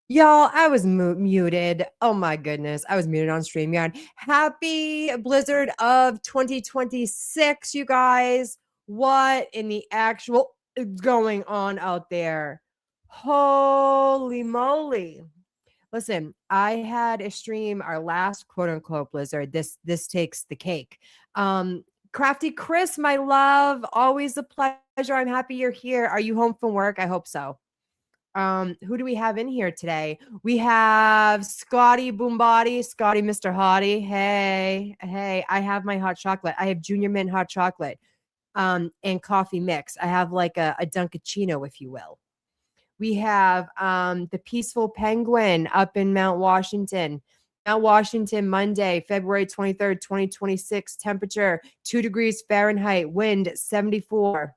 Y'all, I was muted. Oh my goodness. I was muted on StreamYard. Happy Blizzard of 2026, you guys. What in the actual is going on out there? Holy moly. Listen, I had a stream, our last quote unquote Blizzard. This takes the cake. Crafty Chris, my love, always a pleasure. I'm happy you're here. Are you home from work? I hope so. Who do we have in here today? We have Scotty Boombody, Scotty Mr. Hottie. Hey, I have my hot chocolate. I have Junior Mint hot chocolate and coffee mix. I have like a Dunkachino, if you will. We have the Peaceful Penguin up in Mount Washington. Mount Washington, Monday, February 23rd, 2026. Temperature 2 degrees Fahrenheit, wind 74.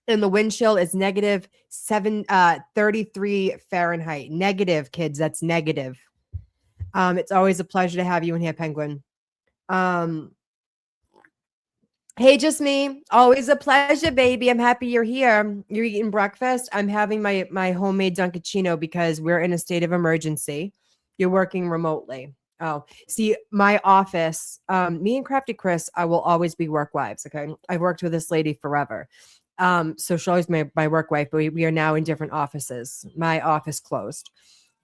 And the wind chill is negative 33 Fahrenheit. Negative, kids. That's negative. It's always a pleasure to have you in here, Penguin. Hey, just me. Always a pleasure, baby. I'm happy you're here. You're eating breakfast. I'm having my homemade Dunkachino because we're in a state of emergency. You're working remotely. Oh, see, my office, me and Crafty Chris, I will always be work wives. Okay. I've worked with this lady forever. So she's always my work wife, but we are now in different offices. My office closed.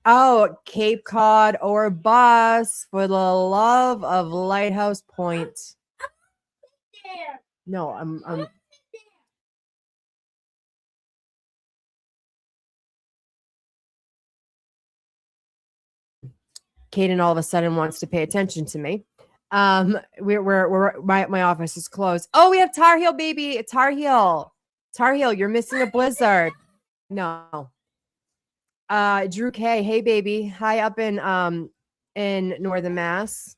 Oh, Cape Cod or bus for the love of Lighthouse Point. No, I'm Caden all of a sudden wants to pay attention to me. We're my office is closed. Oh, we have Tar Heel, baby. Tar Heel. Tar Heel, you're missing a blizzard. No. Drew K. Hey, baby. Hi up in Northern Mass.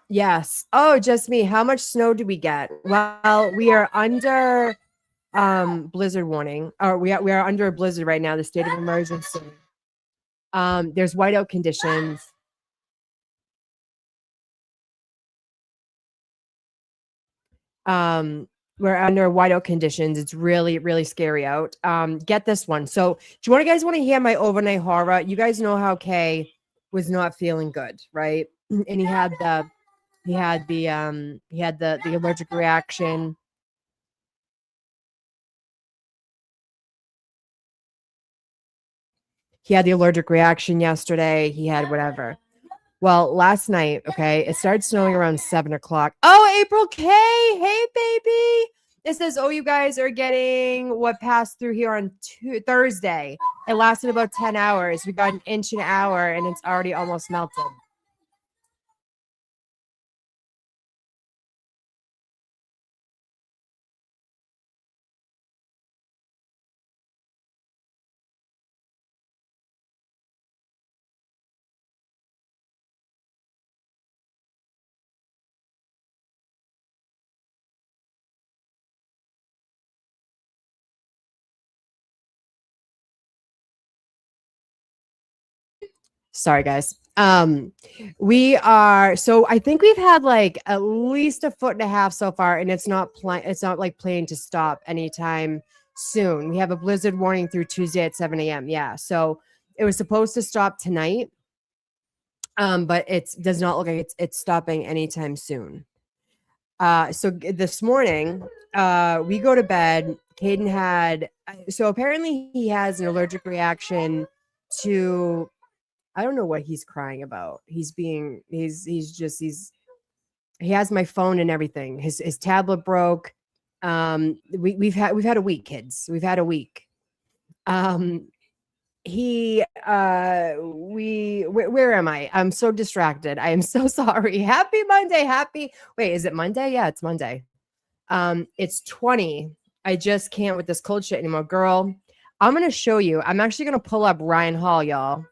Yes. Oh, just me. How much snow do we get? Well, we are under blizzard warning. Or we are under a blizzard right now, the state of emergency. There's whiteout conditions. We're under whiteout conditions. It's really, really scary out. Get this one. So do you guys want to hear my overnight horror? You guys know how Kay was not feeling good, right? And he had the allergic reaction. He had the allergic reaction yesterday. He had whatever. Well, last night, okay, it started snowing around 7 o'clock. Oh, April K. Hey, baby. It says, oh, you guys are getting what passed through here on Thursday. It lasted about 10 hours. We got an inch an hour and it's already almost melted. Sorry, guys. We are so I think we've had like at least a foot and a half so far, and it's not like planning to stop anytime soon. We have a blizzard warning through Tuesday at 7 a.m. Yeah, so it was supposed to stop tonight, but it does not look like it's stopping anytime soon. So this morning, we go to bed. Caden had so apparently he has an allergic reaction to I don't know what he's crying about. He has my phone and everything. His tablet broke. We've had a week, kids. We've had a week. Where am I? I'm so distracted. I am so sorry. Happy Monday. Wait, is it Monday? Yeah, it's Monday. It's 20. I just can't with this cold shit anymore. Girl, I'm gonna show you. I'm actually gonna pull up Ryan Hall, y'all.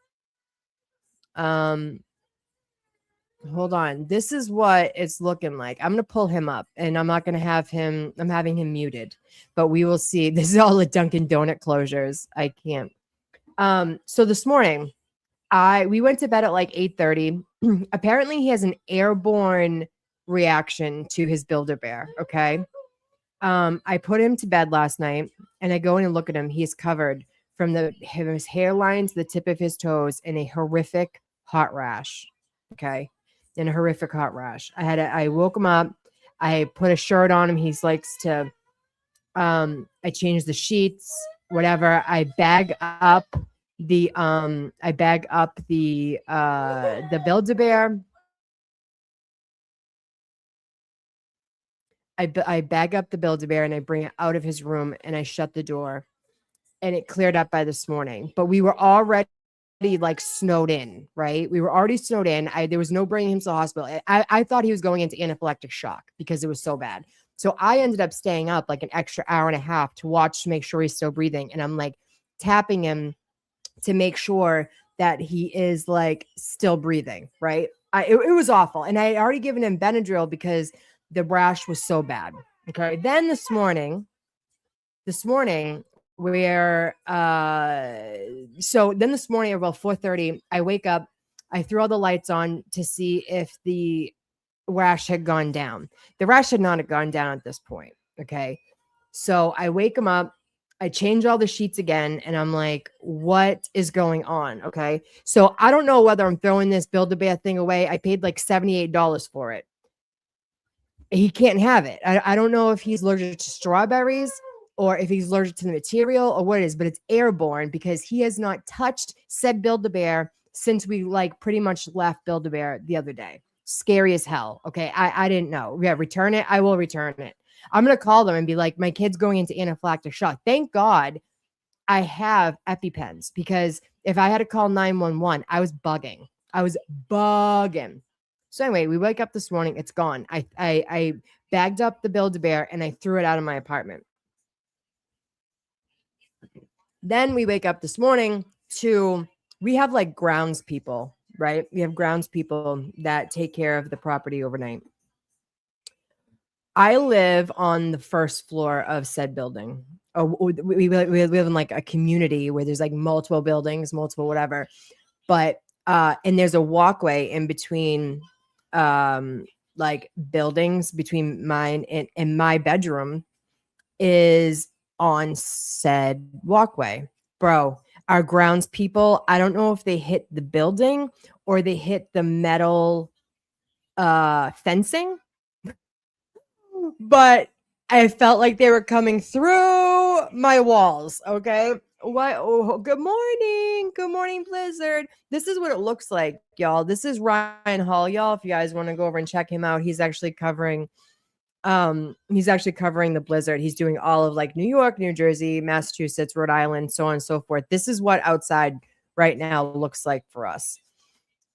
Hold on. This is what it's looking like. I'm gonna pull him up, and I'm not gonna have him. I'm having him muted, but we will see. This is all the Dunkin' Donut closures. I can't. So this morning, we went to bed at like 8:30. Apparently, he has an airborne reaction to his Build-A-Bear. Okay. I put him to bed last night, and I go in and look at him. He's covered from his hairline to the tip of his toes in a horrific hot rash. Okay, in a horrific hot rash. I woke him up. I put a shirt on him. He's likes to. I changed the sheets, whatever. I bag up the Build-A-Bear. I bag up the Build-A-Bear and I bring it out of his room and I shut the door, and it cleared up by this morning. But we were already like snowed in, right? We were already snowed in. There was no bringing him to the hospital. I thought he was going into anaphylactic shock because it was so bad. So I ended up staying up like an extra hour and a half to watch to make sure he's still breathing. And I'm like tapping him to make sure that he is like still breathing, right? It was awful. And I had already given him Benadryl because the rash was so bad. Okay. Then this morning, where so then this morning about 4:30, I wake up, I throw the lights on to see if the rash had gone down. The rash had not gone down at this point. Okay. So I wake him up, I change all the sheets again, and I'm like, what is going on? Okay. So I don't know whether I'm throwing this Build-A-Bear thing away. I paid like $78 for it. He can't have it. I don't know if he's allergic to strawberries or if he's allergic to the material or what it is, but it's airborne because he has not touched said Build-A-Bear since we like pretty much left Build-A-Bear the other day. Scary as hell. Okay. I didn't know. Yeah, return it. I will return it. I'm going to call them and be like, my kid's going into anaphylactic shock. Thank God I have EpiPens, because if I had to call 911, I was bugging. So anyway, we wake up this morning. It's gone. I bagged up the Build-A-Bear and I threw it out of my apartment. Then we wake up this morning we have like grounds people, right? We have grounds people that take care of the property overnight. I live on the first floor of said building. We live in like a community where there's like multiple buildings, multiple whatever. But and there's a walkway in between like buildings between mine and my bedroom is on said walkway. Bro, our grounds people, I don't know if they hit the building or they hit the metal fencing, but I felt like they were coming through my walls. Okay. What? Oh, good morning, Blizzard. This is what it looks like, y'all. This is Ryan Hall, y'all. If you guys want to go over and check him out, he's actually covering the blizzard. He's doing all of like New York, New Jersey, Massachusetts, Rhode Island, so on and so forth. This is what outside right now looks like for us.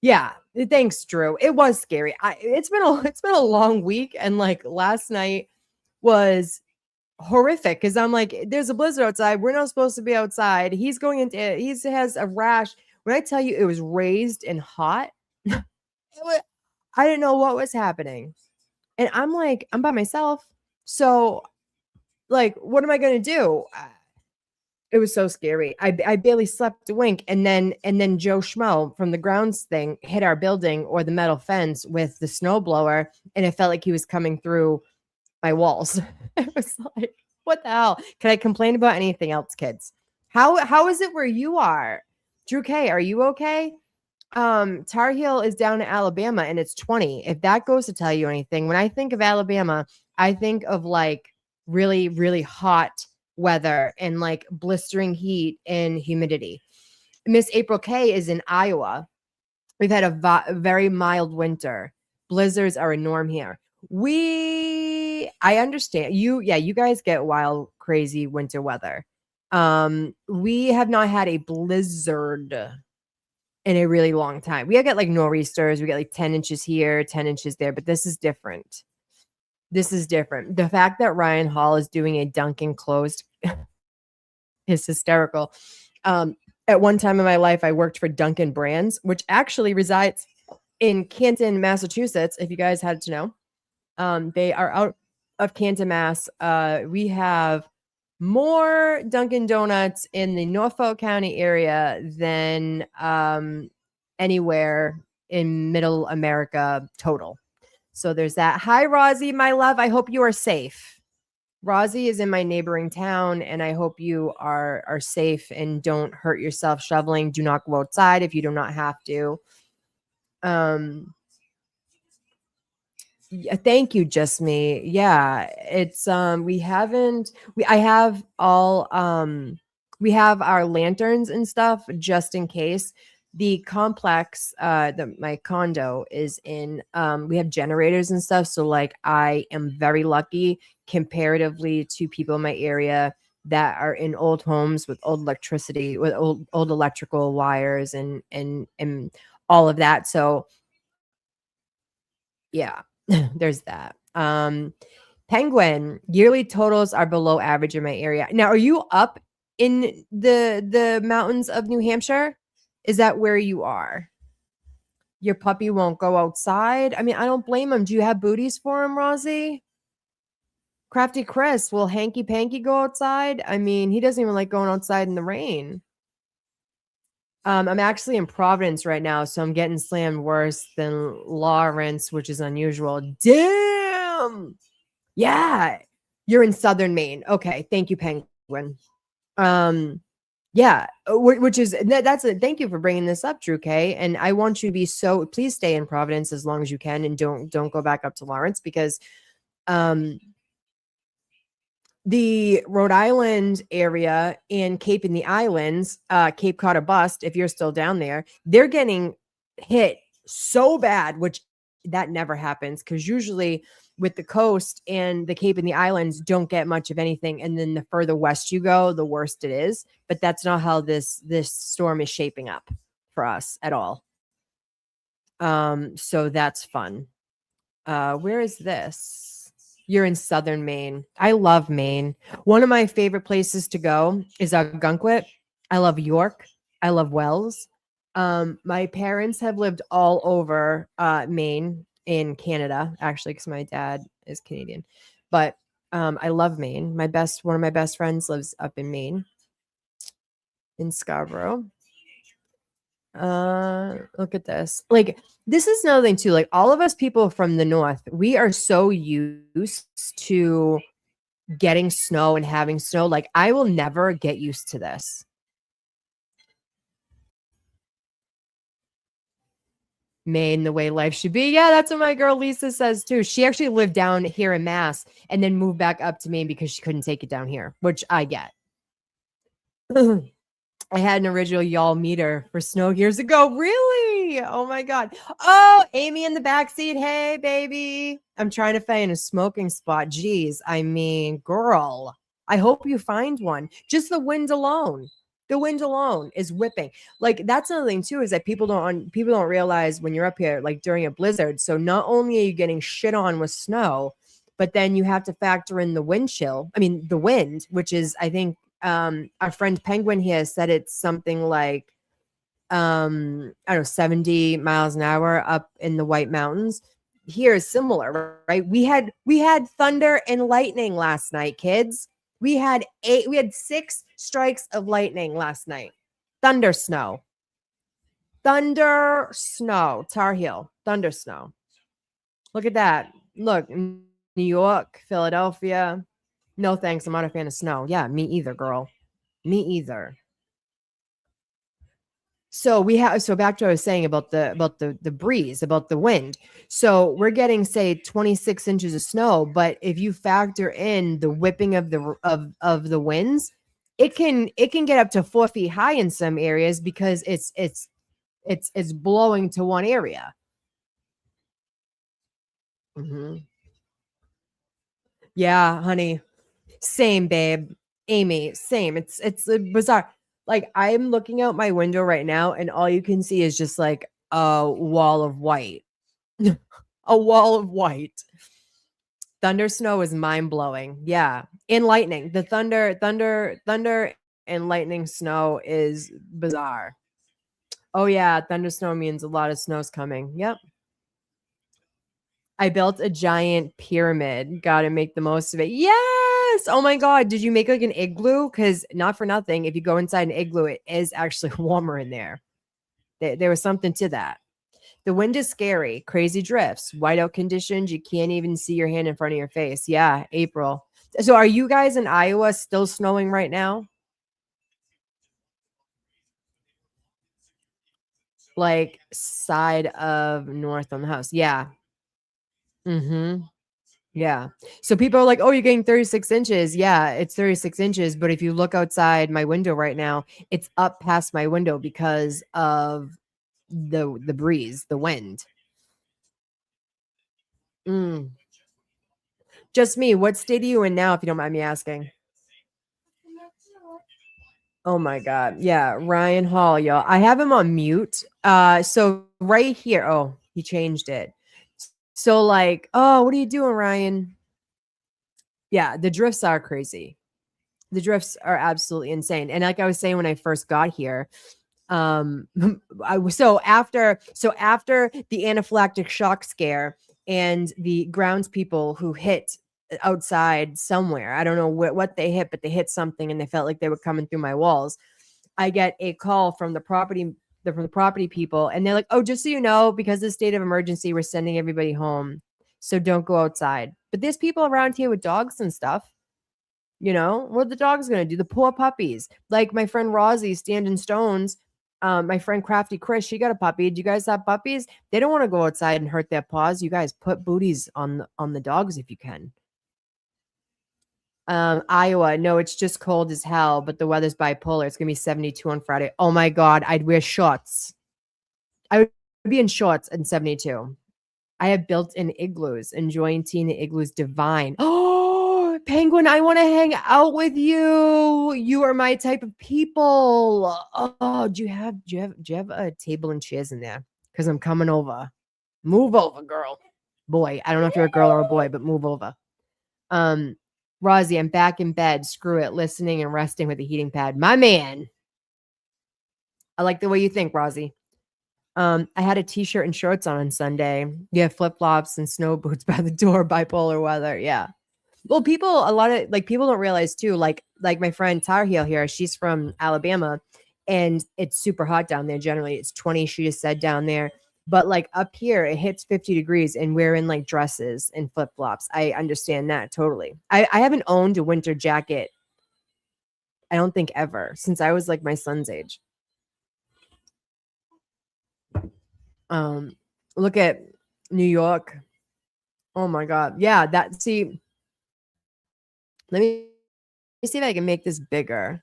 Yeah, thanks, Drew. It was scary. It's been a long week, and like last night was horrific because I'm like, there's a blizzard outside. We're not supposed to be outside. He's going into it. He has a rash. When I tell you it was raised and hot, I didn't know what was happening. And I'm like, I'm by myself. So like, what am I going to do? It was so scary. I barely slept a wink. And then Joe Schmo from the grounds thing hit our building or the metal fence with the snowblower. And it felt like he was coming through my walls. It was like, what the hell? Can I complain about anything else, kids? How is it where you are? Drew K, are you okay? Tar Heel is down in Alabama and it's 20. If that goes to tell you anything, when I think of Alabama, I think of like really, really hot weather and like blistering heat and humidity. Miss April K is in Iowa. We've had a very mild winter. Blizzards are a norm here. I understand you. Yeah, you guys get wild, crazy winter weather. We have not had a blizzard in a really long time. We get like nor'easters. We get like 10 inches here, 10 inches there, but this is different. The fact that Ryan Hall is doing a Dunkin' closed is hysterical. At one time in my life, I worked for Dunkin' Brands, which actually resides in Canton, Massachusetts, if you guys had to know. They are out of Canton, Mass. We have more Dunkin' Donuts in the Norfolk County area than anywhere in Middle America total. So there's that. Hi, Rosie, my love. I hope you are safe. Rosie is in my neighboring town, and I hope you are safe and don't hurt yourself shoveling. Do not go outside if you do not have to. Yeah, thank you, just me. Yeah, it's I have all we have our lanterns and stuff just in case. The complex my condo is in, we have generators and stuff, so like I am very lucky comparatively to people in my area that are in old homes with old electricity, with old electrical wires and all of that. So yeah, there's that. Penguin, yearly totals are below average in my area. Now, are you up in the mountains of New Hampshire? Is that where you are? Your puppy won't go outside? I mean, I don't blame him. Do you have booties for him, Rosie? Crafty Chris, will Hanky Panky go outside? I mean, he doesn't even like going outside in the rain. I'm actually in Providence right now, so I'm getting slammed worse than Lawrence, which is unusual. Damn. Yeah. You're in Southern Maine. Okay. Thank you, Penguin. Yeah, which is that's a thank you for bringing this up, Drew K. And I want you to be please stay in Providence as long as you can and don't go back up to Lawrence because um the Rhode Island area and Cape in the Islands, Cape Cod or bust, if you're still down there, they're getting hit so bad, which that never happens because usually with the coast and the Cape and the Islands don't get much of anything. And then the further west you go, the worse it is. But that's not how this storm is shaping up for us at all. So that's fun. Where is this? You're in Southern Maine. I love Maine. One of my favorite places to go is Algonquin. I love York. I love Wells. My parents have lived all over Maine in Canada, actually, because my dad is Canadian. But I love Maine. One of my best friends lives up in Maine, in Scarborough. Look at this. Like, this is another thing too. Like, all of us people from the north, we are so used to getting snow and having snow. Like, I will never get used to this. Maine, the way life should be. Yeah, that's what my girl Lisa says too. She actually lived down here in Mass and then moved back up to Maine because she couldn't take it down here, which I get. I had an original y'all meter for snow years ago. Really? Oh my God. Oh, Amy in the backseat. Hey, baby. I'm trying to find a smoking spot. Jeez. I mean, girl, I hope you find one. Just the wind alone. The wind alone is whipping. Like, that's another thing too, is that people don't realize when you're up here, like during a blizzard. So not only are you getting shit on with snow, but then you have to factor in the wind chill. I mean, the wind, which is, I think, our friend Penguin here said it's something like I don't know, 70 miles an hour up in the White Mountains. Here is similar, right? We had thunder and lightning last night, kids. We had 6 strikes of lightning last night. Thunder snow. Thunder snow. Tar Heel. Thunder snow. Look at that. Look, New York, Philadelphia. No thanks. I'm not a fan of snow. Yeah, me either, girl. Me either. So back to what I was saying about the breeze, about the wind. So we're getting, say, 26 inches of snow, but if you factor in the whipping of the winds, it can get up to 4 feet high in some areas because it's blowing to one area. Mm-hmm. Yeah, honey. Same, babe. Amy, same. It's bizarre. Like, I'm looking out my window right now and all you can see is just like a wall of white. A wall of white. Thunder snow is mind-blowing. Yeah. And lightning. The thunder and lightning snow is bizarre. Oh yeah, thunder snow means a lot of snow's coming. Yep. I built a giant pyramid. Got to make the most of it. Yes. Yes. Oh my God. Did you make like an igloo? Because not for nothing, if you go inside an igloo, it is actually warmer in there. There was something to that. The wind is scary, crazy drifts, whiteout conditions. You can't even see your hand in front of your face. Yeah, April. So are you guys in Iowa still snowing right now? Like side of north on the house. Yeah. Mm-hmm. Yeah. So people are like, "Oh, you're getting 36 inches." Yeah, it's 36 inches, but if you look outside my window right now, it's up past my window because of the breeze, the wind. Mm. Just me. What state are you in now, if you don't mind me asking? Oh my god. Yeah, Ryan Hall, y'all. I have him on mute. So right here. Oh, he changed it. So like, oh, what are you doing, Ryan? Yeah, the drifts are crazy. The drifts are absolutely insane. And like I was saying when I first got here, um I was so after the anaphylactic shock scare and the grounds people who hit outside somewhere, I don't know what they hit, but they hit something and they felt like they were coming through my walls. I get a call from the property people, and they're like, "Oh, just so you know, because of the state of emergency, we're sending everybody home, so don't go outside." But there's people around here with dogs and stuff. What are the dogs gonna do? The poor puppies. Like my friend Rosie, Standing Stones. My friend Crafty Chris, she got a puppy. Do you guys have puppies? They don't want to go outside and hurt their paws. You guys put booties on the dogs if you can. Iowa, no, it's just cold as hell, but the weather's bipolar. It's gonna be 72 on Friday. Oh my god, I'd wear shorts. I would be in shorts in 72. I have built-in igloos. Enjoying tea in the igloos divine. Oh, Penguin, I want to hang out with you. You are my type of people. Oh, do you have a table and chairs in there? Because I'm coming over. Move over, girl. Boy, I don't know if you're a girl or a boy, but move over. Um, Rosie, I'm back in bed. Screw it. Listening and resting with a heating pad. My man. I like the way you think, Rosie. I had a t-shirt and shorts on Sunday. Yeah, flip-flops and snow boots by the door, bipolar weather. Yeah. Well, a lot of like people don't realize too, like my friend Tar Heel here, she's from Alabama and it's super hot down there. Generally, it's 20, she just said down there. But like up here, it hits 50 degrees and we're in like dresses and flip-flops. I understand that totally. I haven't owned a winter jacket, I don't think ever, since I was like my son's age. Um, Look at New York. Oh my God. Yeah, let me see if I can make this bigger.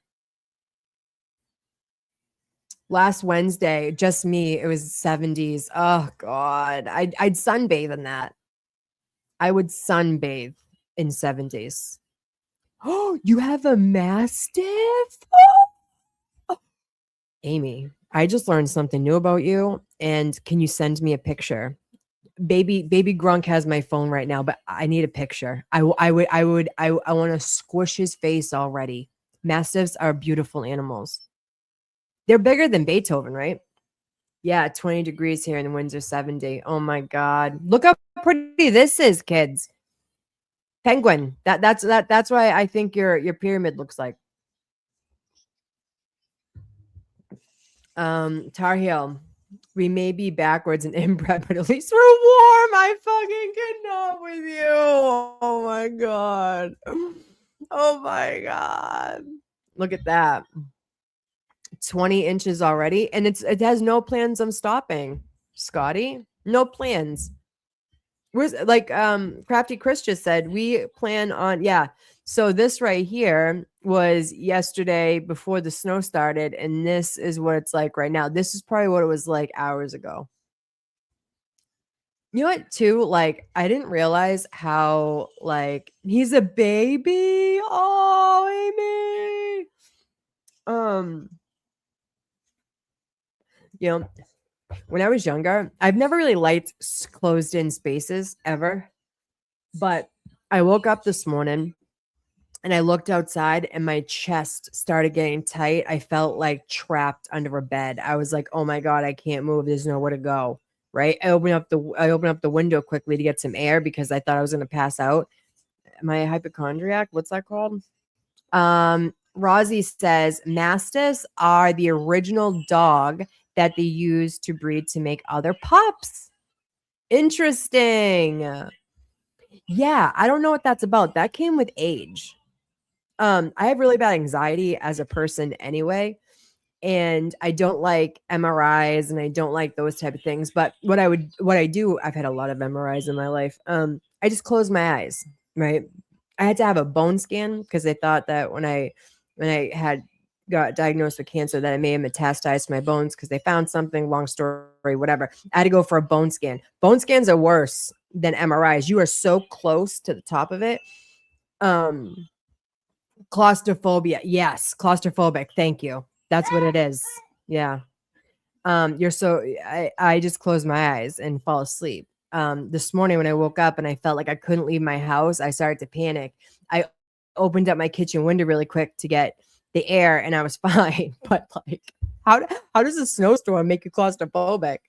Last Wednesday, just me, it was 70s. Oh God. I'd sunbathe in that. I would sunbathe in 70s. Oh, you have a mastiff? Oh, Amy, I just learned something new about you. And can you send me a picture? Baby Grunk has my phone right now, but I need a picture. I want to squish his face already. Mastiffs are beautiful animals. They're bigger than Beethoven, right? Yeah, 20 degrees here and the winds are 70. Oh my God. Look how pretty this is, kids. Penguin. That's why I think your pyramid looks like. Tar Heel. We may be backwards and inbred, but at least we're warm. I fucking cannot with you. Oh my God. Oh my God. Look at that. 20 inches already. And it has no plans on stopping. Scotty, no plans. Where's like Crafty Chris just said, we plan on, yeah. So this right here was yesterday before the snow started, and this is what it's like right now. This is probably what it was like hours ago. You know what, too? Like, I didn't realize how like he's a baby. Oh, Amy. Um, you know, when I was younger, I've never really liked closed in spaces ever. But I woke up this morning and I looked outside and my chest started getting tight. I felt like trapped under a bed. I was like, "Oh my God, I can't move. There's nowhere to go." Right? I opened up the window quickly to get some air because I thought I was going to pass out. Am I a hypochondriac? What's that called? Rosie says Mastiffs are the original dog that they use to breed to make other pups. Interesting. Yeah, I don't know what that's about. That came with age. I have really bad anxiety as a person anyway, and I don't like MRIs and I don't like those type of things. But what I do, I've had a lot of MRIs in my life. I just close my eyes, right? I had to have a bone scan because they thought that when I had got diagnosed with cancer that I may have metastasized to my bones because they found something, long story, whatever. I had to go for a bone scan. Bone scans are worse than MRIs. You are so close to the top of it. Claustrophobia. Yes, claustrophobic. Thank you. That's what it is. Yeah. I just close my eyes and fall asleep. This morning when I woke up and I felt like I couldn't leave my house, I started to panic. I opened up my kitchen window really quick to get the air and I was fine. But like how does a snowstorm make you claustrophobic?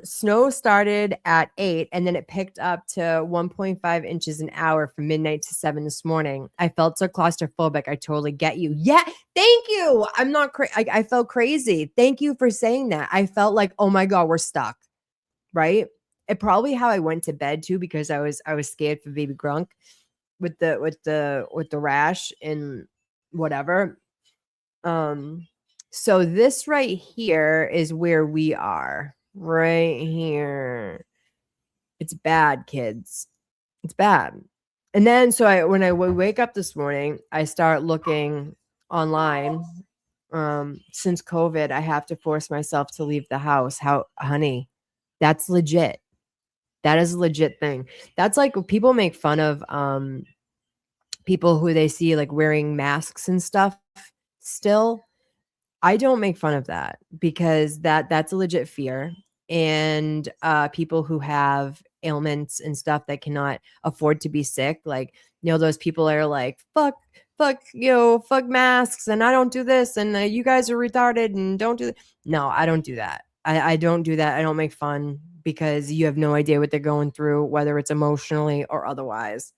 Snow started at 8 and then it picked up to 1.5 inches an hour from midnight to 7 this morning. I felt so claustrophobic. I totally get you. Yeah, thank you. I'm not I felt crazy. Thank you for saying that. I felt like, oh my God, we're stuck. Right. It probably how I went to bed too, because I was scared for baby Grunk with the rash and whatever. So this right here is where we are. Right here. It's bad, kids. It's bad. And then when I wake up this morning, I start looking online. Since COVID, I have to force myself to leave the house. How, honey, that's legit. That is a legit thing. That's like people make fun of people who they see like wearing masks and stuff still. I don't make fun of that because that's a legit fear. And people who have ailments and stuff that cannot afford to be sick, like, those people are like, fuck masks, and I don't do this, and you guys are retarded and don't do that. No, I don't do that. I don't do that. I don't make fun because you have no idea what they're going through, whether it's emotionally or otherwise.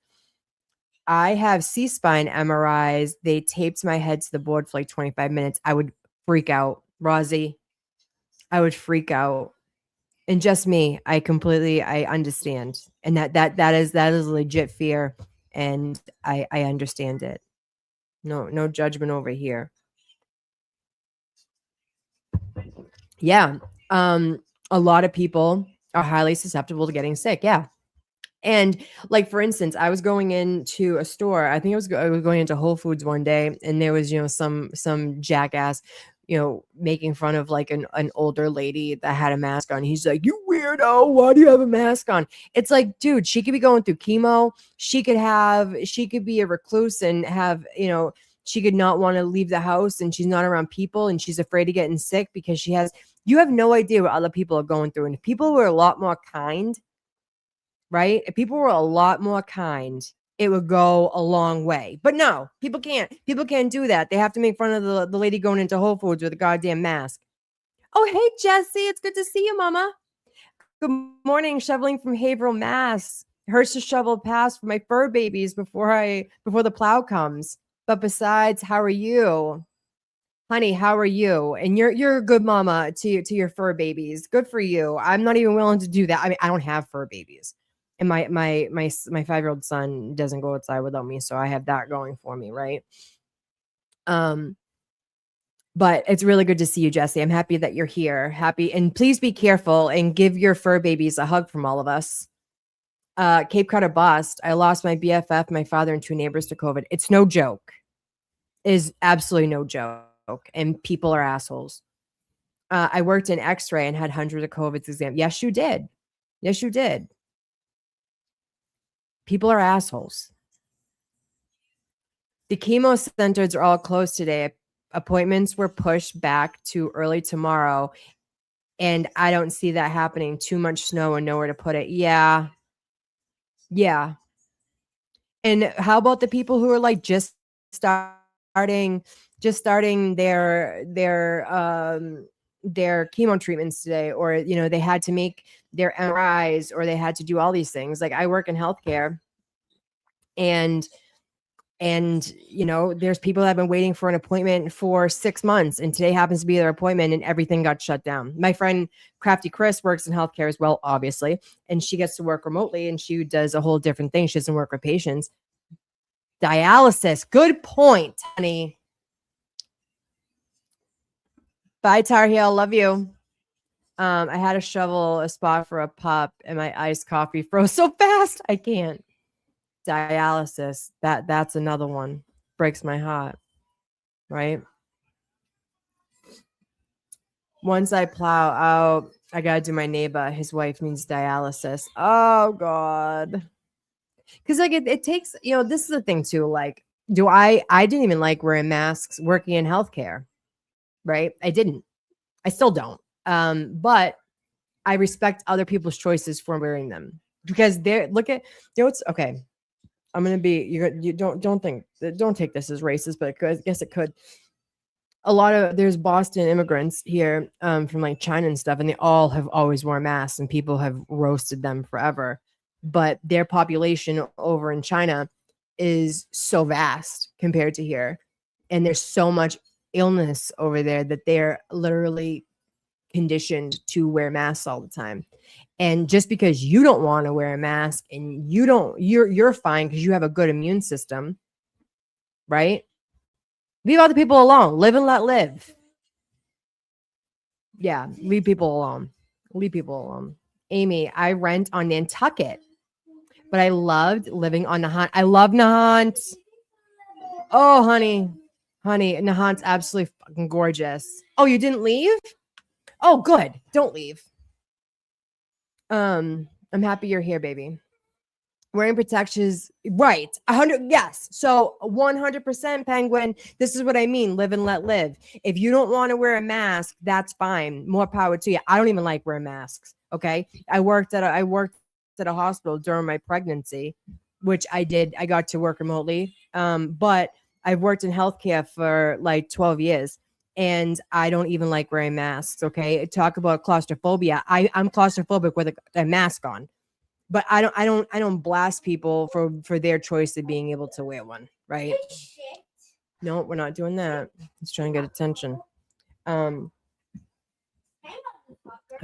I have C-spine MRIs. They taped my head to the board for like 25 minutes. I would freak out, Rosie. I would freak out. And just me, I understand. And that is legit fear. And I understand it. No judgment over here. Yeah. A lot of people are highly susceptible to getting sick. Yeah. And like, for instance, I was going into a store. I think I was going into Whole Foods one day, and there was, some jackass, making fun of like an older lady that had a mask on. He's like, "You weirdo, why do you have a mask on?" It's like, dude, she could be going through chemo. She could be a recluse and have, she could not want to leave the house, and she's not around people, and she's afraid of getting sick because you have no idea what other people are going through. And if people were a lot more kind, right? If people were a lot more kind, it would go a long way. But no, people can't. People can't do that. They have to make fun of the lady going into Whole Foods with a goddamn mask. Oh, hey, Jesse. It's good to see you, Mama. Good morning. Shoveling from Haverhill, Mass. Hurts to shovel past for my fur babies before the plow comes. But besides, how are you? Honey, how are you? And you're a good mama to your fur babies. Good for you. I'm not even willing to do that. I mean, I don't have fur babies. And my 5-year-old son doesn't go outside without me, so I have that going for me, right? But it's really good to see you, Jesse. I'm happy that you're here. Happy, and please be careful and give your fur babies a hug from all of us. Cape Cod or bust. I lost my BFF, my father, and 2 neighbors to COVID. It's no joke. It is absolutely no joke. And people are assholes. I worked in X-ray and had hundreds of COVID exams. Yes, you did. Yes, you did. People are assholes. The chemo centers are all closed today. Appointments were pushed back to early tomorrow. And I don't see that happening. Too much snow and nowhere to put it. Yeah. Yeah. And how about the people who are like starting their chemo treatments today, or they had to make their MRIs, or they had to do all these things. Like, I work in healthcare, And you know, there's people that have been waiting for an appointment for 6 months, and today happens to be their appointment and everything got shut down. My friend Crafty Chris works in healthcare as well, obviously, and she gets to work remotely and she does a whole different thing. She doesn't work with patients. Dialysis. Good point, honey. Bye, Tar Heel. Love you. I had to shovel a spot for a pup and my iced coffee froze so fast I can't. Dialysis. That's another one. Breaks my heart. Right? Once I plow out, I gotta do my neighbor. His wife needs dialysis. Oh God. Because like it takes, you know, this is the thing too. Like, I didn't even like wearing masks working in healthcare. Right? I didn't. I still don't. But I respect other people's choices for wearing them because they're look at, you know, it's okay. I'm gonna be you don't take this as racist, but I guess it could. A lot of there's Boston immigrants here from like China and stuff, and they all have always worn masks, and people have roasted them forever. But their population over in China is so vast compared to here, and there's so much illness over there that they're literally conditioned to wear masks all the time. And just because you don't want to wear a mask and you're fine because you have a good immune system, right? Leave other people alone. Live and let live. Yeah, leave people alone. Leave people alone. Amy, I rent on Nantucket, but I loved living on Nahant. I love Nahant. Oh, honey, Nahant's absolutely fucking gorgeous. Oh, you didn't leave? Oh, good. Don't leave. I'm happy you're here, baby. Wearing protections, right? 100, yes. So 100%, Penguin. This is what I mean. Live and let live. If you don't want to wear a mask, that's fine. More power to you. I don't even like wearing masks. Okay. I worked at a hospital during my pregnancy, which I did. I got to work remotely. But I've worked in healthcare for like 12 years. And I don't even like wearing masks. Okay. Talk about claustrophobia. I'm claustrophobic with a mask on. But I don't blast people for their choice of being able to wear one, right? No, we're not doing that. Let's try and get attention.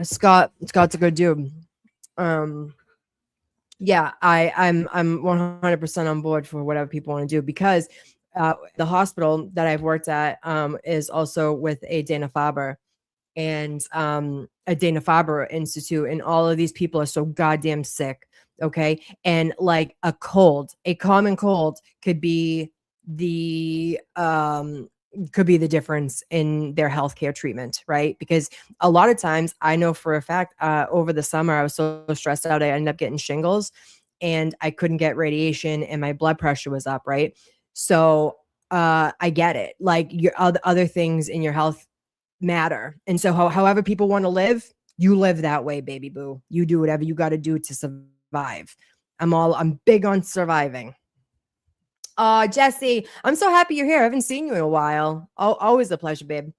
Scott's a good dude. Yeah, I'm 100% on board for whatever people want to do because the hospital that I've worked at is also with a Dana-Farber and a Dana-Farber Institute, and all of these people are so goddamn sick. Okay, and like a common cold could be the difference in their healthcare treatment, right? Because a lot of times, I know for a fact, over the summer I was so stressed out, I ended up getting shingles, and I couldn't get radiation, and my blood pressure was up, right? So I get it. Like your other things in your health matter. And so however people want to live, you live that way, baby boo. You do whatever you got to do to survive. I'm big on surviving. Jesse, I'm so happy you're here. I haven't seen you in a while. Always a pleasure, babe.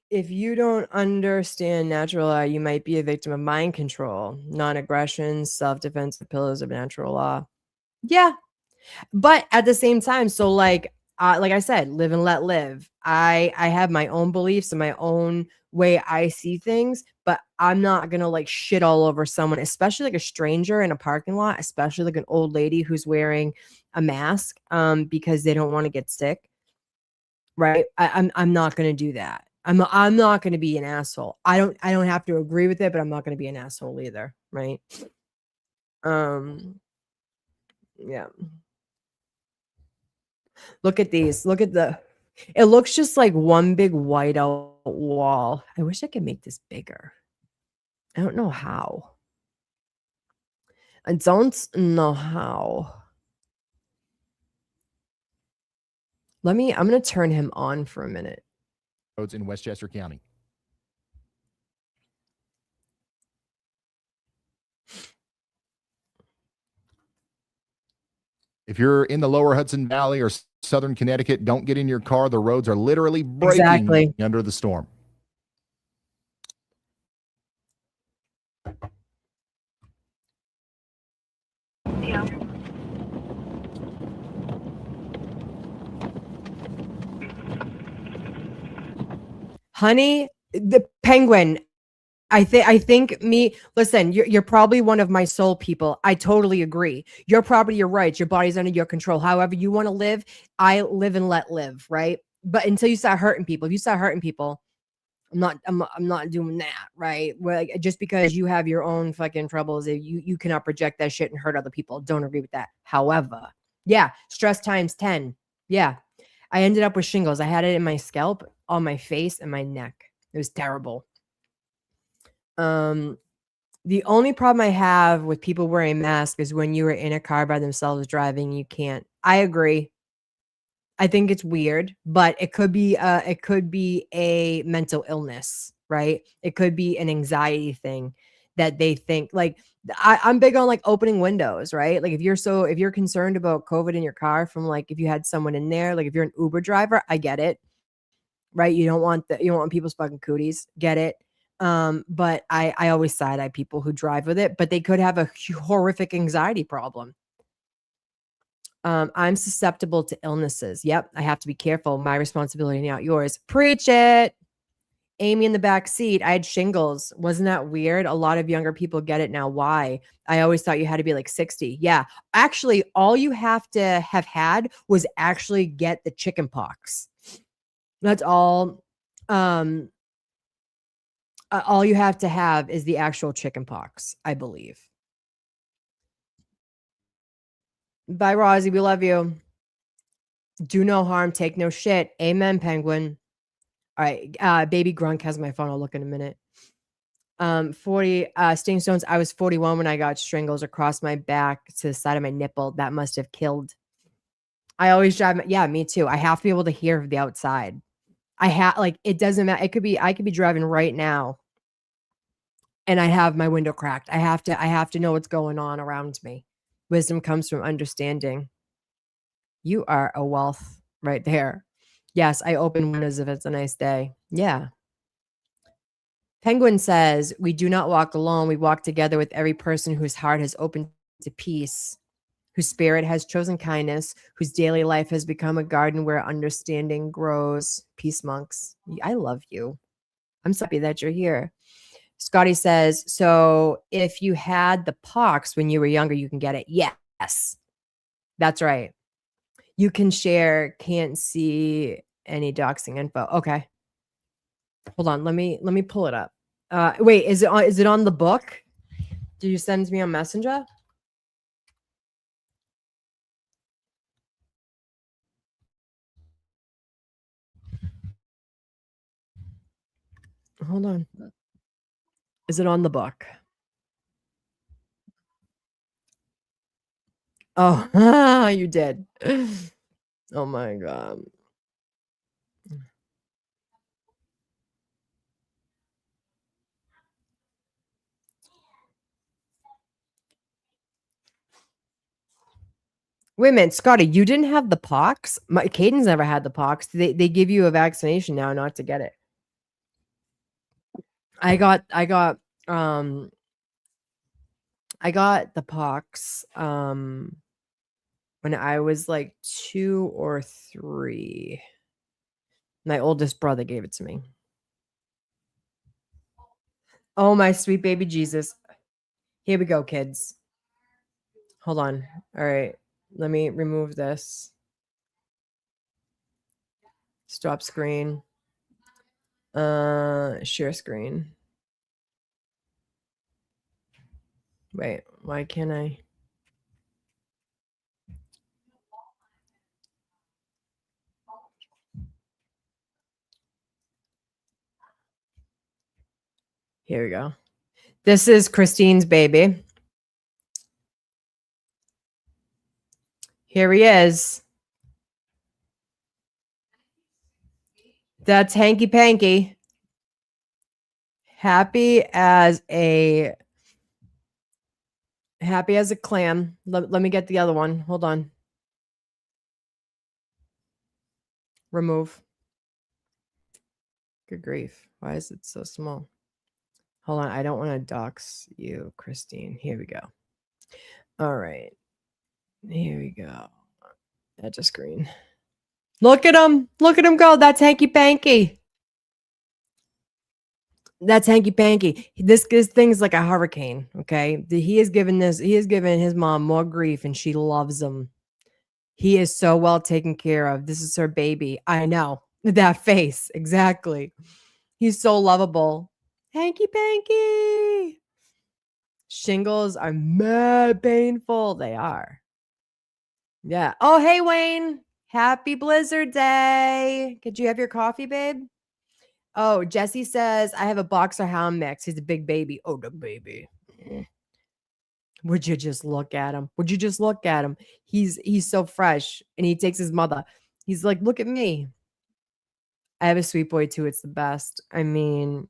If you don't understand natural law, you might be a victim of mind control, non-aggression, self-defense, the pillars of natural law. Yeah. But at the same time, so like I said, live and let live. I have my own beliefs and my own way I see things, but I'm not gonna like shit all over someone, especially like a stranger in a parking lot, especially like an old lady who's wearing a mask because they don't want to get sick. Right? I'm not gonna do that. I'm not gonna be an asshole. I don't have to agree with it, but I'm not gonna be an asshole either, right? Yeah. Look at these. Look at it looks just like one big white out wall. I wish I could make this bigger. I don't know how. I don't know how. I'm going to turn him on for a minute. Roads in Westchester County. If you're in the lower Hudson Valley or southern Connecticut, don't get in your car. The roads are literally breaking under the storm. Honey, the penguin. I think me. Listen, you're probably one of my soul people. I totally agree. Your property, your rights, your body's under your control. However you want to live, I live and let live, right? But until you start hurting people, if you start hurting people, I'm not doing that, right? Well, like, just because you have your own fucking troubles, you cannot project that shit and hurt other people. Don't agree with that. However, yeah, stress times 10. Yeah. I ended up with shingles. I had it in my scalp, on my face, and my neck. It was terrible. The only problem I have with people wearing masks is when you are in a car by themselves driving, you can't. I agree. I think it's weird, but it could be a mental illness, right? It could be an anxiety thing that they think like I'm big on like opening windows, right? Like if you're concerned about COVID in your car from like if you had someone in there, like if you're an Uber driver, I get it, right? You don't want people's fucking cooties, get it. But I always side eye people who drive with it, but they could have a horrific anxiety problem. I'm susceptible to illnesses. Yep, I have to be careful. My responsibility, not yours. Preach it. Amy in the back seat. I had shingles. Wasn't that weird? A lot of younger people get it now. Why? I always thought you had to be like 60. Yeah. Actually, all you have to have had was actually get the chicken pox. That's all. All you have to have is the actual chicken pox, I believe. Bye, Rosie. We love you. Do no harm, take no shit. Amen, penguin. All right. Baby Grunk has my phone. I'll look in a minute. 40 Sting Stones. I was 41 when I got strangles across my back to the side of my nipple. That must have killed. I always drive. Yeah, me too. I have to be able to hear the outside. I have like it doesn't matter. I could be driving right now and I have my window cracked. I have to know what's going on around me. Wisdom comes from understanding. You are a wealth right there. Yes, I open windows if it's a nice day. Yeah. Penguin says, we do not walk alone. We walk together with every person whose heart has opened to peace, whose spirit has chosen kindness, whose daily life has become a garden where understanding grows. Peace monks. I love you. I'm so happy that you're here. Scotty says, so if you had the pox when you were younger, you can get it. Yes, that's right. You can share, can't see any doxing info. Okay. Hold on. Let me pull it up. Wait, is it on the book? Did you send me on Messenger? Hold on. Is it on the book? Oh, you did. Oh my god. Wait a minute, Scotty, you didn't have the pox? Caden's never had the pox. They give you a vaccination now not to get it. Um I got the pox when I was like 2 or 3. My oldest brother gave it to me. Oh my sweet baby Jesus. Here we go, kids. Hold on. All right. Let me remove this. Stop screen. Share screen. Wait, why can't I? Here we go. This is Christine's baby. Here he is. That's Hanky Panky. Happy as a clam. Let me get the other one. Hold on. Remove. Good grief. Why is it so small? Hold on. I don't want to dox you, Christine. Here we go. All right. Here we go. Edge of screen. Look at him. Look at him go. That's Hanky Panky. That's hanky panky. This thing's like a hurricane. Okay, he has given his mom more grief, and she loves him. He is so well taken care of. This is her baby. I know that face exactly. He's so lovable. Hanky panky. Shingles are mad painful. They are. Yeah. Oh, hey, Wayne. Happy Blizzard Day. Could you have your coffee, babe? Oh, Jesse says, I have a boxer hound mix. He's a big baby. Oh, the baby. Would you just look at him? Would you just look at him? He's so fresh, and he takes his mother. He's like, look at me. I have a sweet boy too. It's the best. I mean,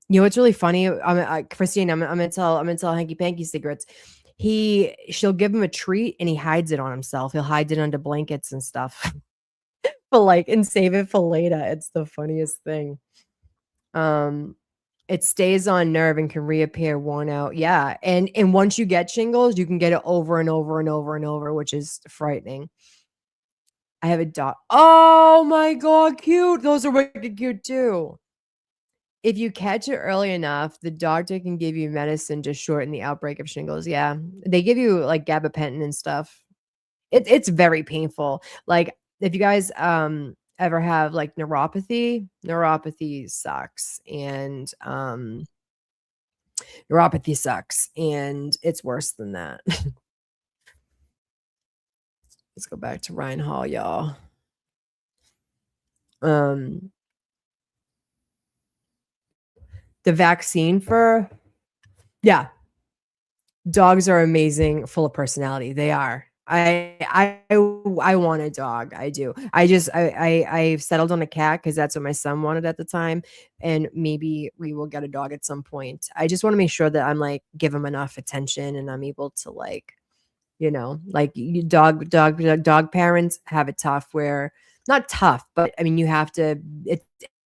you know what's really funny? Christine, I'm gonna tell Hanky Panky Secrets. She'll give him a treat and he hides it on himself. He'll hide it under blankets and stuff. But like and save it for later. It's the funniest thing. It stays on nerve and can reappear worn out. Yeah. And once you get shingles, you can get it over and over and over and over, which is frightening. I have a dog. Oh my god, cute. Those are wicked cute too. If you catch it early enough, the doctor can give you medicine to shorten the outbreak of shingles. Yeah. They give you like gabapentin and stuff. It's very painful. Like if you guys ever have like neuropathy sucks. And neuropathy sucks and it's worse than that. Let's go back to Ryan Hall, y'all. The vaccine for dogs are amazing, full of personality. They are. I want a dog. I do. I've settled on a cat because that's what my son wanted at the time, and maybe we will get a dog at some point. I just want to make sure that I'm like give him enough attention and I'm able to like, like dog parents have it tough where not tough, but I mean you have to.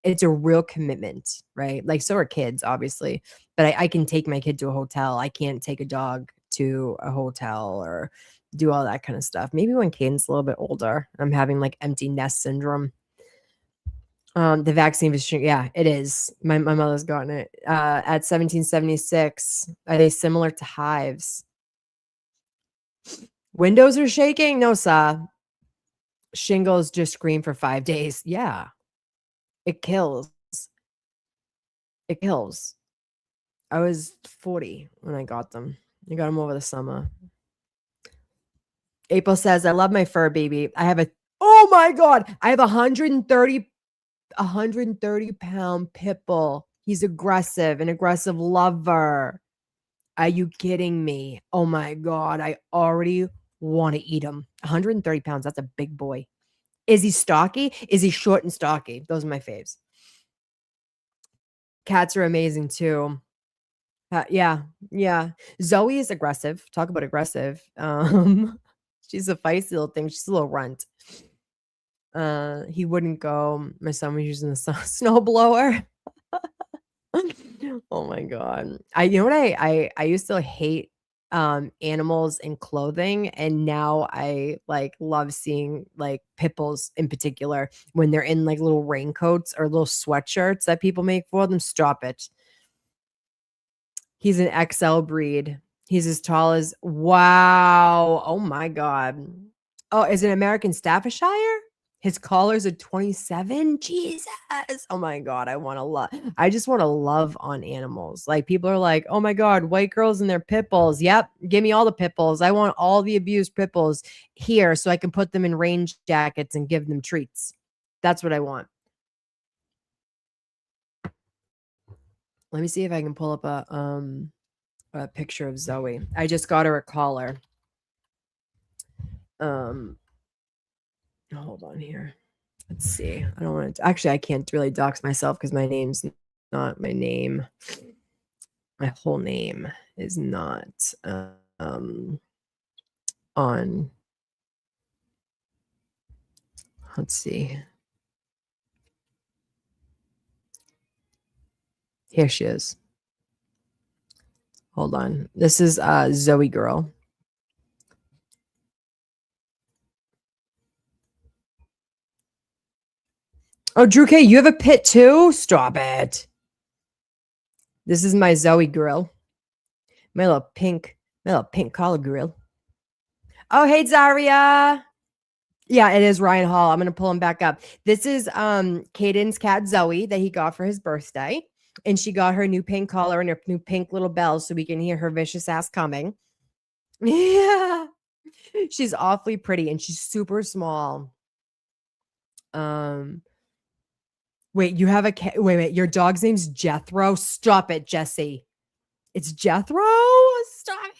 It's a real commitment, right? Like so are kids, obviously, but I can take my kid to a hotel. I can't take a dog to a hotel or do all that kind of stuff. Maybe when Caden's a little bit older, I'm having like empty nest syndrome. The vaccine is, yeah, it is. My mother's gotten it at 1776. Are they similar to hives? Windows are shaking? No, sir. Shingles just scream for 5 days. Yeah, it kills. It kills. I was 40 when I got them. I got them over the summer. April says, I love my fur baby. Oh my God. I have 130-pound pit bull. He's aggressive, an aggressive lover. Are you kidding me? Oh my God. I already want to eat him. 130 pounds. That's a big boy. Is he stocky? Is he short and stocky? Those are my faves. Cats are amazing too. Yeah. Zoe is aggressive. Talk about aggressive. She's a feisty little thing. She's a little runt. He wouldn't go. My son was using the snow blower. Oh my God. You know what I used to hate animals and clothing, and now I like love seeing like pit bulls in particular when they're in like little raincoats or little sweatshirts that people make for them. Stop it. He's an XL breed. He's as tall as wow. Oh my God. Oh, is it American Staffordshire? His collar's a 27. Jesus. Oh my God. I just want to love on animals. Like people are like, oh my God, white girls and their pit bulls. Yep. Give me all the pit bulls. I want all the abused pit bulls here so I can put them in rain jackets and give them treats. That's what I want. Let me see if I can pull up a picture of Zoe. I just got her a collar. Hold on here. Let's see. I don't want to actually I can't really dox myself because my name's not my name. My whole name is not on. Let's see. Here she is. Hold on. This is Zoe Girl. Oh, Drew K, you have a pit too? Stop it. This is my Zoe grill. My little pink collar grill. Oh, hey, Zaria. Yeah, it is Ryan Hall. I'm gonna pull him back up. This is Caden's cat Zoe that he got for his birthday. And she got her new pink collar and her new pink little bells so we can hear her vicious ass coming. Yeah. She's awfully pretty and she's super small. Wait, you have a cat. Wait, your dog's name's Jethro. Stop it, Jesse. It's Jethro. Stop it.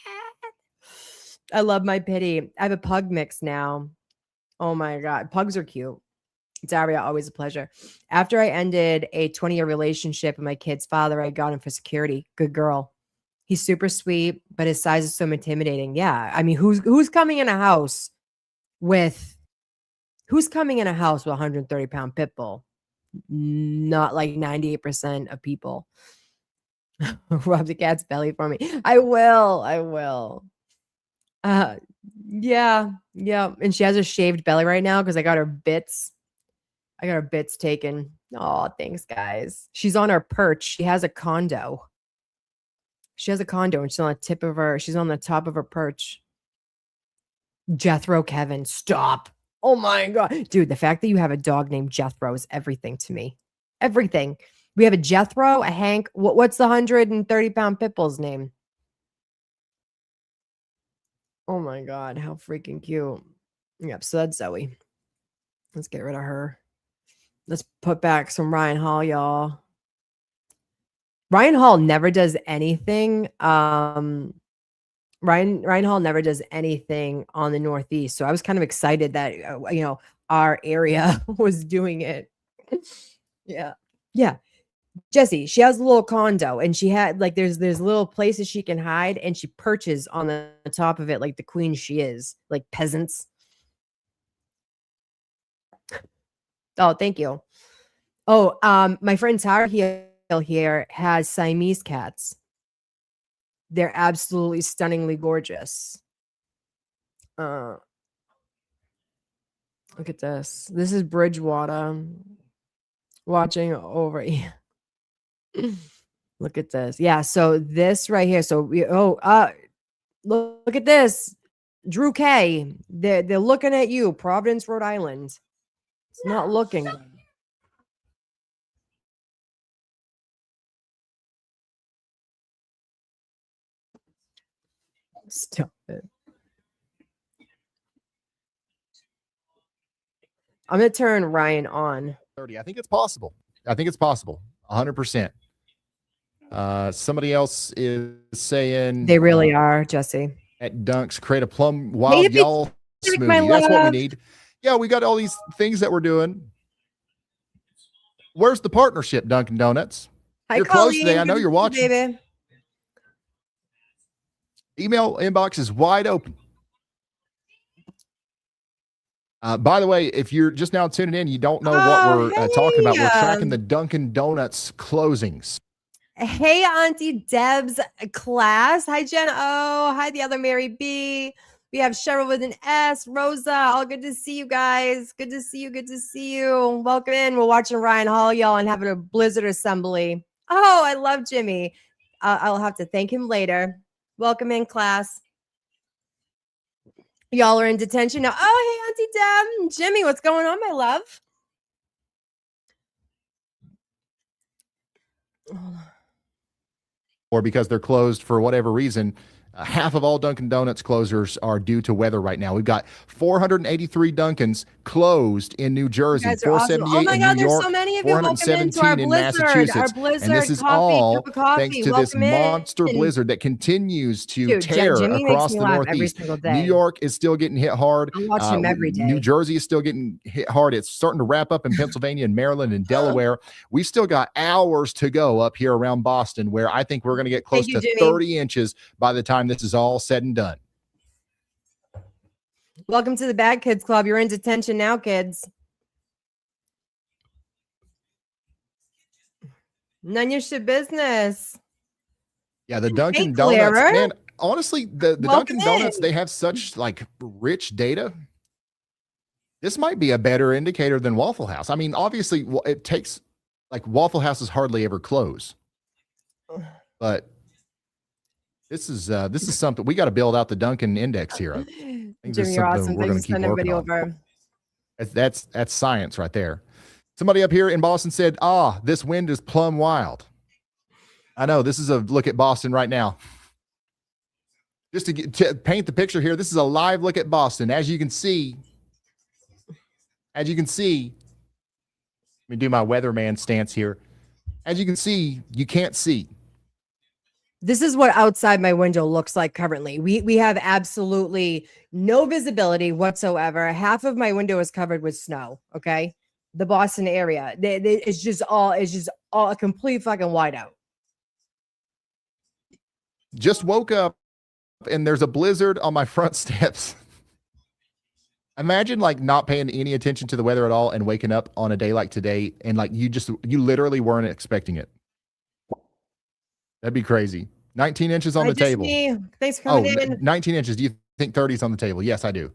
I love my pitty. I have a pug mix now. Oh my God. Pugs are cute. Daria, always a pleasure. After I ended a 20-year relationship with my kid's father, I got him for security. Good girl. He's super sweet, but his size is so intimidating. Yeah. I mean, who's coming in a house with 130-pound pit bull? Not like 98% of people. Rub the cat's belly for me. I will. Yeah. And she has a shaved belly right now because I got her bits taken. Oh, thanks, guys. She's on her perch. She has a condo. And she's on the top of her perch. Jethro Kevin, stop. Oh my God. Dude, the fact that you have a dog named Jethro is everything to me. Everything. We have a Jethro, a Hank. What's the 130-pound pit bull's name? Oh my God. How freaking cute. Yep. So that's Zoe. Let's get rid of her. Let's put back some Ryan Hall, y'all. Ryan Hall never does anything. Ryan Hall never does anything on the Northeast. So I was kind of excited that our area was doing it. Yeah. Jesse, she has a little condo and she had like there's little places she can hide and she perches on the top of it like the queen she is, like peasants. Oh, thank you. Oh, my friend Tara here has Siamese cats. They're absolutely stunningly gorgeous. Look at this. This is Bridgewater watching over here. Look at this. Yeah, so this right here. So look at this. Drew K. They're looking at you, Providence, Rhode Island. It's not looking good. Stop it. I'm going to turn Ryan on. 30. I think it's possible. 100%. Somebody else is saying they really are, Jesse. At Dunks, create a plum wild y'all smoothie. That's what we need. Yeah, we got all these things that we're doing. Where's the partnership, Dunkin' Donuts? Hi, you're Colleen. Close today. I know you're watching. Baby. Email inbox is wide open. By the way, if you're just now tuning in, you don't know what we're talking about. We're tracking the Dunkin' Donuts closings. Hey, Auntie Deb's class. Hi, Jen O. Hi, the other Mary B. We have Cheryl with an S. Rosa. All good to see you guys. Good to see you. Welcome in. We're watching Ryan Hall, y'all, and having a Blizzard assembly. Oh, I love Jimmy. I'll have to thank him later. Welcome in, class. Y'all are in detention now. Oh, hey, Auntie Deb. Jimmy, what's going on, my love? Or because they're closed for whatever reason. Half of all Dunkin' Donuts closures are due to weather right now. We've got 483 Dunkins closed in New Jersey, 478 awesome. in New York, so many of 417 in Massachusetts. And this is all thanks to this monster blizzard that continues to tear across the Northeast. New York is still getting hit hard. I watch him every day. New Jersey is still getting hit hard. It's starting to wrap up in Pennsylvania and Maryland and Delaware. We've still got hours to go up here around Boston, where I think we're going to get close to 30 inches by the time this is all said and done. Welcome to the Bad Kids Club. You're in detention now, kids. None of your shit business. Yeah, the Dunkin' Donuts, man, honestly, the Dunkin' Donuts, they have such like rich data. This might be a better indicator than Waffle House. I mean, obviously, it takes like Waffle Houses hardly ever close. But this is something we got to build out the Duncan index here. I think Jimmy, you're awesome. we're going to keep working on. Over. That's science right there. Somebody up here in Boston said, this wind is plumb wild. I know. This is a look at Boston right now. Just to paint the picture here, this is a live look at Boston. As you can see, let me do my weatherman stance here. As you can see, you can't see. This is what outside my window looks like currently. We have absolutely no visibility whatsoever. Half of my window is covered with snow. Okay, the Boston area, it's just all a complete fucking whiteout. Just woke up and there's a blizzard on my front steps. Imagine like not paying any attention to the weather at all and waking up on a day like today and like you literally weren't expecting it. That'd be crazy. 19 inches on the table. Thanks for coming in. 19 inches. Do you think 30 is on the table? Yes, I do.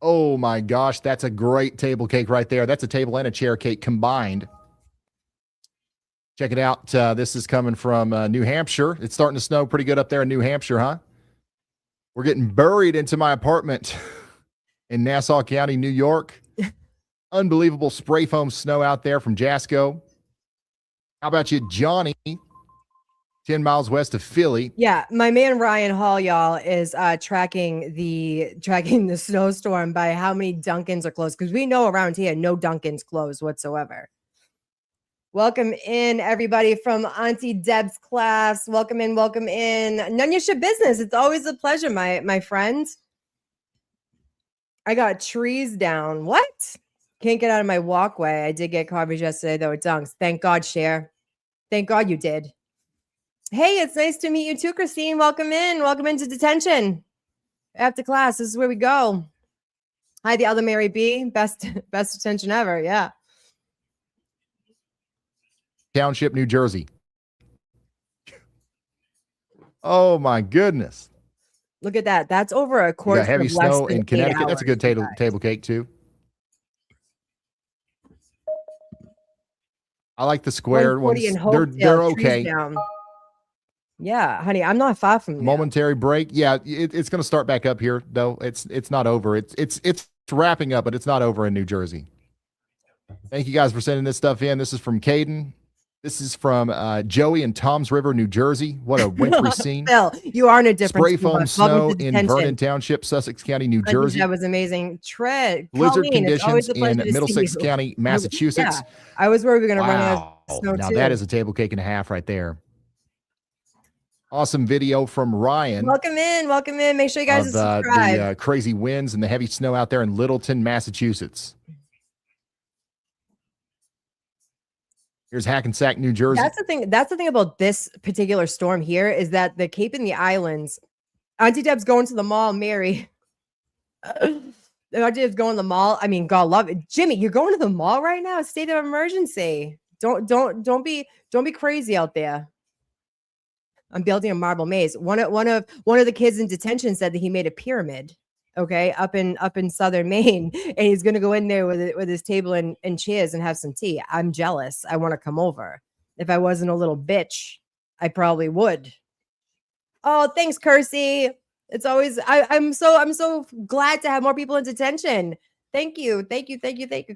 Oh my gosh, that's a great table cake right there. That's a table and a chair cake combined. Check it out. This is coming from New Hampshire. It's starting to snow pretty good up there in New Hampshire, huh? We're getting buried into my apartment in Nassau County, New York. Unbelievable spray foam snow out there from Jasco. How about you, Johnny? 10 miles west of Philly. Yeah, my man Ryan Hall, y'all, is tracking the snowstorm by how many Dunkins are closed, because we know around here no Dunkins closed whatsoever. Welcome in, everybody from Auntie Deb's class. Welcome in, welcome in. None of your business. It's always a pleasure, my friends. I got trees down. What? Can't get out of my walkway. I did get coffees yesterday, though, at Dunks. Thank God, Cher. Thank God you did. Hey, it's nice to meet you too, Christine. Welcome in. Welcome into detention. After class, this is where we go. Hi, the other Mary B. Best detention ever. Yeah. Township, New Jersey. Oh my goodness! Look at that. That's over a course. Heavy snow in Connecticut. That's a good table cake too. I like the square ones. They're okay. Yeah, honey, I'm not far from you. Momentary break. Yeah, it's going to start back up here though. It's not over. It's wrapping up, but it's not over in New Jersey. Thank you guys for sending this stuff in. This is from Caden. This is from Joey in Toms River, New Jersey. What a wintry scene. Phil, you are in a different spray foam snow in Vernon Township, Sussex County, New Jersey. That was amazing. Blizzard conditions in Middlesex County, Massachusetts. Yeah, I was worried we were going to run out of snow now too. That is a table cake and a half right there. Awesome video from Ryan. Welcome in. Make sure you guys subscribe. The crazy winds and the heavy snow out there in Littleton, Massachusetts. Here's Hackensack, New Jersey. That's the thing about this particular storm here is that the Cape and the Islands. Auntie Deb's going to the mall, Mary. Auntie Deb's going to the mall. I mean, God love it. Jimmy, you're going to the mall right now? State of emergency. Don't be crazy out there. I'm building a marble maze. One of the kids in detention said that he made a pyramid. Okay, up in southern Maine, and he's gonna go in there with his table and chairs and have some tea. I'm jealous. I want to come over. If I wasn't a little bitch, I probably would. Oh, thanks, Kersey. It's always I'm so glad to have more people in detention. Thank you.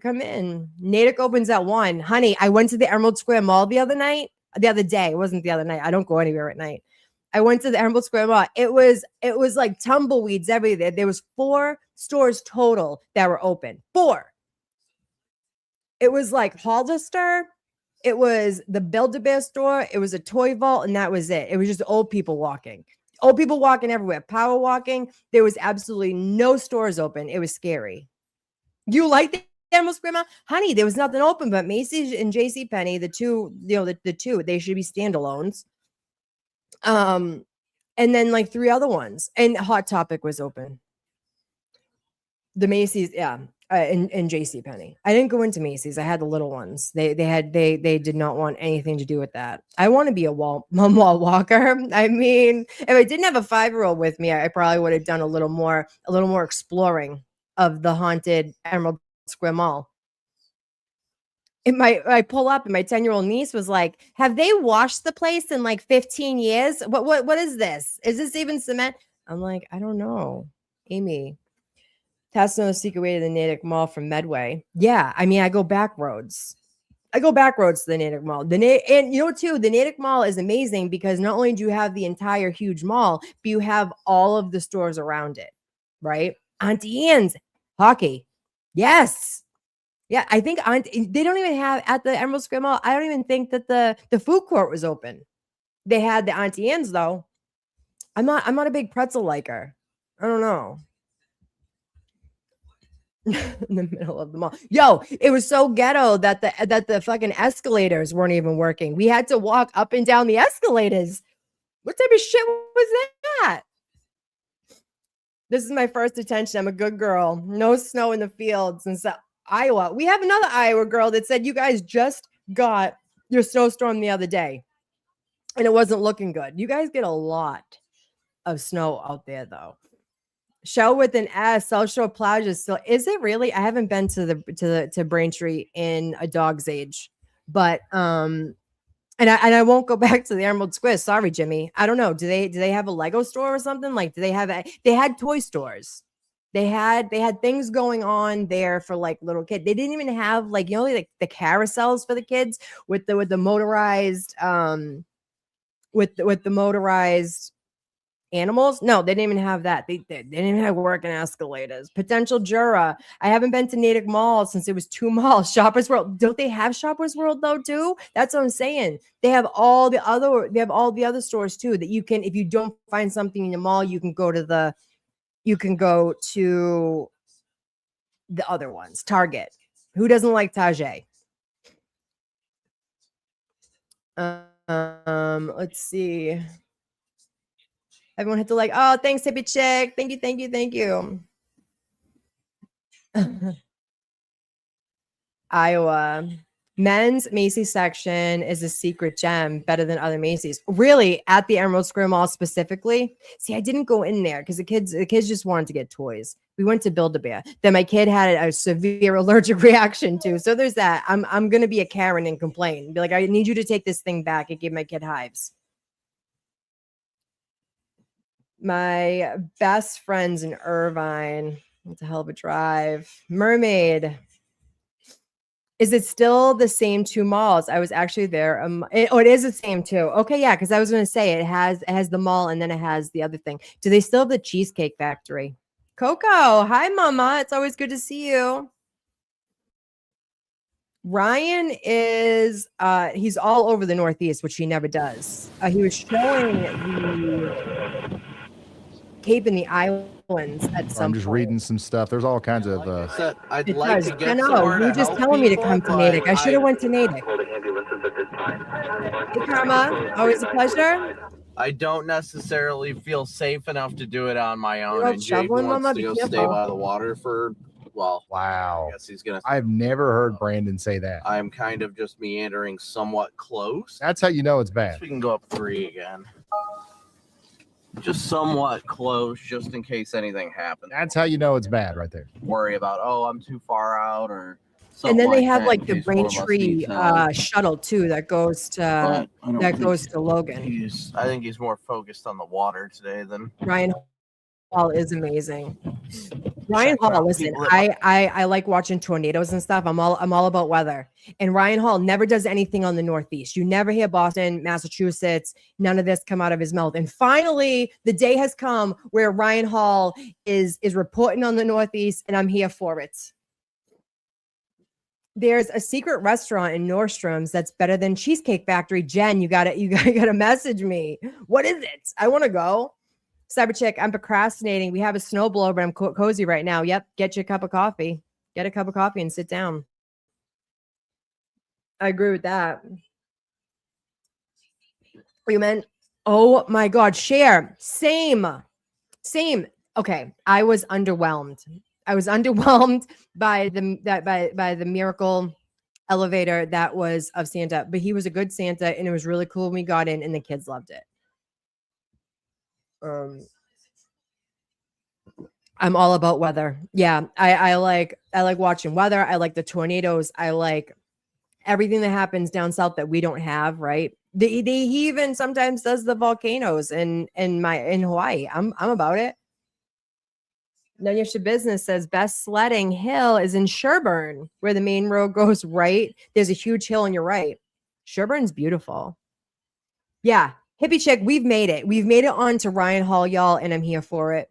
Come in. Natick opens at 1. Honey, I went to the Emerald Square Mall the other day. It wasn't the other night. I don't go anywhere at night. I went to the Emerald Square Mall. It was like tumbleweeds everywhere. There was 4 stores total that were open. 4. It was like Hollister. It was the Build-A-Bear store. It was a toy vault, and that was it. It was just old people walking. Old people walking everywhere. Power walking. There was absolutely no stores open. It was scary. You like the Emerald Square Mall? Honey, there was nothing open but Macy's and JCPenney. The two, the two, they should be standalones. And then like 3 other ones, and Hot Topic was open. The Macy's, yeah, and JCPenney. I didn't go into Macy's. I had the little ones. They did not want anything to do with that. I want to be a mall walker. I mean, if I didn't have a 5-year-old with me, I probably would have done a little more exploring of the haunted Emerald Square Mall. I pull up and my 10-year-old niece was like, have they washed the place in like 15 years? What is this? Is this even cement? I'm like, I don't know. Amy, that's no secret way to the Natick Mall from Medway. Yeah, I mean, I go back roads. I go back roads to the Natick Mall. And you know, too, the Natick Mall is amazing because not only do you have the entire huge mall, but you have all of the stores around it, right? Auntie Anne's hockey. Yes. Yeah, I think they don't even have at the Emerald Square Mall. I don't even think that the food court was open. They had the Auntie Anne's though. I'm not a big pretzel liker. I don't know. In the middle of the mall. Yo, it was so ghetto that the fucking escalators weren't even working. We had to walk up and down the escalators. What type of shit was that? This is my first detention. I'm a good girl. No snow in the fields and so Iowa. We have another Iowa girl that said you guys just got your snowstorm the other day and it wasn't looking good. You guys get a lot of snow out there though. Shell with an S, South Shore Plaza. So is it really? I haven't been to Braintree in a dog's age, but and I won't go back to the Emerald Square. Sorry, Jimmy. I don't know. Do they have a Lego store or something? Like, do they have they had toy stores. They had things going on there for like little kids. They didn't even have like, you know, like the carousels for the kids with the motorized with the motorized animals. No, they didn't even have that. They didn't even have working escalators. Potential Jura. I haven't been to Natick Mall since it was 2 malls. Shoppers World. Don't they have Shoppers World though too? That's what I'm saying. They have all the other stores too that you can, if you don't find something in the mall, you can go to the other ones. Target. Who doesn't like Tajay? Let's see. Everyone hit the like. Oh, thanks, Hippie Chick. Thank you. Iowa. Men's Macy's section is a secret gem, better than other Macy's. Really, at the Emerald Square Mall specifically. See, I didn't go in there because the kids just wanted to get toys. We went to Build-A-Bear. Then my kid had a severe allergic reaction to. So there's that. I'm gonna be a Karen and complain. Be like, I need you to take this thing back. It gave my kid hives. My best friends in Irvine. It's a hell of a drive. Mermaid. Is it still the same 2 malls? I was actually there. It is the same too. Okay, yeah, because I was going to say it has the mall and then it has the other thing. Do they still have the Cheesecake Factory? Coco, hi, Mama. It's always good to see you. Ryan is he's all over the Northeast, which he never does. He was showing the Cape and the Islands at some I'm just point. reading some stuff. There's all kinds of I'd like to get You were just telling me to come to Natick. I should have went to Natick. Hey, Karma, always a pleasure. I don't necessarily feel safe enough to do it on my own. And Jake wants to go stay by the water for, well, wow. I guess he's gonna. I've never heard Brandon say that. I'm kind of just meandering somewhat close. That's how you know it's bad. We can go up 3 again. Just somewhat close, just in case anything happens. That's how you know it's bad right there. Worry about, oh, I'm too far out or something. And then they like have that, like the Braintree shuttle too that goes to Logan. I think he's more focused on the water today than Ryan Hall is amazing. Ryan Hall, listen, I like watching tornadoes and stuff. I'm all about weather. And Ryan Hall never does anything on the Northeast. You never hear Boston, Massachusetts, none of this come out of his mouth. And finally, the day has come where Ryan Hall is reporting on the Northeast, and I'm here for it. There's a secret restaurant in Nordstrom's that's better than Cheesecake Factory. Jen, you gotta message me. What is it? I want to go. Cyber Chick, I'm procrastinating. We have a snowblower, but I'm cozy right now. Yep, get you a cup of coffee. Get a cup of coffee and sit down. I agree with that. You meant, oh my God, share. Same. Okay, I was underwhelmed. by the miracle elevator that was of Santa, but he was a good Santa, and it was really cool when we got in, and the kids loved it. I'm all about weather. Yeah, I like watching weather. I like the tornadoes. I like everything that happens down south that we don't have, right? He even sometimes does the volcanoes in Hawaii. I'm about it. Nanyasha Business says best sledding hill is in Sherburne, where the main road goes right. There's a huge hill on your right. Sherburne's beautiful. Yeah, hippie chick, we've made it. We've made it on to Ryan Hall, y'all, and I'm here for it.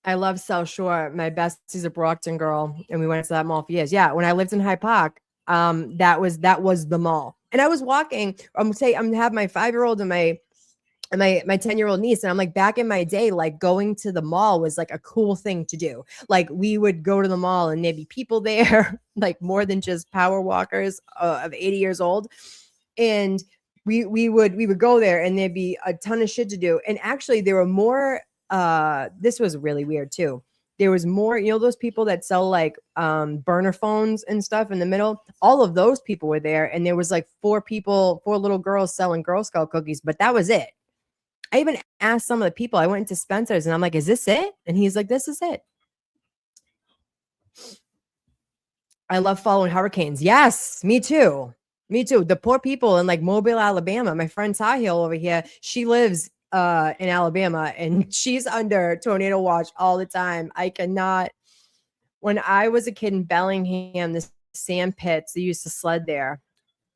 I love South Shore. My bestie's a Brockton girl, and we went to that mall for years. Yeah, when I lived in Hyde Park, that was the mall. And I was walking. I'm have my 5-year-old and my 10-year-old niece, and I'm like, back in my day, like going to the mall was like a cool thing to do. Like we would go to the mall and there'd be people there, like more than just power walkers of 80 years old, and we would go there and there'd be a ton of shit to do. And actually, there were more. This was really weird too. There was more, you know, those people that sell like burner phones and stuff in the middle. All of those people were there, and there was like 4 little girls selling Girl Scout cookies, but that was it. I even asked some of the people. I went into Spencer's and I'm like, "Is this it?" And he's like, "This is it." I love following hurricanes. Yes, me too. Me too. The poor people in like Mobile, Alabama. My friend Tahil over here, she lives in Alabama, and she's under tornado watch all the time. I cannot. When I was a kid in Bellingham, the sand pits, they used to sled there.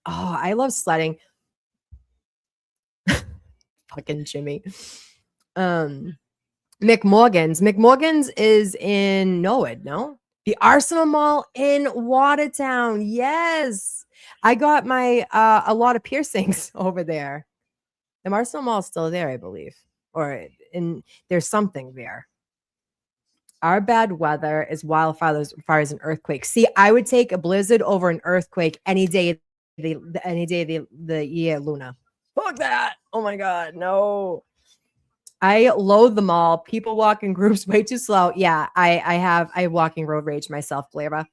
Oh, I love sledding. Fucking Jimmy. McMorgan's is in Norwood, no? The Arsenal Mall in Watertown. Yes. I got my a lot of piercings over there. The Arsenal Mall is still there, I believe. Or there's something there. Our bad weather is wildfires, fires, and earthquakes. See, I would take a blizzard over an earthquake any day of the year, Luna. Fuck that. Oh my God, no. I loathe them all. People walk in groups way too slow. Yeah, I have walking road rage myself, Clara.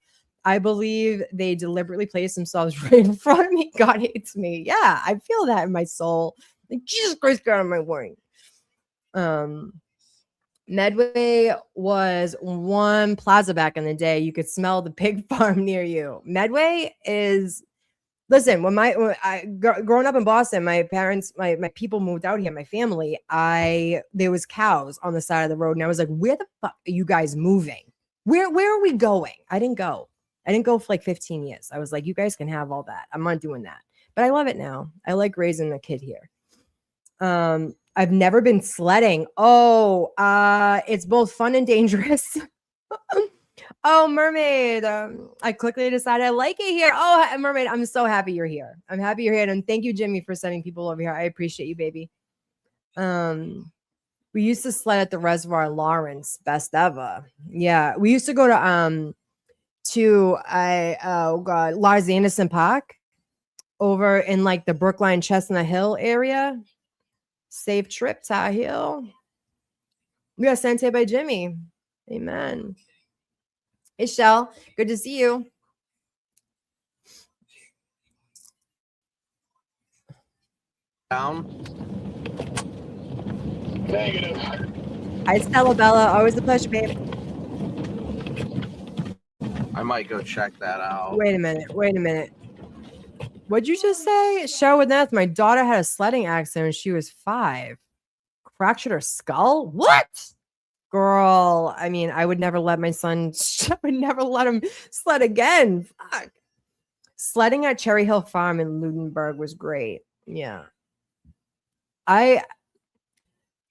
I believe they deliberately place themselves right in front of me. God hates me. Yeah, I feel that in my soul. Like, Jesus Christ, get out of my way. Medway was one plaza back in the day. You could smell the pig farm near you. Medway is, listen, when I growing up in Boston, my parents, my people moved out here, my family, there was cows on the side of the road. And I was like, where the fuck are you guys moving? Where are we going? I didn't go for like 15 years. I was like, you guys can have all that. I'm not doing that. But I love it now. I like raising a kid here. I've never been sledding. Oh, it's both fun and dangerous. Oh, Mermaid. I quickly decided I like it here. Oh, Mermaid, I'm so happy you're here. I'm happy you're here. And thank you, Jimmy, for sending people over here. I appreciate you, baby. We used to sled at the Reservoir in Lawrence. Best ever. Yeah. We used to go to Lars Anderson Park over in like the Brookline Chestnut Hill area. Safe trip, Tahil. We got sent here by Jimmy. Amen. Hey, Shell. Good to see you. Down. Negative. Hi, Stella Bella. Always a pleasure, babe. I might go check that out. Wait a minute. What'd you just say? Show with that. My daughter had a sledding accident when she was 5. Fractured her skull? What? Girl, I mean, I would never let my son, I would never let him sled again. Fuck. Sledding at Cherry Hill Farm in Ludenberg was great. Yeah.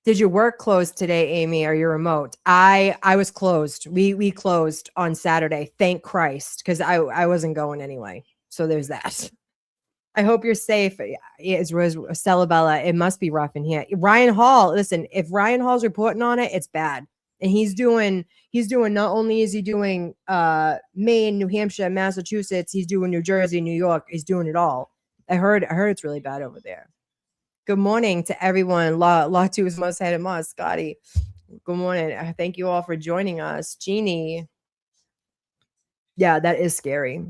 Did your work close today, Amy, or your remote? I was closed. We closed on Saturday. Thank Christ, because I wasn't going anyway. So there's that. I hope you're safe. It's Stella Bella. It must be rough in here. Ryan Hall. Listen, if Ryan Hall's reporting on it, it's bad. And he's doing. Not only is he doing Maine, New Hampshire, Massachusetts, he's doing New Jersey, New York. He's doing it all. I heard it's really bad over there. Good morning to everyone. La Tu is most head of Moss, Scotty. Good morning. Thank you all for joining us. Jeannie. Yeah, that is scary.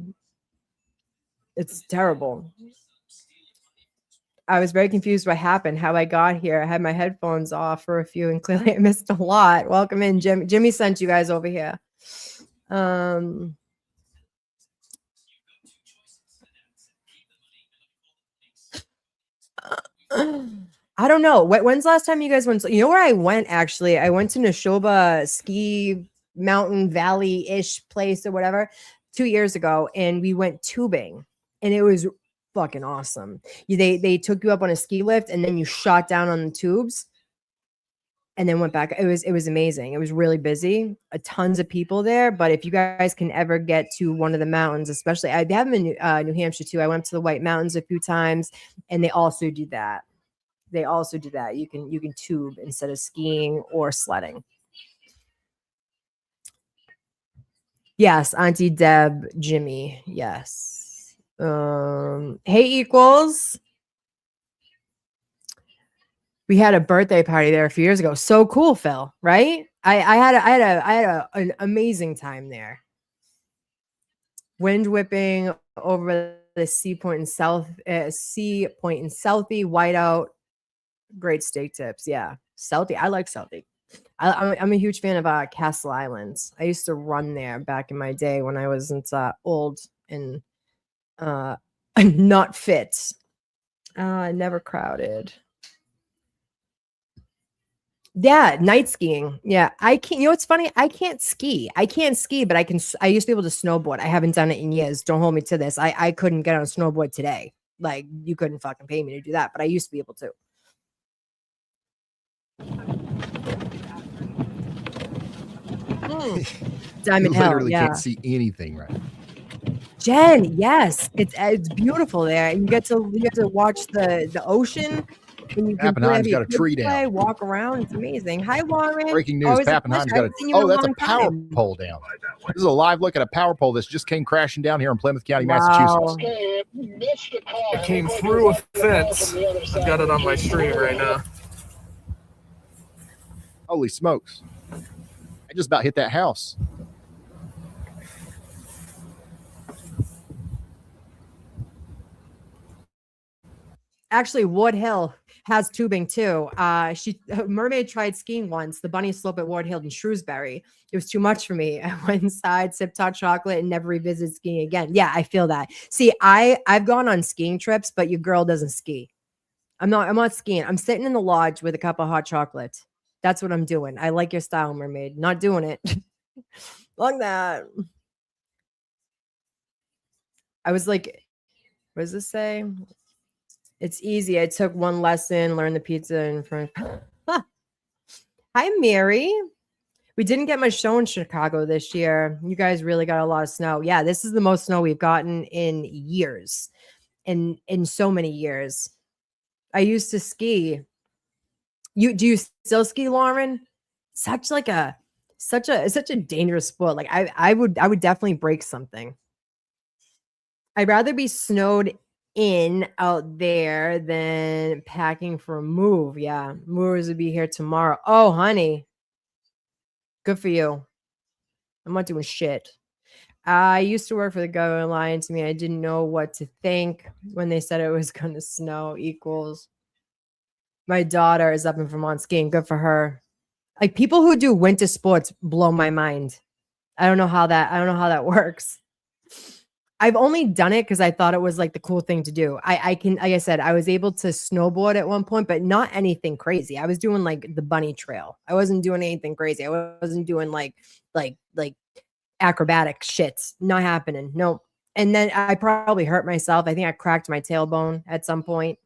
It's terrible. I was very confused what happened, how I got here. I had my headphones off for a few, and clearly I missed a lot. Welcome in, Jim. Jimmy sent you guys over here. I don't know. When's the last time you guys went? You know where I went, actually? I went to Neshoba Ski Mountain Valley-ish place or whatever 2 years ago, and we went tubing, and it was fucking awesome. They took you up on a ski lift, and then you shot down on the tubes, and then went back. It was amazing. It was really busy, tons of people there. But if you guys can ever get to one of the mountains, especially, I have them in New Hampshire too. I went to the White Mountains a few times, and they also do that. You can tube instead of skiing or sledding. Yes, Auntie Deb, Jimmy. Yes. Hey, Equals. We had a birthday party there a few years ago. So cool, Phil. Right? I had an amazing time there. Wind whipping over the Sea Point in Southie, whiteout. Great steak tips. Yeah. Southie. I like Southie. I'm a huge fan of Castle Islands. I used to run there back in my day when I wasn't old and not fit. Never crowded. Yeah, night skiing. Yeah, I can't. You know what's funny? I can't ski. But I can. I used to be able to snowboard. I haven't done it in years. Don't hold me to this. I couldn't get on a snowboard today. Like, you couldn't fucking pay me to do that, but I used to be able to. Diamond You literally Hill, can't see anything right. Jen, yes, it's beautiful there, and you get to watch the ocean. And you can Pappenheim's got a tree down. Walk around. It's amazing. Hi, Lauren. Breaking news: Pappenheim's got that's a power pole down. This is a live look at a power pole that just came crashing down here in Plymouth County, Massachusetts. It came through a fence. I've got it on my stream right now. Holy smokes! I just about hit that house. Actually, Ward Hill has tubing too. Mermaid tried skiing once, the bunny slope at Ward Hill in Shrewsbury. It was too much for me. I went inside, sipped hot chocolate, and never revisited skiing again. Yeah, I feel that. See, I've gone on skiing trips, but your girl doesn't ski. I'm not skiing. I'm sitting in the lodge with a cup of hot chocolate. That's what I'm doing. I like your style, Mermaid. Not doing it. Like that. I was like, what does this say? It's easy. I took one lesson, learned the pizza in front. Hi, Mary. We didn't get much snow in Chicago this year. You guys really got a lot of snow. Yeah, this is the most snow we've gotten in years. In so many years. I used to ski. Do you still ski, Lauren? Such a dangerous sport. Like I would definitely break something. I'd rather be snowed in out there than packing for a move. Yeah, movers will be here tomorrow. Oh, honey, good for you. I'm not doing shit. I used to work for the government, lying to me. I didn't know what to think when they said it was going to snow. Equals. My daughter is up in Vermont skiing. Good for her. Like, people who do winter sports blow my mind. I don't know how that works. I've only done it because I thought it was like the cool thing to do. I can, like I said, I was able to snowboard at one point, but not anything crazy. I was doing like the bunny trail. I wasn't doing anything crazy. I wasn't doing like acrobatic shits. Not happening. Nope. And then I probably hurt myself. I think I cracked my tailbone at some point.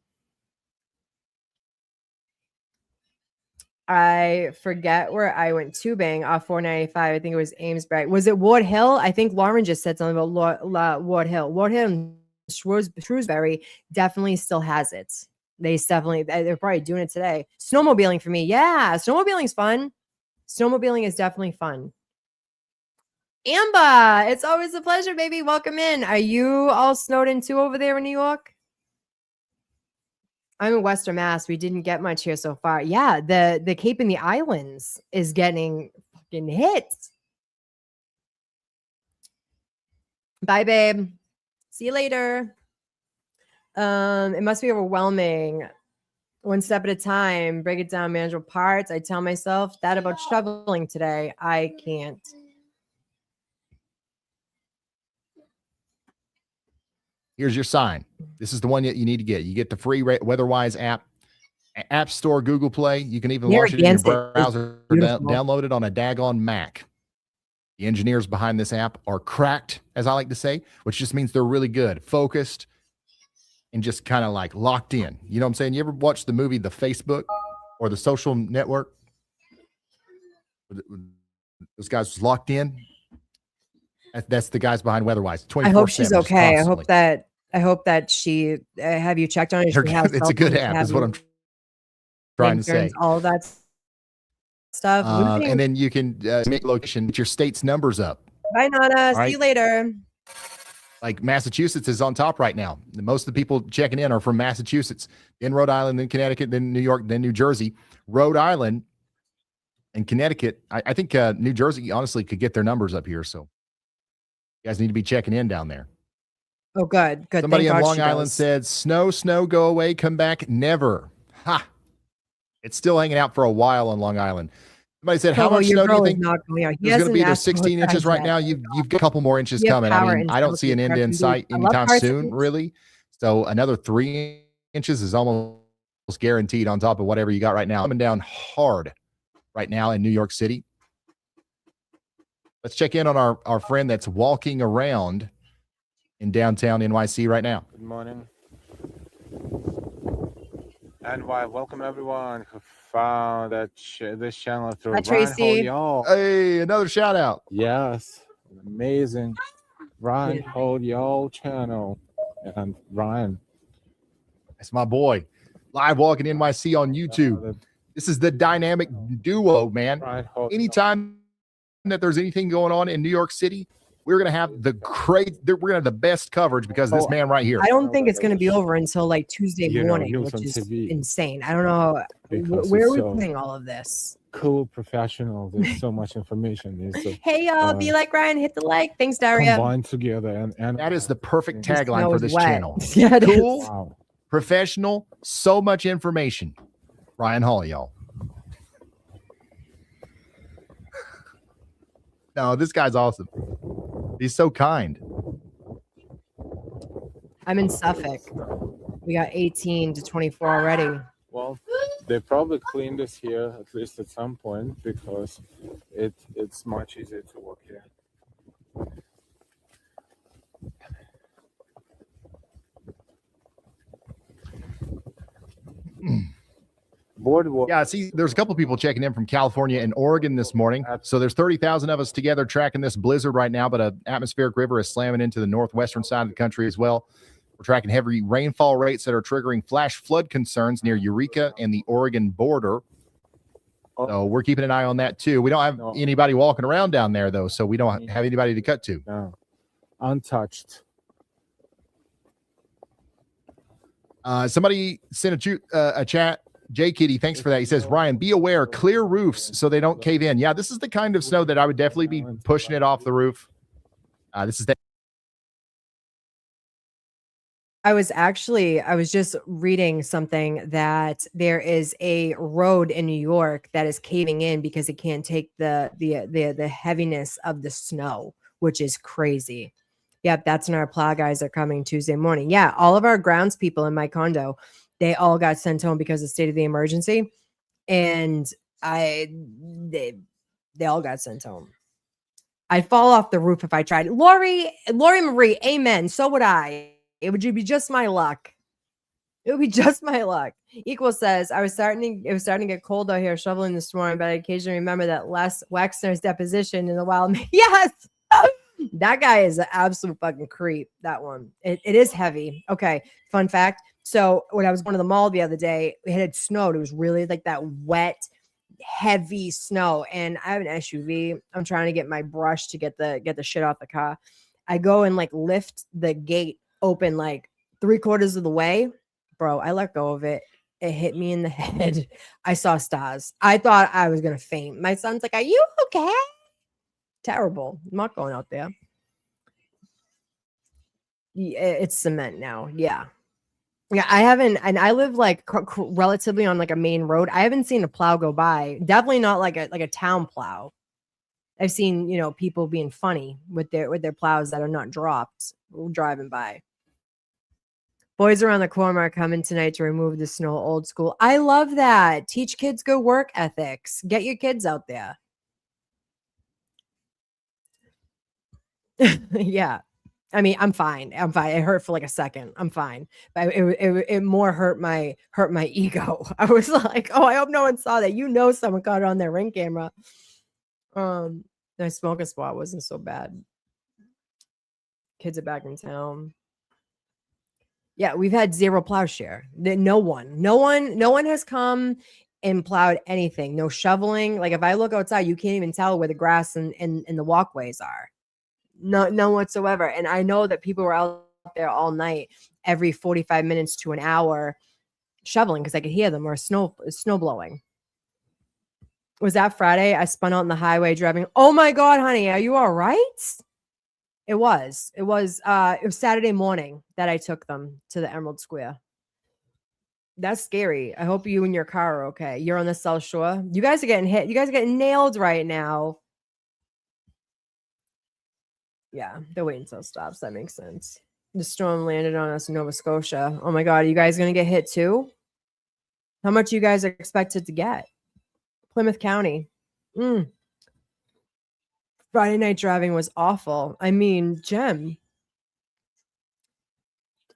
I forget where I went tubing off 495. I think it was Amesbury. Was it Ward Hill? I think Lauren just said something about Ward Hill. Ward Hill and Shrewsbury definitely still has it. They're probably doing it today. Snowmobiling for me. Yeah, snowmobiling's fun. Snowmobiling is definitely fun. Amber, it's always a pleasure, baby. Welcome in. Are you all snowed in too over there in New York? I'm in Western Mass. We didn't get much here so far. Yeah, the Cape and the Islands is getting fucking hit. Bye, babe. See you later. It must be overwhelming. One step at a time. Break it down, manageable parts. I tell myself that about shoveling today. I can't. Here's your sign. This is the one that you need to get. You get the free WeatherWise app store, Google Play. You can even launch it in your browser, download it on a daggone Mac. The engineers behind this app are cracked, as I like to say, which just means they're really good, focused, and just kind of like locked in. You know what I'm saying? You ever watch the movie The Facebook or The Social Network? Those guys was locked in. That's the guys behind WeatherWise. I hope she's okay. I hope that she have you checked on it. It's a good app, is what I'm trying to say. All of that stuff. And then you can make location, get your state's numbers up. Bye, Nana. See you later. Like Massachusetts is on top right now. Most of the people checking in are from Massachusetts, then Rhode Island, then Connecticut, then New York, then New Jersey. Rhode Island and Connecticut. I think New Jersey honestly could get their numbers up here. So you guys need to be checking in down there. Oh, good. Somebody in Long Island said, snow, go away, come back, never. Ha! It's still hanging out for a while on Long Island. Somebody said, how much snow do you think? There's going to be either 16 inches right now. You've got a couple more inches coming. I mean, I don't see an end in sight anytime soon, really. So another 3 inches is almost guaranteed on top of whatever you got right now. Coming down hard right now in New York City. Let's check in on our friend that's walking around in downtown NYC right now. Good morning. And welcome everyone who found this channel through Hi, Tracy. Hey, another shout out. Yes, amazing Ryan Holiol channel. And Ryan, that's my boy. Live walking NYC on YouTube. This is the dynamic duo, man. Anytime that there's anything going on in New York City, we're gonna have we're gonna have the best coverage because of this man right here. I don't think it's gonna be over until like Tuesday morning, which is insane. I don't know where are we putting all of this. Cool professional. There's so much information. Hey y'all, be like Ryan, hit the like. Thanks, Daria. Combined together and that is the perfect tagline for this channel. Yeah, cool, wow. Professional, so much information. Ryan Hall, y'all. No, this guy's awesome. He's so kind. I'm in Suffolk. We got 18 to 24 already. Well, they probably cleaned this here at least at some point because it's much easier to walk here. Boardwalk. Yeah, see, there's a couple people checking in from California and Oregon this morning. So there's 30,000 of us together tracking this blizzard right now, but an atmospheric river is slamming into the northwestern side of the country as well. We're tracking heavy rainfall rates that are triggering flash flood concerns near Eureka and the Oregon border. So we're keeping an eye on that too. We don't have anybody walking around down there though, so we don't have anybody to cut to. No. Untouched. Somebody sent a chat. J Kitty, thanks for that. He says, Ryan, be aware, clear roofs so they don't cave in. Yeah, this is the kind of snow that I would definitely be pushing it off the roof. This is that. I was just reading something that there is a road in New York that is caving in because it can't take the heaviness of the snow, which is crazy. Yep, that's when our plow guys are coming Tuesday morning. Yeah, all of our grounds people in my condo, they all got sent home because of state of the emergency, and they all got sent home. I'd fall off the roof if I tried. Lori Marie, amen. So would I. It would be just my luck. It would be just my luck. Equal says, it was starting to get cold out here shoveling this morning, but I occasionally remember that Les Wexner's deposition in the wild. Yes. That guy is an absolute fucking creep. That one. It is heavy. Okay. Fun fact. So when I was going to the mall the other day, it had snowed. It was really like that wet, heavy snow. And I have an SUV. I'm trying to get my brush to get the shit off the car. I go and like lift the gate open like 3/4 of the way. Bro, I let go of it. It hit me in the head. I saw stars. I thought I was going to faint. My son's like, are you okay? Terrible. I'm not going out there. It's cement now. Yeah. Yeah, I haven't, and I live like relatively on like a main road. I haven't seen a plow go by. Definitely not like a town plow. I've seen, people being funny with their plows that are not dropped driving by. Boys around the corner are coming tonight to remove the snow old school. I love that. Teach kids good work ethics. Get your kids out there. Yeah. I mean, I'm fine. I'm fine. It hurt for like a second. I'm fine. But it more hurt my ego. I was like, oh, I hope no one saw that. You know someone caught it on their Ring camera. My smoking spot wasn't so bad. Kids are back in town. Yeah, we've had zero plow share. No one has come and plowed anything. No shoveling. Like if I look outside, you can't even tell where the grass and the walkways are. No whatsoever. And I know that people were out there all night, every 45 minutes to an hour, shoveling because I could hear them, or snow blowing. Was that Friday? I spun out on the highway driving. Oh my God, honey, are you all right? It was Saturday morning that I took them to the Emerald Square. That's scary. I hope you and your car are okay. You're on the South Shore. You guys are getting hit. You guys are getting nailed right now. Yeah, they're waiting until it stops. That makes sense. The storm landed on us in Nova Scotia. Oh my God, are you guys going to get hit too? How much you guys are expected to get? Plymouth County. Friday night driving was awful. I mean, Jem,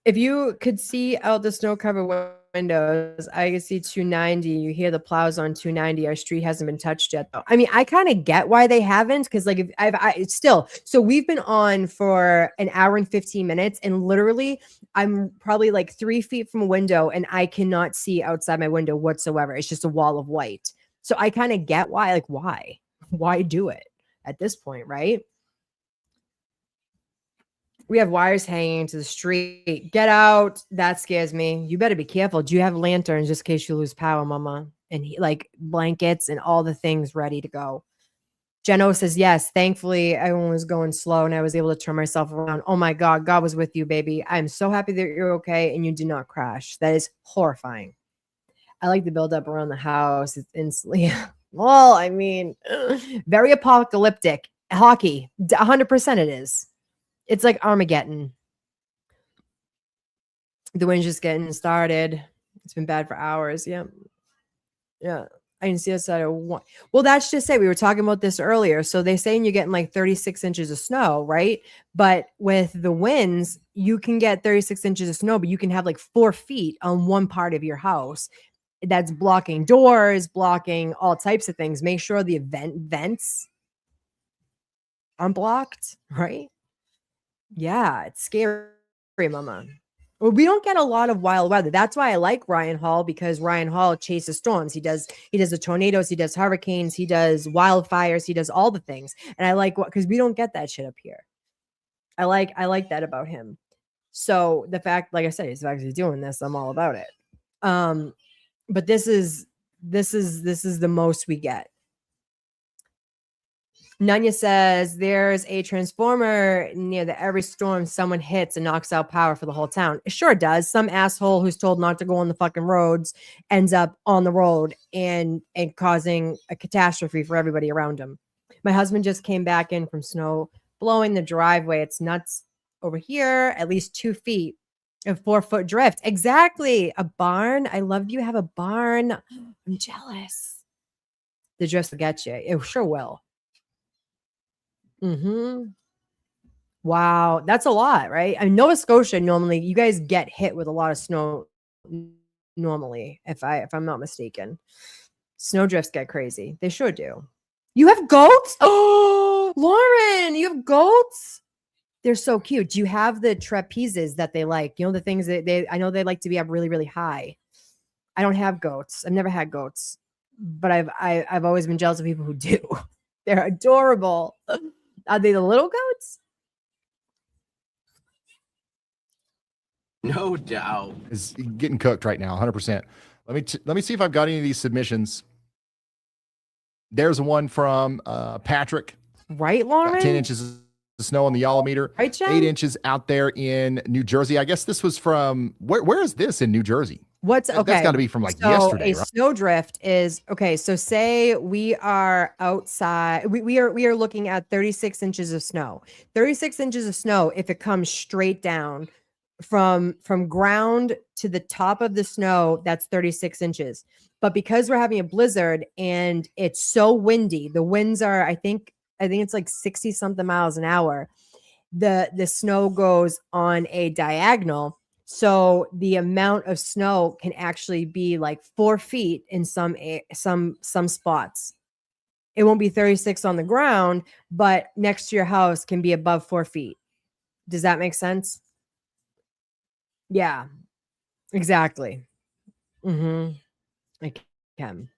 if you could see out the snow-covered windows, I could see 290. You hear the plows on 290. Our street hasn't been touched yet, though. I mean, I kind of get why they haven't, because like if it's still. So we've been on for an hour and 15 minutes, and literally, I'm probably like 3 feet from a window, and I cannot see outside my window whatsoever. It's just a wall of white. So I kind of get why. Like, why do it at this point, right? We have wires hanging to the street. Get out. That scares me. You better be careful. Do you have lanterns just in case you lose power, mama? And like blankets and all the things ready to go. Jeno says, yes, thankfully everyone was going slow and I was able to turn myself around. Oh my God, God was with you, baby. I'm so happy that you're okay and you did not crash. That is horrifying. I like the build up around the house. It's instantly, well, I mean, very apocalyptic. Hockey, 100% it is. It's like Armageddon. The wind's just getting started. It's been bad for hours. Yeah. I can see outside of one. Well, that's just it. We were talking about this earlier. So they're saying you're getting like 36 inches of snow, right? But with the winds, you can get 36 inches of snow, but you can have like 4 feet on one part of your house. That's blocking doors, blocking all types of things. Make sure the vents aren't blocked, right? Yeah, it's scary, mama. Well, we don't get a lot of wild weather. That's why I like Ryan Hall, because Ryan Hall chases storms. He does the tornadoes, he does hurricanes, he does wildfires, he does all the things. And I like what, because we don't get that shit up here. I like that about him. So the fact, like I said, he's actually doing this, I'm all about it. But this is the most we get. Nanya says there's a transformer near the every storm someone hits and knocks out power for the whole town. It sure does. Some asshole who's told not to go on the fucking roads ends up on the road and causing a catastrophe for everybody around him. My husband just came back in from snow blowing the driveway. It's nuts over here, at least 2 feet of 4-foot drift. Exactly. A barn. I love you have a barn. I'm jealous. The drift will get you. It sure will. Wow, that's a lot, right? I mean, Nova Scotia normally you guys get hit with a lot of snow normally, if I'm not mistaken. Snowdrifts get crazy. They sure do. You have goats? Oh, Lauren, you have goats? They're so cute. Do you have the trapezes that they like? You know, the things that I know they like to be up really, really high. I don't have goats. I've never had goats, but I've always been jealous of people who do. They're adorable. Are they the little goats? No doubt. Is getting cooked right now, 100%. Let me see if I've got any of these submissions. There's one from Patrick. Right, Lauren? Got 10 inches of snow on the Yolometer. Right, Jen? 8 inches out there in New Jersey. I guess this was from, where is this in New Jersey? What's okay? That's got to be from yesterday, a right? snowdrift is okay. So say we are outside. We are looking at 36 inches of snow. 36 inches of snow. If it comes straight down, from ground to the top of the snow, that's 36 inches. But because we're having a blizzard and it's so windy, the winds are, I think it's like 60 something miles an hour. The snow goes on a diagonal. So the amount of snow can actually be like 4 feet in some spots. It won't be 36 on the ground, but next to your house can be above 4 feet. Does that make sense? Yeah, exactly. I can.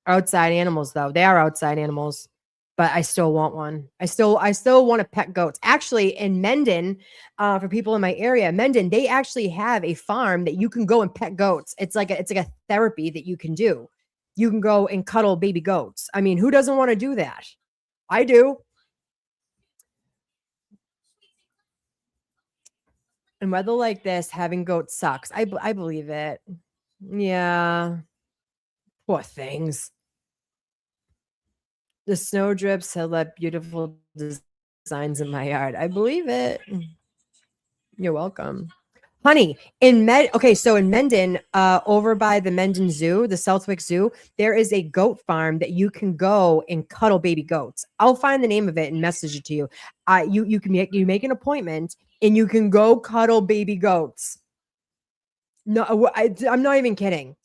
Outside animals, though. They are outside animals, but I still want one. I still want to pet goats. Actually, in Mendon, for people in my area, Mendon, they actually have a farm that you can go and pet goats. It's like a therapy that you can do. You can go and cuddle baby goats. I mean, who doesn't want to do that? I do. And weather like this, having goats sucks. I believe it. Yeah. Poor things. The snow drifts have left beautiful designs in my yard. I believe it. You're welcome. Honey, so in Mendon, over by the Mendon Zoo, the Southwick Zoo, there is a goat farm that you can go and cuddle baby goats. I'll find the name of it and message it to you. You make an appointment and you can go cuddle baby goats. No, I'm not even kidding.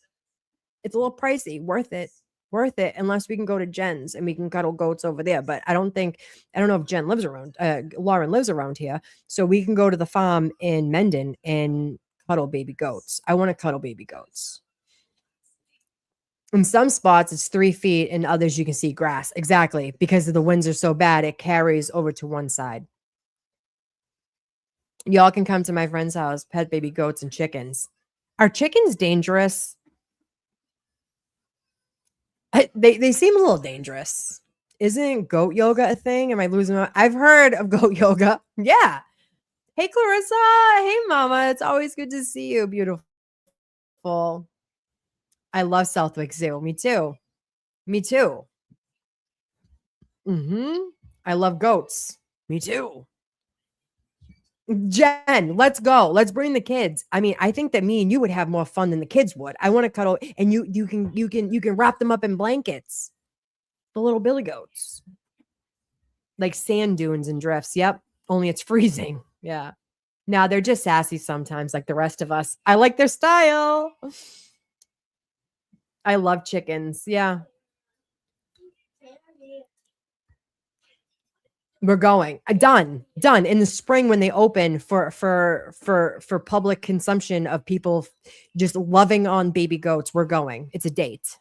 It's a little pricey, worth it, unless we can go to Jen's and we can cuddle goats over there. But I don't know if Jen lives around, Lauren lives around here. So we can go to the farm in Mendon and cuddle baby goats. I want to cuddle baby goats. In some spots, it's 3 feet. In others, you can see grass. Exactly. Because the winds are so bad, it carries over to one side. Y'all can come to my friend's house, pet baby goats and chickens. Are chickens dangerous? They seem a little dangerous. Isn't goat yoga a thing? Am I losing my? I've heard of goat yoga. Yeah. Hey, Clarissa. Hey, Mama. It's always good to see you. Beautiful. I love Southwick Zoo. Me too. I love goats. Me too. Jen, let's go. Let's bring the kids. I mean, I think that me and you would have more fun than the kids would. I want to cuddle, and you can wrap them up in blankets. The little billy goats, like sand dunes and drifts. Yep. Only it's freezing. Yeah. Now they're just sassy sometimes, like the rest of us. I like their style. I love chickens. Yeah. We're going. Done in the spring when they open for public consumption of people just loving on baby goats. We're going. It's a date.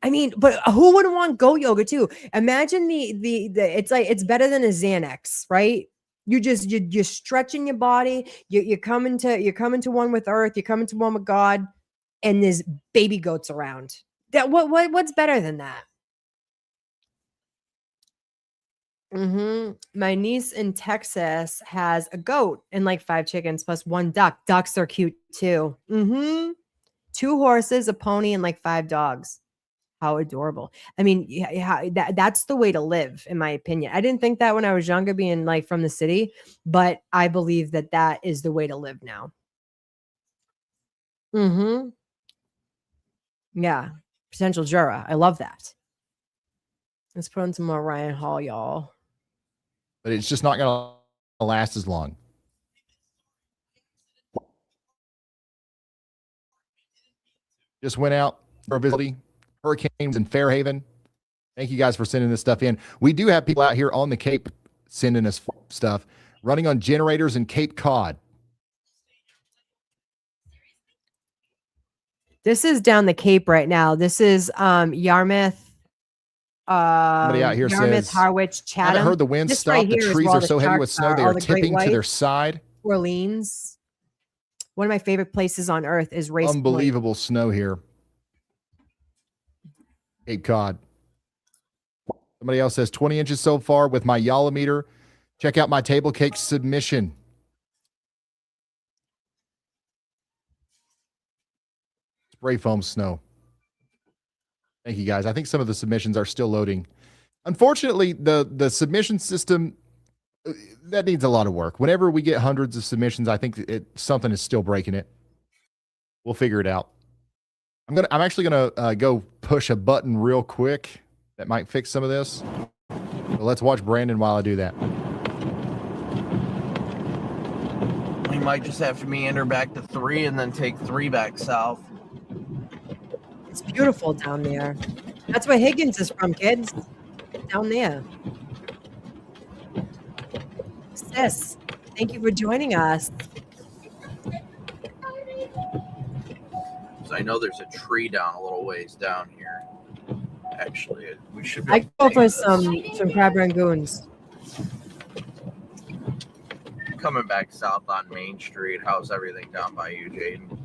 I mean, but who wouldn't want goat yoga too? Imagine the it's like it's better than a Xanax, right? You're stretching your body. You're coming to one with Earth. You're coming to one with God, and there's baby goats around. That what's better than that? My niece in Texas has a goat and like 5 chickens plus 1 duck. Ducks are cute too. 2 horses, a pony, and like 5 dogs. How adorable. I mean, that's the way to live, in my opinion. I didn't think that when I was younger, being like from the city, but I believe that is the way to live now. Yeah. Potential juror. I love that. Let's put on some more Ryan Hall, y'all. But it's just not going to last as long. Just went out for a visit. Hurricanes in Fairhaven. Thank you guys for sending this stuff in. We do have people out here on the Cape sending us stuff, running on generators in Cape Cod. This is down the Cape right now. This is Yarmouth. Somebody out here Yarmouth, says, Harwich, Chatham. I haven't heard the wind stop. Right, the trees are so heavy with snow, they are tipping to their side. Orleans. One of my favorite places on earth is Race. Unbelievable snow here. Cape Cod. Somebody else says 20 inches so far with my Yolometer. Check out my table cake submission. Spray foam snow. Thank you guys. I think some of the submissions are still loading. Unfortunately, the submission system That needs a lot of work. Whenever we get hundreds of submissions, I think something is still breaking it. We'll figure it out. I'm actually gonna go push a button real quick that might fix some of this. So let's watch Brandon while I do that. We might just have to meander back to 3 and then take 3 back south. It's beautiful down there. That's where Higgins is from, kids. Down there. Sis, thank you for joining us. So I know there's a tree down a little ways down here. Actually, we should be I go for some crab rangoons. coming back south on Main Street. How's everything down by you, Jaden?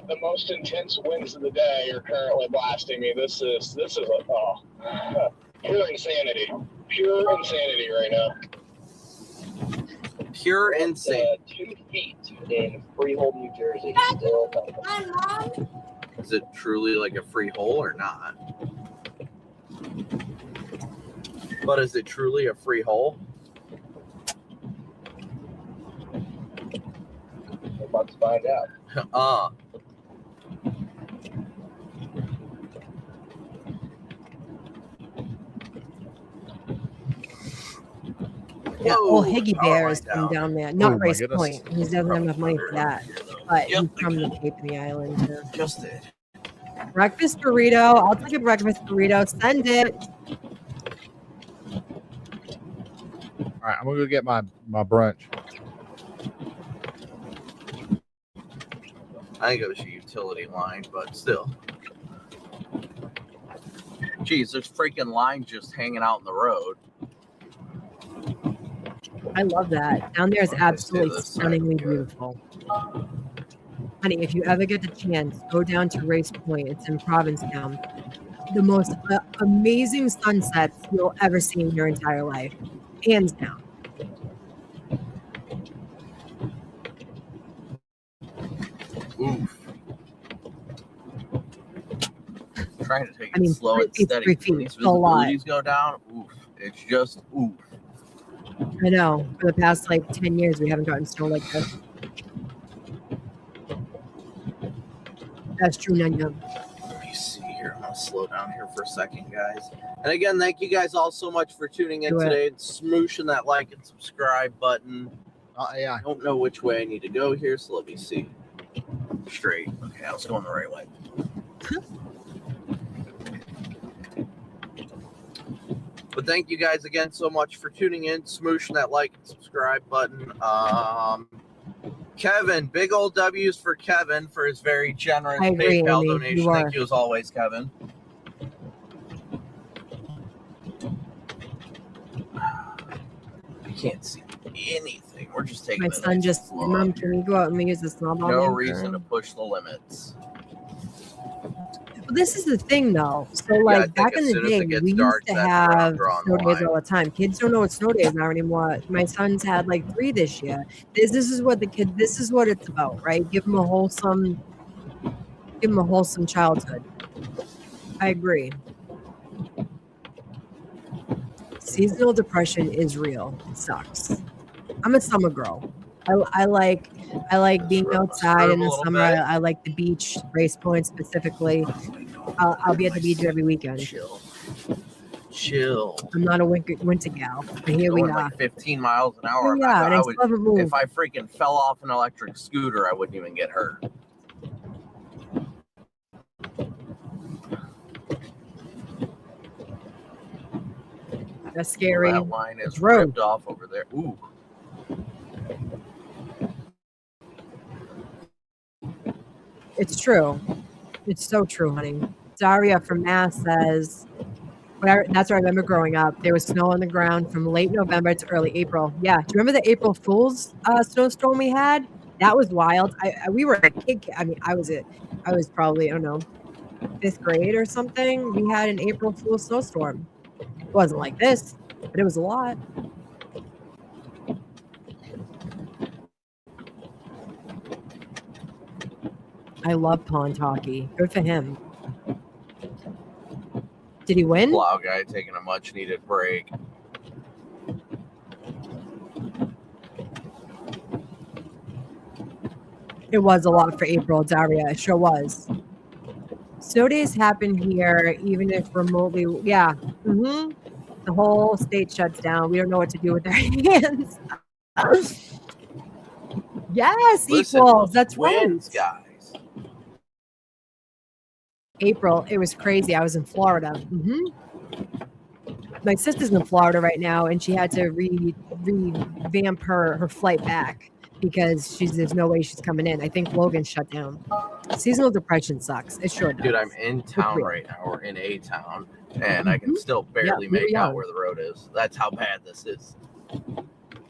The most intense winds of the day are currently blasting me. This is pure insanity. Pure insanity right now. Pure insanity. 2 feet in Freehold, New Jersey. Still coming. Is it truly like a free hole or not? But is it truly a free hole? We're about to find out. Yeah, Whoa, Higgy Bear is from down there. Not Race Point. He doesn't have enough money for that. But he's from the Cape of the Island too. Just it. Breakfast burrito. I'll take a breakfast burrito. Send it. All right, I'm gonna go get my brunch. I think it was a utility line, but still. Geez, there's freaking lines just hanging out in the road. I love that. Down there is absolutely stunningly beautiful. Honey, if you ever get the chance, go down to Race Point. It's in Provincetown. The most amazing sunsets you'll ever see in your entire life. Hands down. Oof. Trying to take it slow and steady. When these visibilities go down, oof. It's just oof. I know. For the past 10 years, we haven't gotten snow like this. That's true, Nanya. Let me see here. I'm going to slow down here for a second, guys. And again, thank you guys all so much for tuning in today and smooshing that like and subscribe button. Yeah. I don't know which way I need to go here, so let me see. Straight. Okay, I was going the right way. But thank you guys again so much for tuning in, smooshing that like and subscribe button. Kevin, big old W's for Kevin for his very generous PayPal donation. Thank you as always, Kevin. I can't see anything. We're just taking my son just, Mom, can we go out and use the snowball? No reason to push the limits. Well, this is the thing, though. So, back in the day, we used to have snow days all the time. Kids don't know what snow days are anymore. My son's had 3 this year. This is what this is what it's about, right? Give them a wholesome childhood. I agree. Seasonal depression is real. It sucks. I'm a summer girl. I like being outside in the summer. I like the beach, Race Point specifically. I'll be at the beach every weekend. Chill. I'm not a winter gal, but here we are. 15 miles an hour. Yeah, if I freaking fell off an electric scooter, I wouldn't even get hurt. That's scary. That line is ripped off over there. Ooh. It's true. It's so true, honey. Daria from Mass says, that's where I remember growing up. There was snow on the ground from late November to early April. Yeah. Do you remember the April Fool's snowstorm we had? That was wild. We were a kid. I mean, I was probably, I don't know, 5th grade or something. We had an April Fool's snowstorm. It wasn't like this, but it was a lot. I love pond hockey. Good for him. Did he win? Plow guy taking a much needed break. It was a lot for April, Daria. It sure was. Snow days happen here, even if remotely. Yeah. Mm-hmm. The whole state shuts down. We don't know what to do with their hands. Yes, Listen, equals. That's wins, right. guys. April, it was crazy. I was in Florida. My sister's in Florida right now, and she had to revamp her flight back because there's no way she's coming in. I think Logan shut down. Seasonal depression sucks. It sure does. Dude, I'm in town right now, or in a town, and I can still barely make out where the road is. That's how bad this is.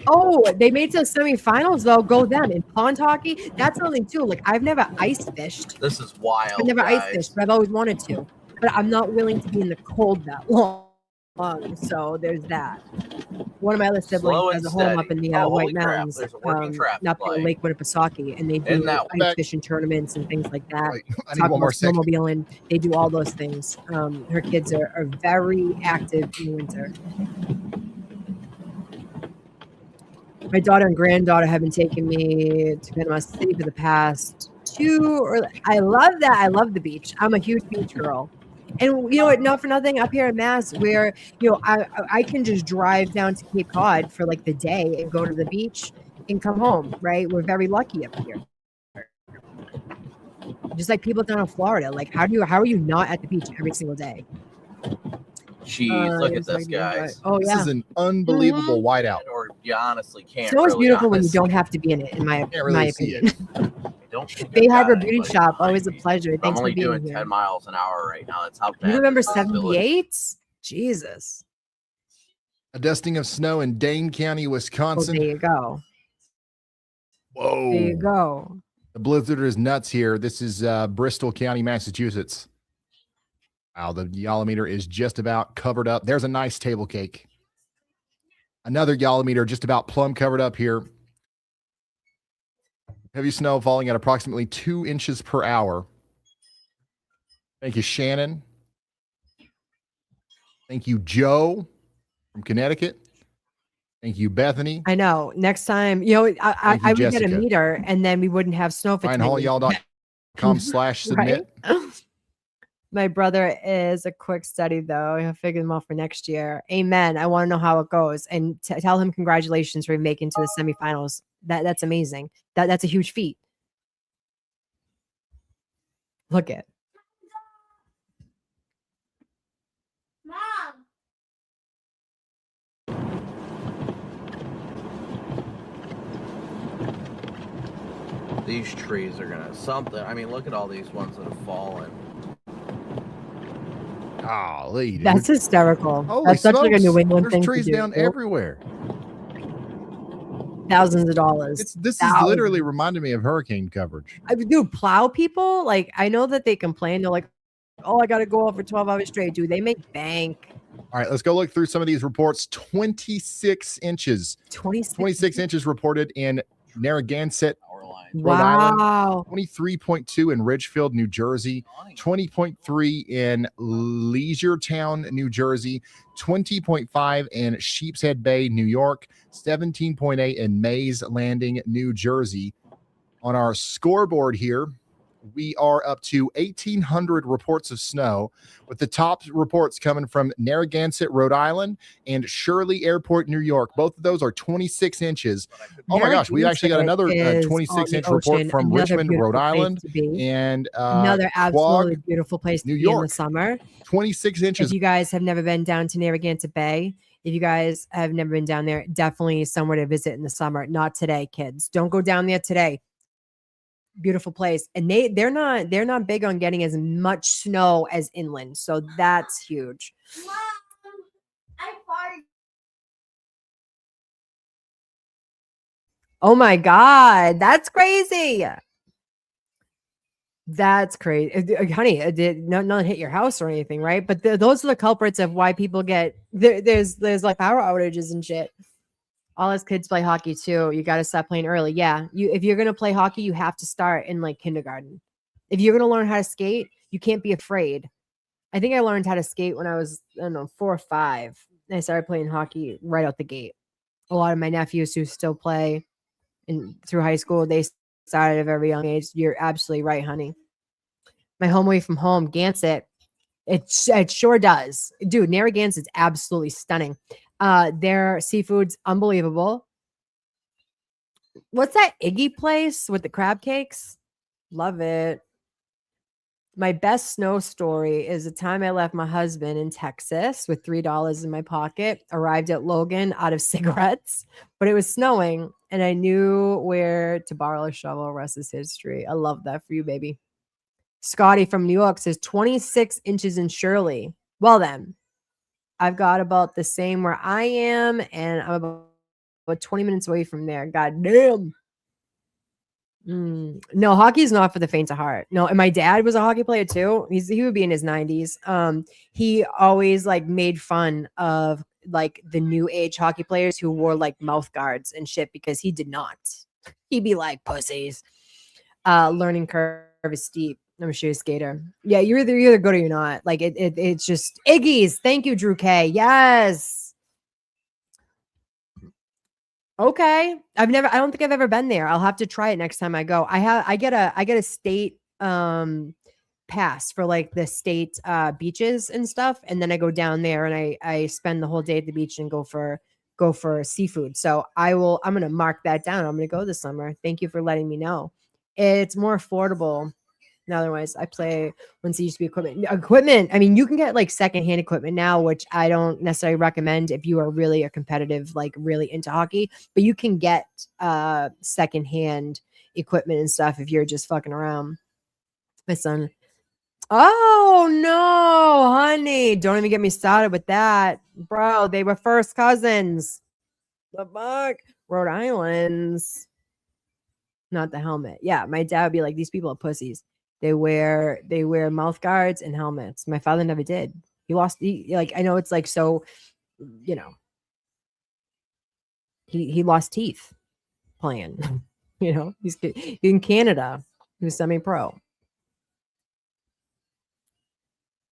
Oh, they made it to the semifinals though. Go them in pond hockey. That's something too. Like I've never ice fished. This is wild. I've never guys. ice fished, but I've always wanted to. But I'm not willing to be in the cold that long. So there's that. One of my other siblings has a home up in the White Mountains, There's a working traffic not in Lake Winnipesaukee, and they do ice fishing tournaments and things like that. Wait, I need one more second. Snowmobiling, they do all those things. Her kids are very active in winter. My daughter and granddaughter have been taking me to Panama City for the past 2 or I love that. I love the beach. I'm a huge beach girl. And you know what, not for nothing, up here in Mass, where I can just drive down to Cape Cod for like the day and go to the beach and come home, right? We're very lucky up here. Just like people down in Florida. Like how are you not at the beach every single day? Jeez, look at this, guys. Oh, yeah. This is an unbelievable whiteout. Or you honestly can't. Snow is beautiful when you don't have to be in it, in my opinion. Bay Harbor Beauty Shop, always a pleasure. Thanks I'm only for being doing here. 10 miles an hour right now. That's how bad. You remember 78? Jesus. A dusting of snow in Dane County, Wisconsin. Well, there you go. Whoa. There you go. The blizzard is nuts here. This is Bristol County, Massachusetts. Wow, the yolometer is just about covered up. There's a nice table cake. Another yolometer just about plumb covered up here. Heavy snow falling at approximately 2 inches per hour. Thank you, Shannon. Thank you, Joe from Connecticut. Thank you, Bethany. I know. Next time, I would get a meter and then we wouldn't have snow for RyanHallYall.com/submit. Right? My brother is a quick study, though. He'll figure them out for next year. Amen. I want to know how it goes. And tell him congratulations for making to the semifinals. That's amazing. That's a huge feat. Look at. Mom. These trees are gonna something. I mean, look at all these ones that have fallen. Golly, that's hysterical. Holy that's such smokes. like a New England There's thing trees to do. down everywhere. Thousands of dollars. This is literally reminding me of hurricane coverage. Dude, plow people, like I know that they complain. They're like, "Oh, I got to go out for 12 hours straight." Dude, they make bank. All right, let's go look through some of these reports. 26 inches. 26 inches reported in Narragansett, Rhode Island. 23.2 in Ridgefield, New Jersey. 20.3 in Leisureton, New Jersey. 20.5 in Sheepshead Bay, New York. 17.8 in Mays Landing, New Jersey. On our scoreboard here, we are up to 1,800 reports of snow, with the top reports coming from Narragansett, Rhode Island, and Shirley Airport, New York. Both of those are 26 inches. Oh my gosh, we actually got another 26-inch report from Richmond, Rhode Island, and another absolutely beautiful place to New be York. in the summer. 26 inches. If you guys have never been down to Narragansett Bay, if you guys have never been down there, definitely somewhere to visit in the summer. Not today, kids. Don't go down there today. Beautiful place, and they're not big on getting as much snow as inland, so that's huge. Mom, I farted. Oh my god, that's crazy. That's crazy, honey. It did not hit your house or anything, right? But those are the culprits of why people get there's like power outages and shit. All us kids play hockey too. You got to stop playing early. Yeah. If you're going to play hockey, you have to start in like kindergarten. If you're going to learn how to skate, you can't be afraid. I think I learned how to skate when I was, 4 or 5. And I started playing hockey right out the gate. A lot of my nephews who still play through high school, they excited at a very young age. You're absolutely right, honey. My home away from home, Gansett. It sure does. Dude, Narragansett is absolutely stunning. Their seafood's unbelievable. What's that Iggy place with the crab cakes? Love it. My best snow story is the time I left my husband in Texas with $3 in my pocket, arrived at Logan out of cigarettes, but it was snowing and I knew where to borrow a shovel. Rest is history. I love that for you, baby. Scotty from New York says 26 inches in Shirley. Well, then, I've got about the same where I am, and I'm about 20 minutes away from there. God damn. No, hockey is not for the faint of heart. No, and my dad was a hockey player too. He would be in his 90s. He always like made fun of like the new age hockey players who wore like mouth guards and shit because he did not. He'd be like pussies. Learning curve is steep. I'm a shoe skater. Yeah, you're either good or you're not. Like it's just Iggy's. Thank you, Drew K. Yes. Okay. I don't think I've ever been there. I'll have to try it next time I go. I get a state pass for like the state beaches and stuff, and then I go down there and I spend the whole day at the beach and go for seafood. So I'm gonna mark that down. I'm gonna go this summer. Thank you for letting me know. It's more affordable. Otherwise, I play once it used to be equipment. I mean, you can get like secondhand equipment now, which I don't necessarily recommend if you are really a competitive, like really into hockey, but you can get secondhand equipment and stuff if you're just fucking around. My son. Oh no, honey. Don't even get me started with that. Bro, they were first cousins. The fuck? Rhode Island's. Not the helmet. Yeah, my dad would be like, these people are pussies. They wear mouth guards and helmets. My father never did. He lost. I know it's like so, you know. He lost teeth playing. You know, he's in Canada. He was semi-pro.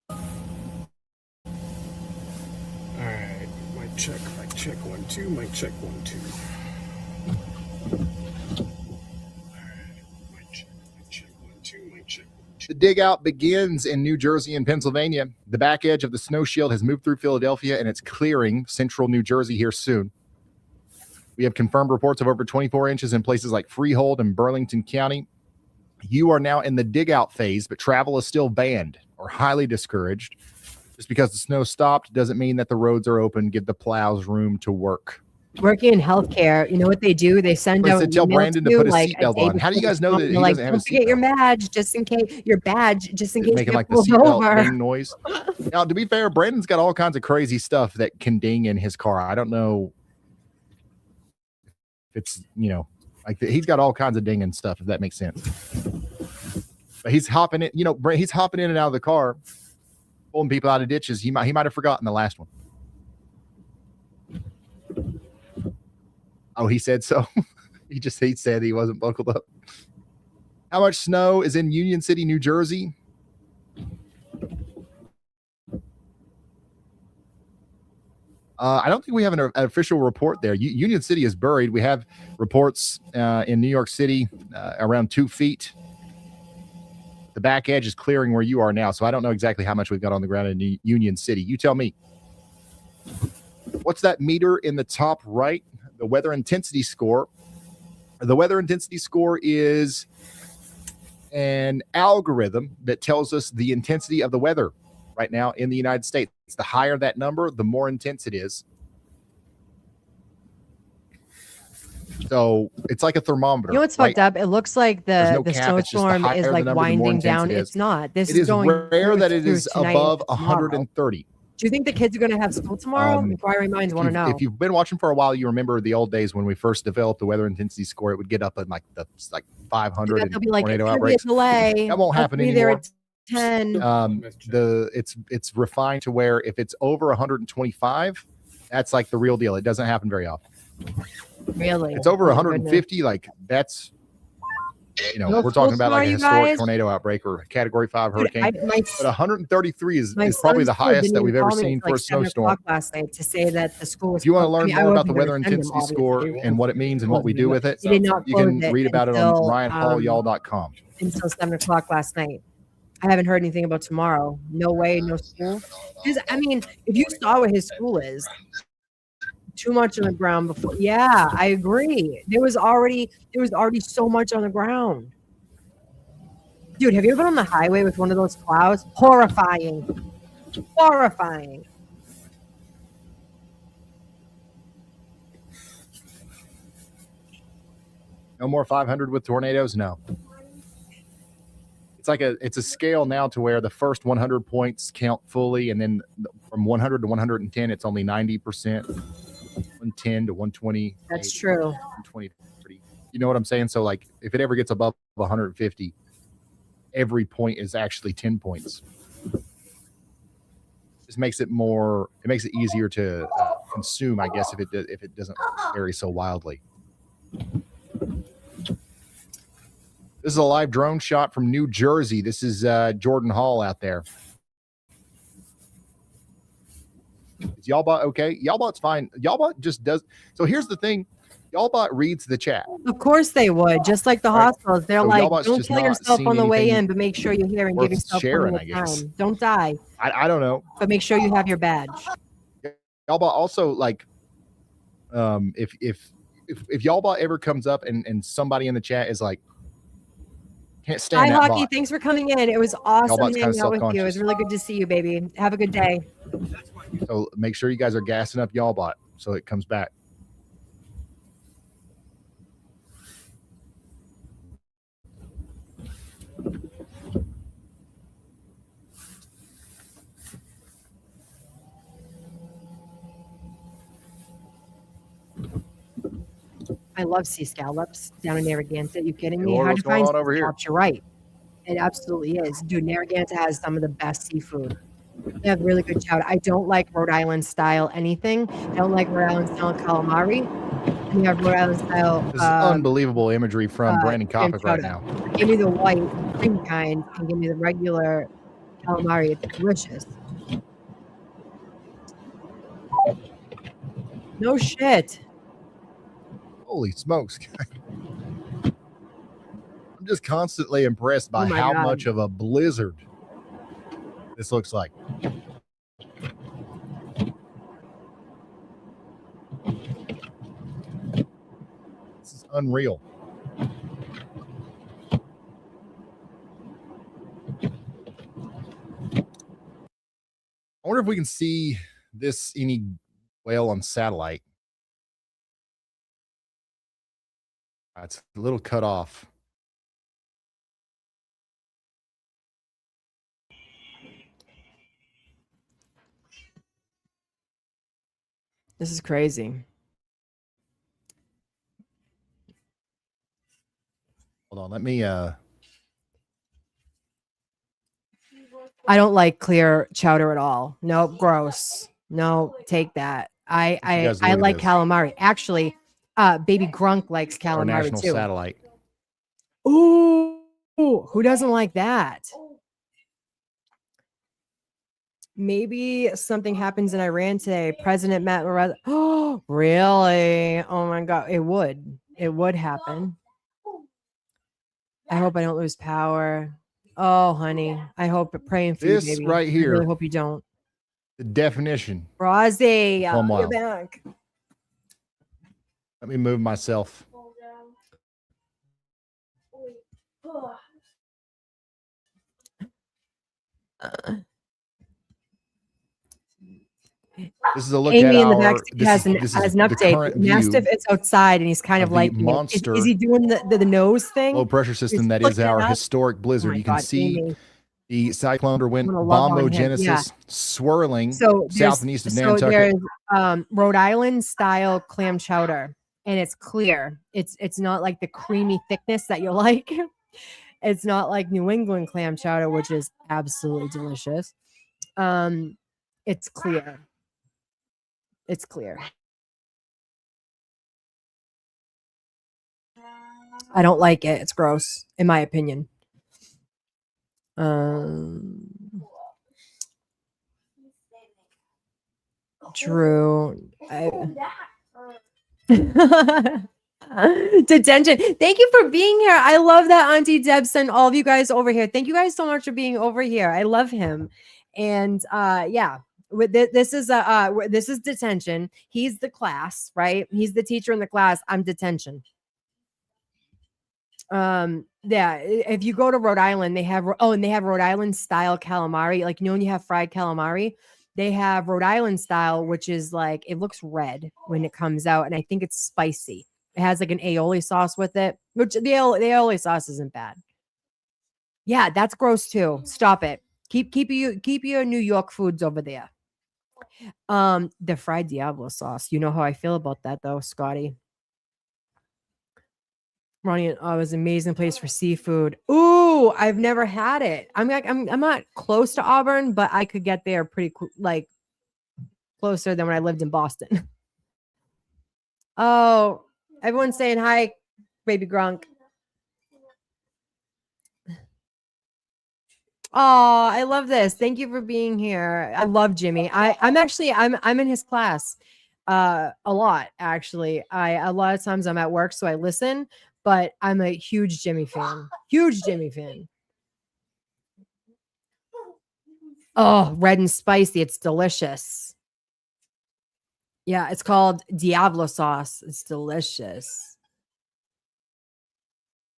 All right, mic check 1 2, mic check 1 2. The dig out begins in New Jersey and Pennsylvania. The back edge of the snow shield has moved through Philadelphia and it's clearing central New Jersey here soon. We have confirmed reports of over 24 inches in places like Freehold and Burlington County. You are now in the dig out phase, but travel is still banned or highly discouraged. Just because the snow stopped doesn't mean that the roads are open. Give the plows room to work. Working in healthcare, you know what they do? They send out. Tell Brandon to put his seatbelt on. How do you guys know that he doesn't have a seatbelt? Get your badge just in case. Your badge just in case. Making like the seatbelt ding noise. Now, to be fair, Brandon's got all kinds of crazy stuff that can ding in his car. I don't know. It's like he's got all kinds of dinging stuff. If that makes sense. But he's hopping in. He's hopping in and out of the car, pulling people out of ditches. He might have forgotten the last one. Oh, he said so. he said he wasn't buckled up. How much snow is in Union City, New Jersey? I don't think we have an official report there. Union City is buried. We have reports in New York City around 2 feet. The back edge is clearing where you are now, so I don't know exactly how much we've got on the ground in Union City. You tell me. What's that meter in the top right? The weather intensity score. The weather intensity score is an algorithm that tells us the intensity of the weather right now in the United States. The higher that number, the more intense it is. So it's like a thermometer. You know what's fucked up? It looks like the snowstorm is like winding down. It's not. This is going rare that it is above 130. Do you think the kids are going to have school tomorrow? Inquiring minds want to know. If you've been watching for a while, you remember the old days when we first developed the weather intensity score. It would get up at like 500 and tornado outbreaks. That won't happen anymore. 10. It's refined to where if it's over 125, that's like the real deal. It doesn't happen very often. Really? It's over 150. Like that's You know, No we're talking school about like a tomorrow, you historic guys? tornado outbreak or a Category 5 Dude, hurricane. But 133 is probably son's the school highest didn't that even we've ever call me seen until, for like, a 7 snowstorm. o'clock last night to say that the school was If you want to closed. I learn mean, I more about the wasn't gonna weather send him, intensity score obviously. and what it means and what we do with it, They did not you close can it read about it on until, RyanHallYall.com. until 7 o'clock last night. I haven't heard anything about tomorrow. No way, no school. Because, I mean, if you saw what his school is, too much on the ground before. Yeah, I agree. There was already so much on the ground. Dude, have you ever been on the highway with one of those clouds? Horrifying. Horrifying. No more 500 with tornadoes? No. It's a scale now to where the first 100 points count fully, and then from 100 to 110, it's only 90%. 110 to 120. That's true. 120 to 30. You know what I'm saying? So, like, if it ever gets above 150, every point is actually 10 points. This makes it more. It makes it easier to consume, I guess, if it doesn't vary so wildly. This is a live drone shot from New Jersey. This is Jordan Hall out there. Is Y'allbot okay? Y'allbot's fine. Y'allbot just does. So here's the thing. Y'allbot reads the chat. Of course they would. Just like the hospitals. They're So like, Y'allbot's don't just kill not yourself seen on the way anything in, but make sure you're here and worth give yourself sharing, plenty I of guess. time. Don't die, I don't know. but make sure you have your badge. Y'allbot also, like, if Y'allbot ever comes up and somebody in the chat is like, can't stand Hi, that Hockey. bot. Thanks for coming in. It was awesome Y'allbot's kinda hanging out with you. It was self-conscious. really good to see you, baby. Have a good day. So make sure you guys are gassing up Y'allbot so it comes back. I love sea scallops down in Narragansett. You kidding Hey, me? Laura, Hard what's to find going on sea over here? scallops. You're right. It absolutely is. Dude, Narragansett has some of the best seafood. They have really good chowder. I don't like Rhode Island style anything. I don't like Rhode Island style calamari. And you have Rhode Island style This is unbelievable imagery from Brandon clam Kopic right chowder. now. Give me the white cream kind and give me the regular calamari. It's delicious. No shit. Holy smokes. I'm just constantly impressed by Oh my how God. much of a blizzard this looks like. This is unreal. I wonder if we can see this any well on satellite. It's a little cut off. This is crazy. Hold on, let me I don't like clear chowder at all. Nope, gross. No, take that. I guys look at like this. calamari. Actually, baby Grunk likes our calamari national too. satellite. Ooh, who doesn't like that? Maybe something happens in Iran today. President Matt Morales. Oh, really? Oh my God. It would. It would happen. I hope I don't lose power. Oh, honey. I hope praying for This you, baby. right I here, really hope you don't. the definition. Rosie, Plum you're wild. back. Let me move myself. This is a look Amy at in the our. back This has is an the update. current view Mastiff is outside and he's kind of of the like, you know, monster is he doing the nose thing? low pressure system that flicking is our it up. historic Oh blizzard. my You can God, see Amy. the cyclone underwent I'm gonna love on him. bombogenesis Yeah. swirling So south and east of Nantucket. there's Rhode Island style clam chowder, and it's clear. It's not like the creamy thickness that you like. It's not like New England clam chowder, which is absolutely delicious. It's clear. It's clear. I don't like it. It's gross, in my opinion. True. Detention. Thank you for being here. I love that Auntie Deb sent all of you guys over here. Thank you guys so much for being over here. I love him. And yeah, this is detention. He's the class, right? He's the teacher in the class. I'm detention. Yeah, if you go to Rhode Island, they have Rhode Island style calamari. Like, when you have fried calamari, they have Rhode Island style, which is like, it looks red when it comes out, and I think it's spicy. It has like an aioli sauce with it, which the aioli sauce isn't bad. Yeah, that's gross too. Stop it. Keep your New York foods over there. The fried Diablo sauce. You know how I feel about that though, Scotty. Mornin, it was an amazing place for seafood. Ooh, I've never had it. I'm not close to Auburn, but I could get there pretty like closer than when I lived in Boston. Oh, everyone's saying hi, baby Grunk. Oh, I love this. Thank you for being here. I love Jimmy. I'm in his class a lot, actually. A lot of times I'm at work, so I listen, but I'm a huge Jimmy fan. Huge Jimmy fan. Oh, red and spicy. It's delicious. Yeah, it's called Diablo sauce. It's delicious.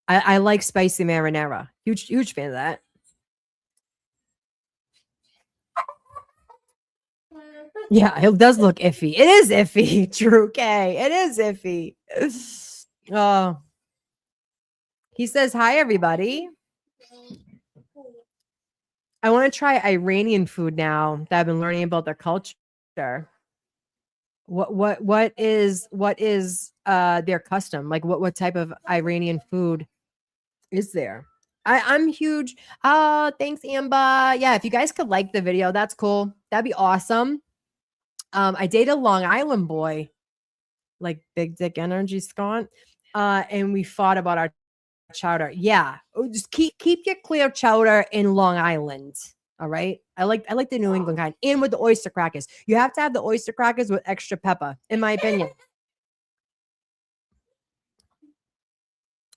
I like spicy marinara. Huge fan of that. Yeah, it does look iffy. It is iffy, True K. It is iffy. Oh. He says, hi, everybody. I want to try Iranian food now that I've been learning about their culture. What is their custom? Like what type of Iranian food is there? I'm huge. Thanks, Amber. Yeah, if you guys could like the video, that's cool. That'd be awesome. I dated a Long Island boy, like big dick energy, Scott. And we fought about our chowder. Yeah, just keep your clear chowder in Long Island. All right. I like the New England kind, and with the oyster crackers. You have to have the oyster crackers with extra pepper, in my opinion.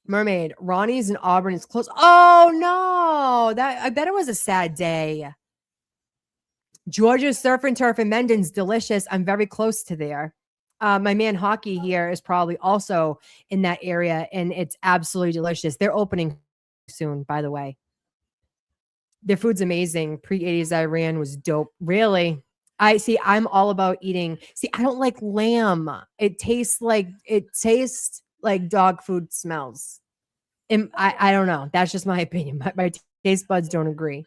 Mermaid, Ronnie's in Auburn is close. Oh no, I bet it was a sad day. Georgia's Surf and Turf in Mendon's delicious. I'm very close to there. My man Hockey here is probably also in that area, and it's absolutely delicious. They're opening soon, by the way. Their food's amazing. Pre-80s Iran was dope. Really? I'm all about eating. See, I don't like lamb. It tastes like dog food smells. And I don't know. That's just my opinion. My taste buds don't agree.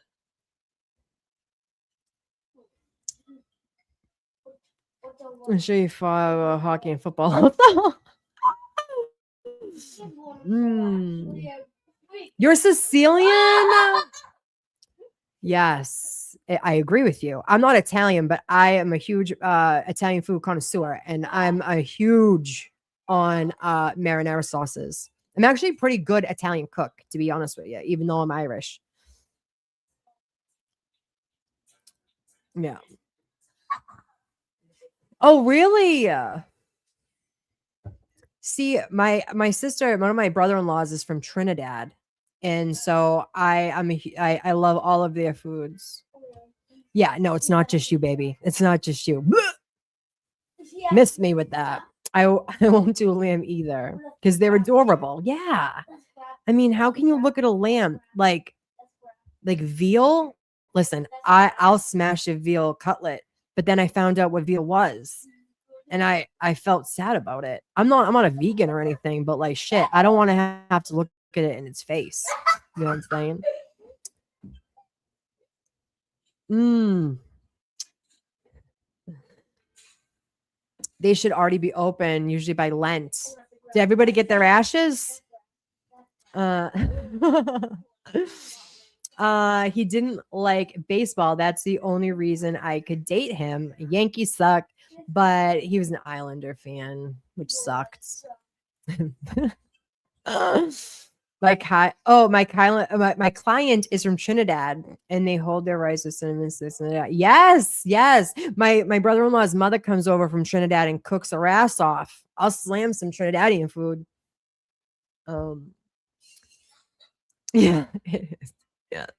I'm sure you follow hockey and football. You're Sicilian? Yes, I agree with you. I'm not Italian, but I am a huge Italian food connoisseur, and I'm a huge on marinara sauces. I'm actually a pretty good Italian cook, to be honest with you, even though I'm Irish. Yeah. Oh, really? See, my sister, one of my brother-in-laws is from Trinidad. And so I love all of their foods. Yeah, no, it's not just you, baby. It's not just you. Missed me with that. I won't do lamb either because they're adorable. Yeah. I mean, how can you look at a lamb like veal? Listen, I'll smash a veal cutlet, but then I found out what veal was. And I felt sad about it. I'm not a vegan or anything, but like shit, I don't want to have to look at it in its face. You know what I'm saying? They should already be open, usually by Lent. Did everybody get their ashes? He didn't like baseball. That's the only reason I could date him. Yankees suck, but he was an Islander fan, which sucked. My client is from Trinidad, and they hold their rice with cinnamon sticks. Yes. My brother-in-law's mother comes over from Trinidad and cooks her ass off. I'll slam some Trinidadian food. Yeah, it is. Yes.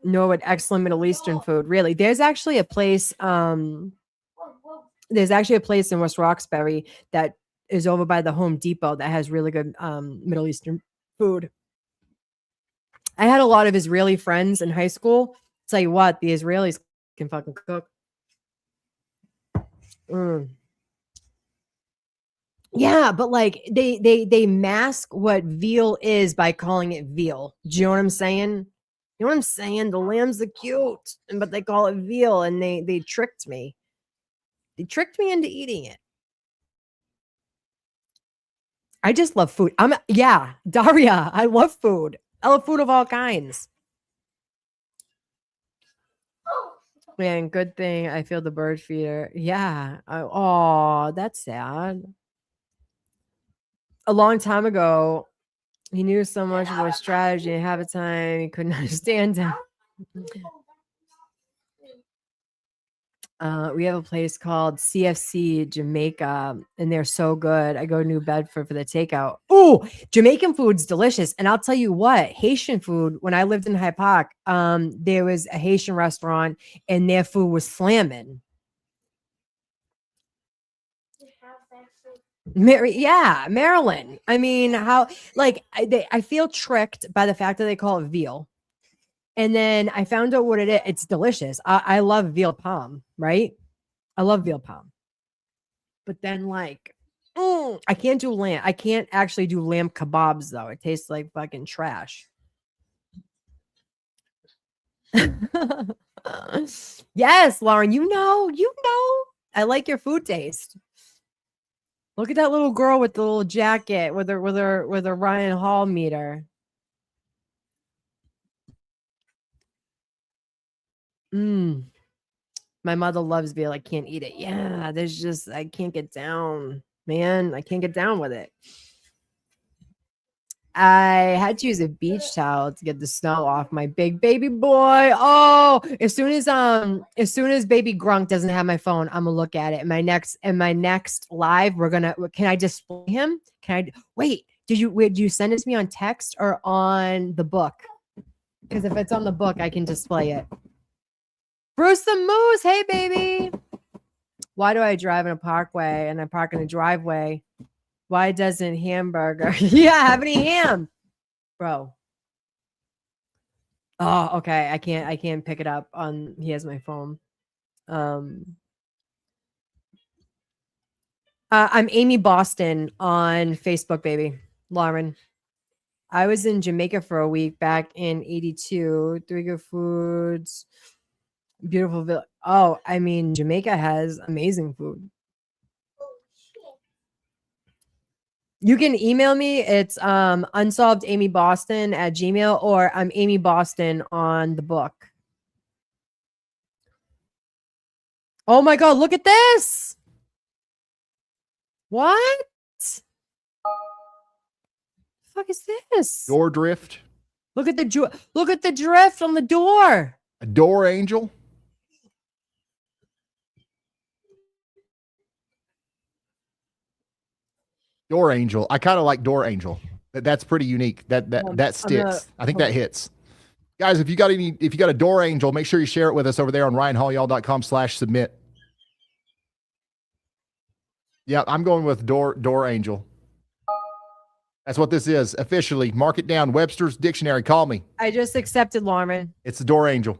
No, what excellent Middle Eastern food. Really, there's actually a place. There's actually a place in West Roxbury that is over by the Home Depot that has really good Middle Eastern food. I had a lot of Israeli friends in high school. Tell you what, the Israelis can fucking cook. Yeah, but like they mask what veal is by calling it veal. Do you know what I'm saying? You know what I'm saying? The lambs are cute, but they call it veal, and they tricked me. They tricked me into eating it. I just love food. Daria, I love food. I love food of all kinds. Man, good thing I feel the bird feeder. Yeah. Oh, that's sad. A long time ago, he knew so much about strategy and habit time. He couldn't understand him. We have a place called CFC Jamaica, and they're so good. I go to New Bedford for the takeout. Oh, Jamaican food's delicious. And I'll tell you what, Haitian food, when I lived in Hyde Park, there was a Haitian restaurant and their food was slamming. Maryland. I mean, how like I feel tricked by the fact that they call it veal. And then I found out what it is. It's delicious. I love veal palm, right? I love veal palm. But then like, I can't do lamb. I can't actually do lamb kebabs though. It tastes like fucking trash. Yes, Lauren, you know. I like your food taste. Look at that little girl with the little jacket with her Ryan Hall meter. My mother loves veal. I can't eat it. Yeah, I can't get down, man. I can't get down with it. I had to use a beach towel to get the snow off my big baby boy. Oh, as soon as baby Grunk doesn't have my phone, I'm gonna look at it. In my next live, can I display him? Wait, did you send it to me on text or on the book? Because if it's on the book, I can display it. Bruce the Moose, hey baby. Why do I drive in a parkway and I park in a driveway? Why doesn't hamburger? Yeah, have any ham, bro? Oh, okay. I can't pick it up on. He has my phone. I'm Amy Boston on Facebook, baby. Lauren. I was in Jamaica for a week back in '82. 3 good foods. Beautiful village. Oh, I mean, Jamaica has amazing food. You can email me. It's unsolvedamyboston@gmail.com, or I'm Amy Boston on the book. Oh my God, look at this. What? The fuck is this? Door drift. Look at the drift on the door. A door angel. Door angel. I kind of like door angel. That's pretty unique. That sticks. I think that hits. Guys, if you got a door angel, make sure you share it with us over there on ryanhallyall.com/submit. Yeah, I'm going with door angel. That's what this is officially. Mark it down. Webster's Dictionary. Call me. I just accepted, Lauren. It's the door angel.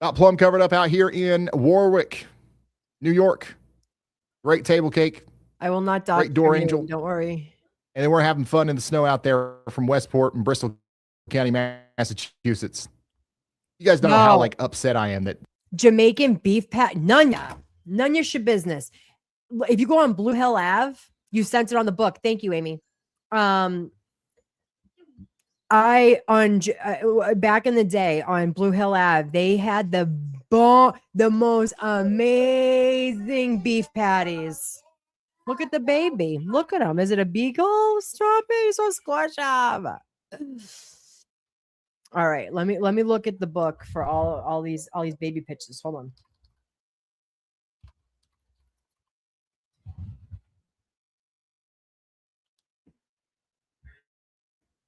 Got plum covered up out here in Warwick, New York. Great table cake. I will not dog. Great door angel. Don't worry. And then we're having fun in the snow out there from Westport and Bristol County, Massachusetts. You guys don't know how like upset I am that Jamaican beef pat. None of your business. If you go on Blue Hill Ave, you sent it on the book. Thank you, Amy. Back in the day on Blue Hill Ave, they had the the most amazing beef patties. Look at the baby. Look at him. Is it a beagle? Stop it. He's so squash up. All right, let me look at the book for all these baby pictures. Hold on.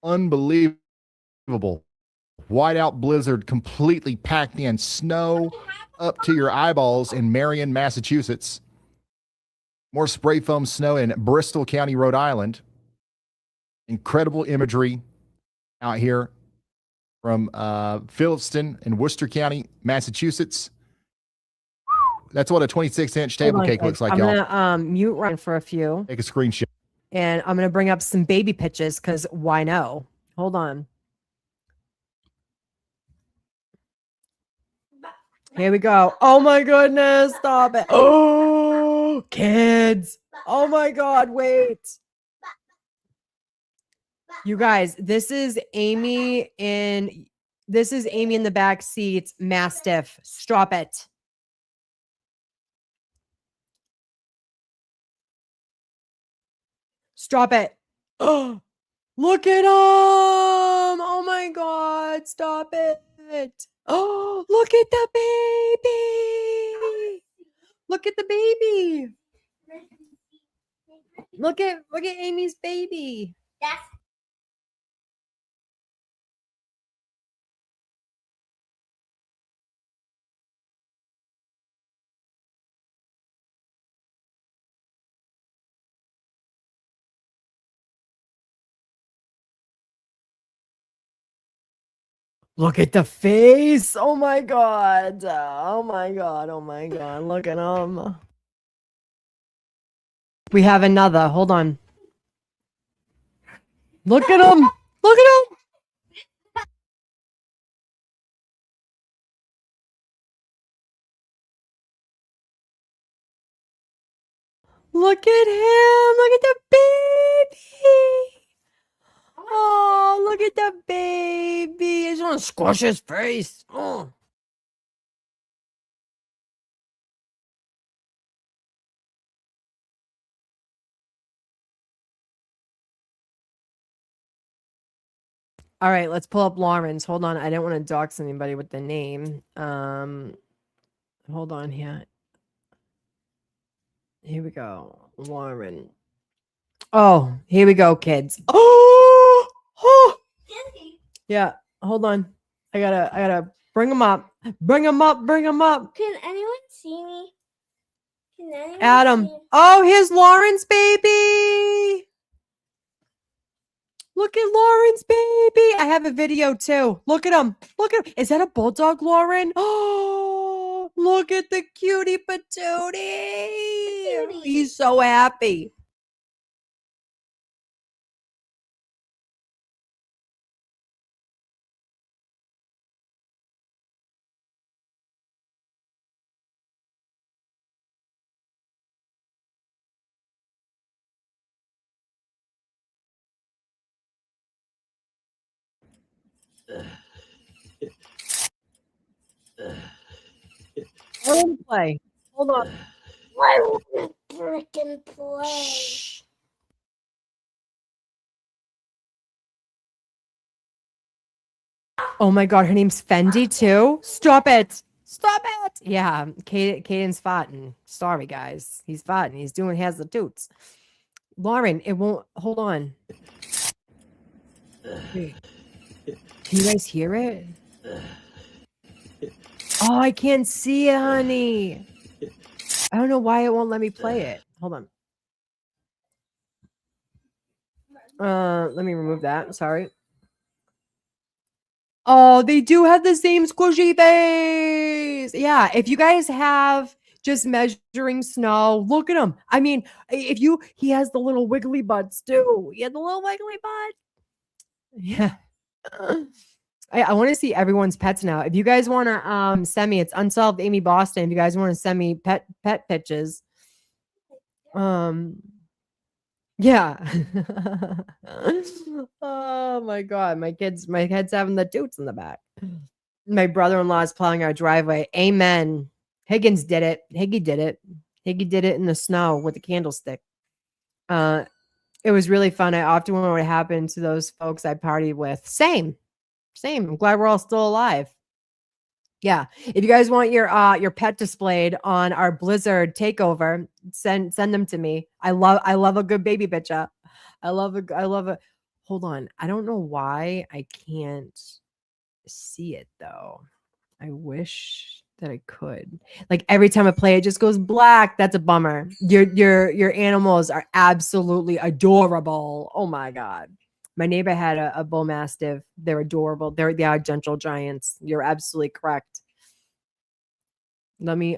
Unbelievable. Whiteout blizzard, completely packed in snow up to your eyeballs in Marion, Massachusetts. More spray foam snow in Bristol County, Rhode Island. Incredible imagery out here from Phillipston in Worcester County, Massachusetts. That's what a 26-inch table cake looks like, y'all. I'm gonna mute Ryan for a few. Take a screenshot. And I'm gonna bring up some baby pitches because why no? Hold on. Here we go. Oh my goodness, stop it. Oh, kids. Oh my God, wait. You guys, this is Amy in the back seat, Mastiff. Stop it. Stop it. Oh, look at him. Oh my God, stop it. Oh, look at the baby. Look at the baby. Look at Amy's baby. That's Look at the face. Oh my God. Oh my God. Oh my God. Look at him. We have another. Hold on. Look at him. Look at him. Look at him. Look at the baby. Oh, look at the baby. I just want to squash his face. Oh. All right, let's pull up Lauren's. Hold on. I didn't want to dox anybody with the name. Hold on here. Here we go. Lauren. Oh, here we go, kids. Oh, oh. Yeah, hold on. I gotta bring them up. Bring them up. Bring them up. Can anyone see me? Can anyone Adam. see me? Oh, here's Lauren's baby. Look at Lauren's baby. I have a video too. Look at him. Look at him. Is that a bulldog, Lauren? Oh, look at the cutie patootie. He's so happy. Let him play. Hold on. Why won't it freaking play? Oh my God, her name's Fendi too. Stop it. Stop it. Yeah, Caden's fighting. Sorry, guys. He's fighting. He's doing has the toots. Lauren, it won't. Hold on. Wait. Can you guys hear it? Oh, I can't see it, honey. I don't know why it won't let me play it. Hold on. Let me remove that. Sorry. Oh, they do have the same squishy face. Yeah, if you guys have just measuring snow, look at him. I mean, he has the little wiggly butts too. He had the little wiggly butt. Yeah. I want to see everyone's pets now. If you guys want to send me, it's Unsolved Amy Boston. If you guys want to send me pet pitches. Yeah. Oh my God. My kid's having the toots in the back. My brother-in-law is plowing our driveway. Amen. Higgins did it. Higgy did it. Higgy did it in the snow with a candlestick. It was really fun. I often wonder what happened to those folks I partied with. Same. I'm glad we're all still alive. Yeah. If you guys want your pet displayed on our Blizzard takeover, send them to me. I love a good baby bitch. I love a hold on. I don't know why I can't see it though. I wish that I could. Like every time I play, it just goes black. That's a bummer. Your animals are absolutely adorable. Oh my god. My neighbor had a bull mastiff. They're adorable. They are gentle giants. You're absolutely correct. Let me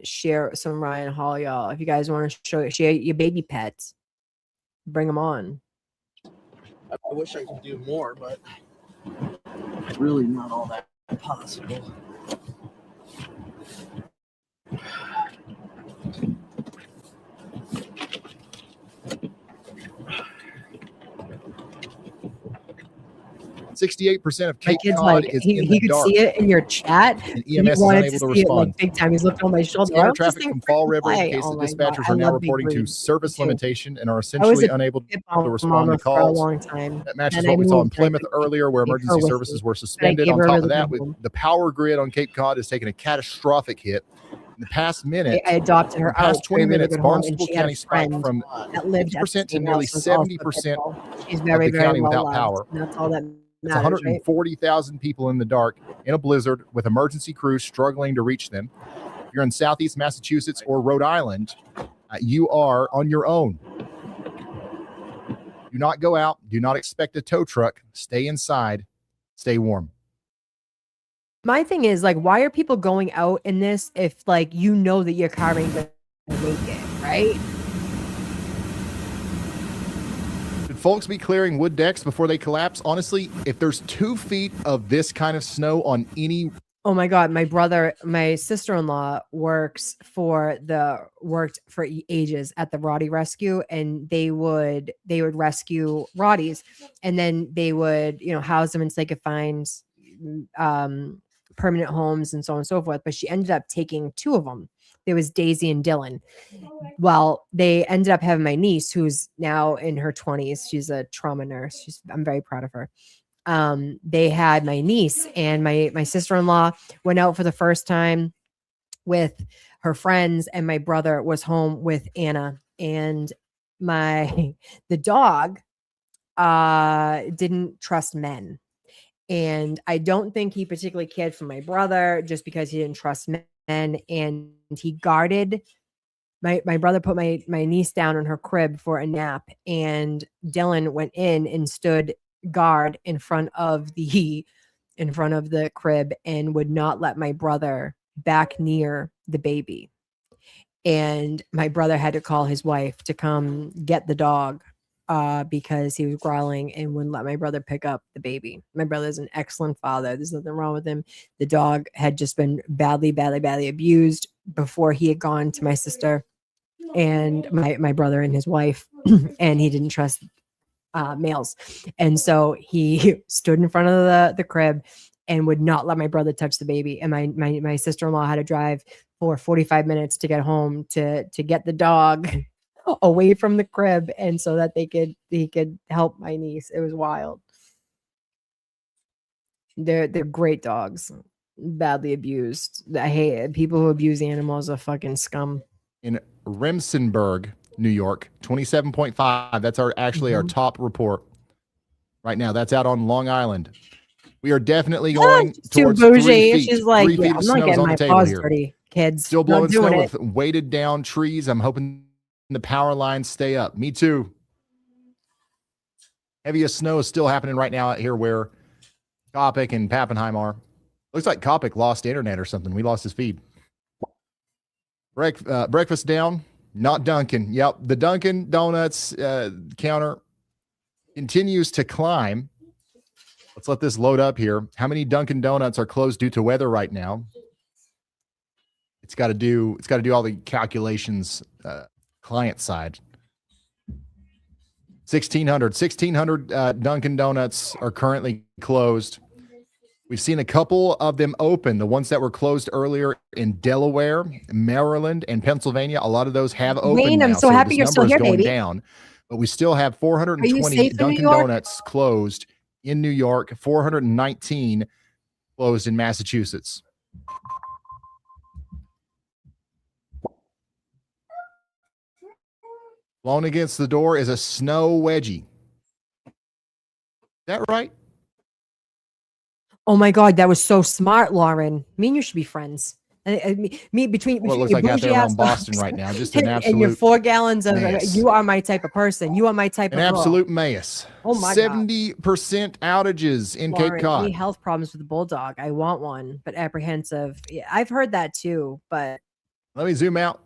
share some Ryan Hall, y'all. If you guys want to share your baby pets, bring them on. I wish I could do more, but really not all that possible. 68% of My Cape kid's Cod like, is he in the could dark. see it in your chat. And He EMS is wanted unable to see it like respond. big time. He's looking on my shoulder. Scanner "Oh, this traffic thing from Fall freaking River play." indicates Oh that my God. dispatchers I are now love Big reporting to Green service too. limitation and are I was essentially a unable pit to bull respond mama to for a calls. long time. That matches Then I what we saw in moved and I Plymouth could earlier, where take her emergency with services me. were But I suspended. gave On her a top of really that, good with home. the power grid on Cape Cod has taken a catastrophic hit. In the past I minute, adopted in the her out past to a 20 really minutes, good home, and Barnstable she had a County spiked friend from that lived at the 50% to same nearly house, who's also a pit 70% bull. She's of very, the very county well without loved, power. and that's all that It's matters, right? 140,000 people in the dark in a blizzard with emergency crews struggling to reach them. If you're in Southeast Massachusetts or Rhode Island, you are on your own. Do not go out. Do not expect a tow truck. Stay inside. Stay warm. My thing is, like, why are people going out in this if, like, you know that your car ain't gonna make it, right? Should folks be clearing wood decks before they collapse? Honestly, if there's 2 feet of this kind of snow on any... Oh my God, my sister-in-law worked for ages at the Roddy Rescue, and they would rescue Roddies, and then they would, house them until they could find permanent homes and so on and so forth. But she ended up taking 2 of them. There was Daisy and Dylan. Well, they ended up having my niece, who's now in her 20s. She's a trauma nurse. I'm very proud of her. They had my niece, and my sister-in-law went out for the first time with her friends, and my brother was home with Anna, and the dog didn't trust men. And I don't think he particularly cared for my brother just because he didn't trust men, and he guarded my brother put my niece down in her crib for a nap, and Dylan went in and stood guard in front of the crib and would not let my brother back near the baby. And my brother had to call his wife to come get the dog because he was growling and wouldn't let my brother pick up the baby. My brother's an excellent father. There's nothing wrong with him. The dog had just been badly abused before he had gone to my sister and my brother and his wife, and he didn't trust males. And so he stood in front of the crib and would not let my brother touch the baby. And my sister-in-law had to drive for 45 minutes to get home to get the dog away from the crib, and so that he could help my niece. It was wild. They're great dogs, badly abused. I hate it. People who abuse animals are fucking scum. In Remsenburg, New York, 27.5. That's our top report right now. That's out on Long Island. We are definitely going towards 3 feet. She's like, 3 feet of I'm snow not is getting on the my table paws here. dirty, kids. Still blowing snow it. with weighted down trees. I'm hoping the power lines stay up. Me too. Heaviest snow is still happening right now out here where Kopic and Pappenheim are. Looks like Kopic lost internet or something. We lost his feed. Breakfast down, not Dunkin'. Yep, the Dunkin' Donuts counter continues to climb. Let's let this load up here. How many Dunkin' Donuts are closed due to weather right now? It's got to do all the calculations client side. 1,600 Dunkin' Donuts are currently closed. We've seen a couple of them open. The ones that were closed earlier in Delaware, Maryland, and Pennsylvania. A lot of those have opened Wayne, now. I'm so happy this you're number still is here, going baby. down. But we still have Are you 420 safe in New Dunkin' York? Donuts closed in New York, 419 closed in Massachusetts. Blown against the door is a snow wedgie. Is that right? Oh my God, that was so smart, Lauren. Me and you should be friends. Me between What it looks your like out there bougie around ass Boston dogs right now. Just an and your absolute 4 gallons of mess. you are my type of person. You are my type An of girl. absolute mess. Oh my God. 70% outages in Lauren, Cape Cod. any health problems with the bulldog? I want one, but apprehensive. Yeah, I've heard that too, but Let me zoom out.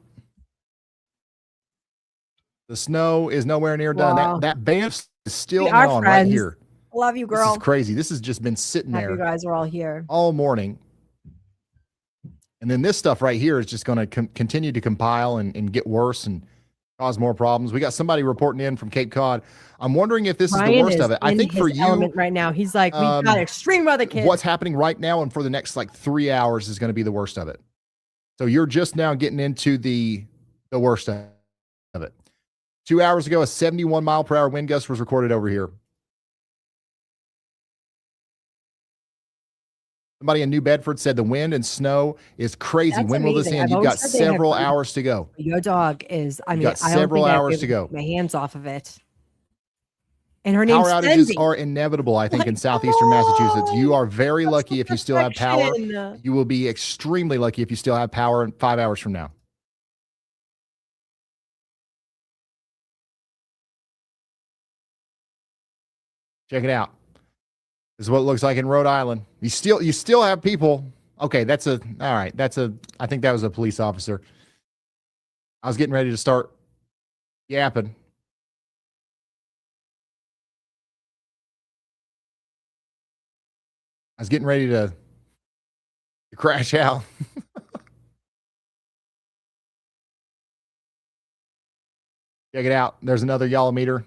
The snow is nowhere near done. wow. That Banff is still We are on friends. right here. Love you, This girl. is crazy. This has just been sitting Happy you there guys are all here. all morning. And then this stuff right here is just going to continue to compile and get worse and cause more problems. We got somebody reporting in from Cape Cod. I'm wondering if this is the worst of it. I think for you right now, he's like, we got extreme weather, kids. What's happening right now and for the next like 3 hours is going to be the worst of it. So you're just now getting into the worst of it. 2 hours ago, a 71 mile per hour wind gust was recorded over here. Somebody in New Bedford said the wind and snow is crazy. That's when will this amazing. end? I've You've got always said they had several fun. hours to go. Your dog is, I You've mean, got I don't several think hours I'd to be able go. to get my hands off of it. And her name's Power outages Cindy. are inevitable, I think, in Like, southeastern come Massachusetts. You on. are very That's lucky the if you still have power. perfection. You will be extremely lucky if you still have power 5 hours from now. Check it out. This is what it looks like in Rhode Island. You still have people. Okay, I think that was a police officer. I was getting ready to start yapping. I was getting ready to crash out. Check it out. There's another y'all meter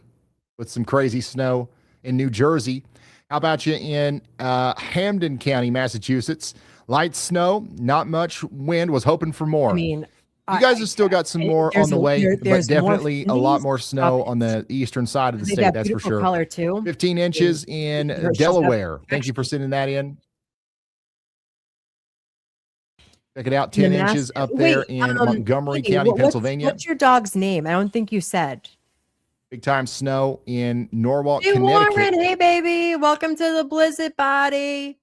with some crazy snow in New Jersey. How about you in Hampden County, Massachusetts? Light snow, not much wind. Was hoping for more. I mean, you guys have still got some more on the way, but definitely a lot more snow on the eastern side of the state. That's for sure. Color too. 15 inches in Delaware. Thank you for sending that in. Check it out. 10 inches up there in Montgomery County, Pennsylvania. What's your dog's name? I don't think you said. Big time snow in Norwalk, Hey, Connecticut. Warren, hey, baby. Welcome to the Blizzard Body.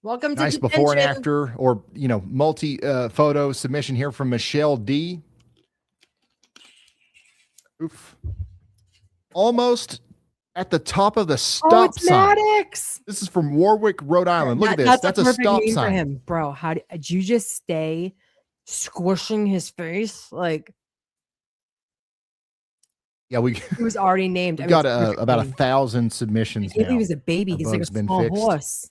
Welcome to nice detention. Before and after, or multi photo submission here from Michelle D. Oof. Almost at the top of the stop sign. Maddox. This is from Warwick, Rhode Island. Look at this. That's a stop sign for him, bro. How did you just stay squishing his face? Like, yeah, he was already named. We got about 1,000 submissions. He was a baby. He's like a small horse.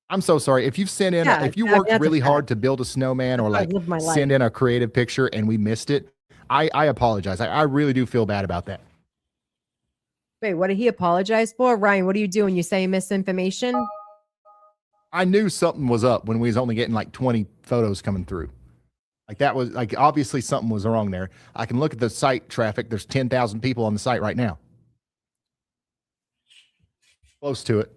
I'm so sorry. If you've sent in, if you worked really hard to build a snowman or like send in a creative picture and we missed it, I apologize. I really do feel bad about that. Wait, what did he apologize for? Ryan, what are you doing? You say misinformation? I knew something was up when we was only getting like 20 photos coming through. Like that was like, obviously something was wrong there. I can look at the site traffic. There's 10,000 people on the site right now. Close to it.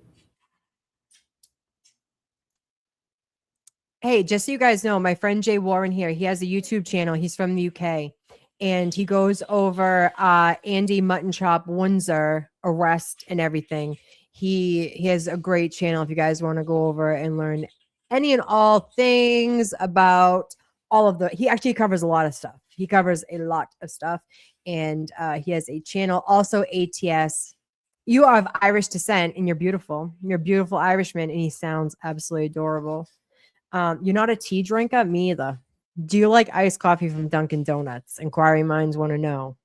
Hey, just so you guys know, my friend Jay Warren here, he has a YouTube channel. He's from the UK. And he goes over Andy Mutton Chop Windsor arrest and everything. He has a great channel if you guys want to go over and learn any and all things about all of the. He actually covers a lot of stuff. He covers a lot of stuff. And he has a channel, also ATS. You are of Irish descent and you're beautiful. You're a beautiful Irishman and he sounds absolutely adorable. You're not a tea drinker? Me either. Do you like iced coffee from Dunkin' Donuts? Inquiring minds want to know.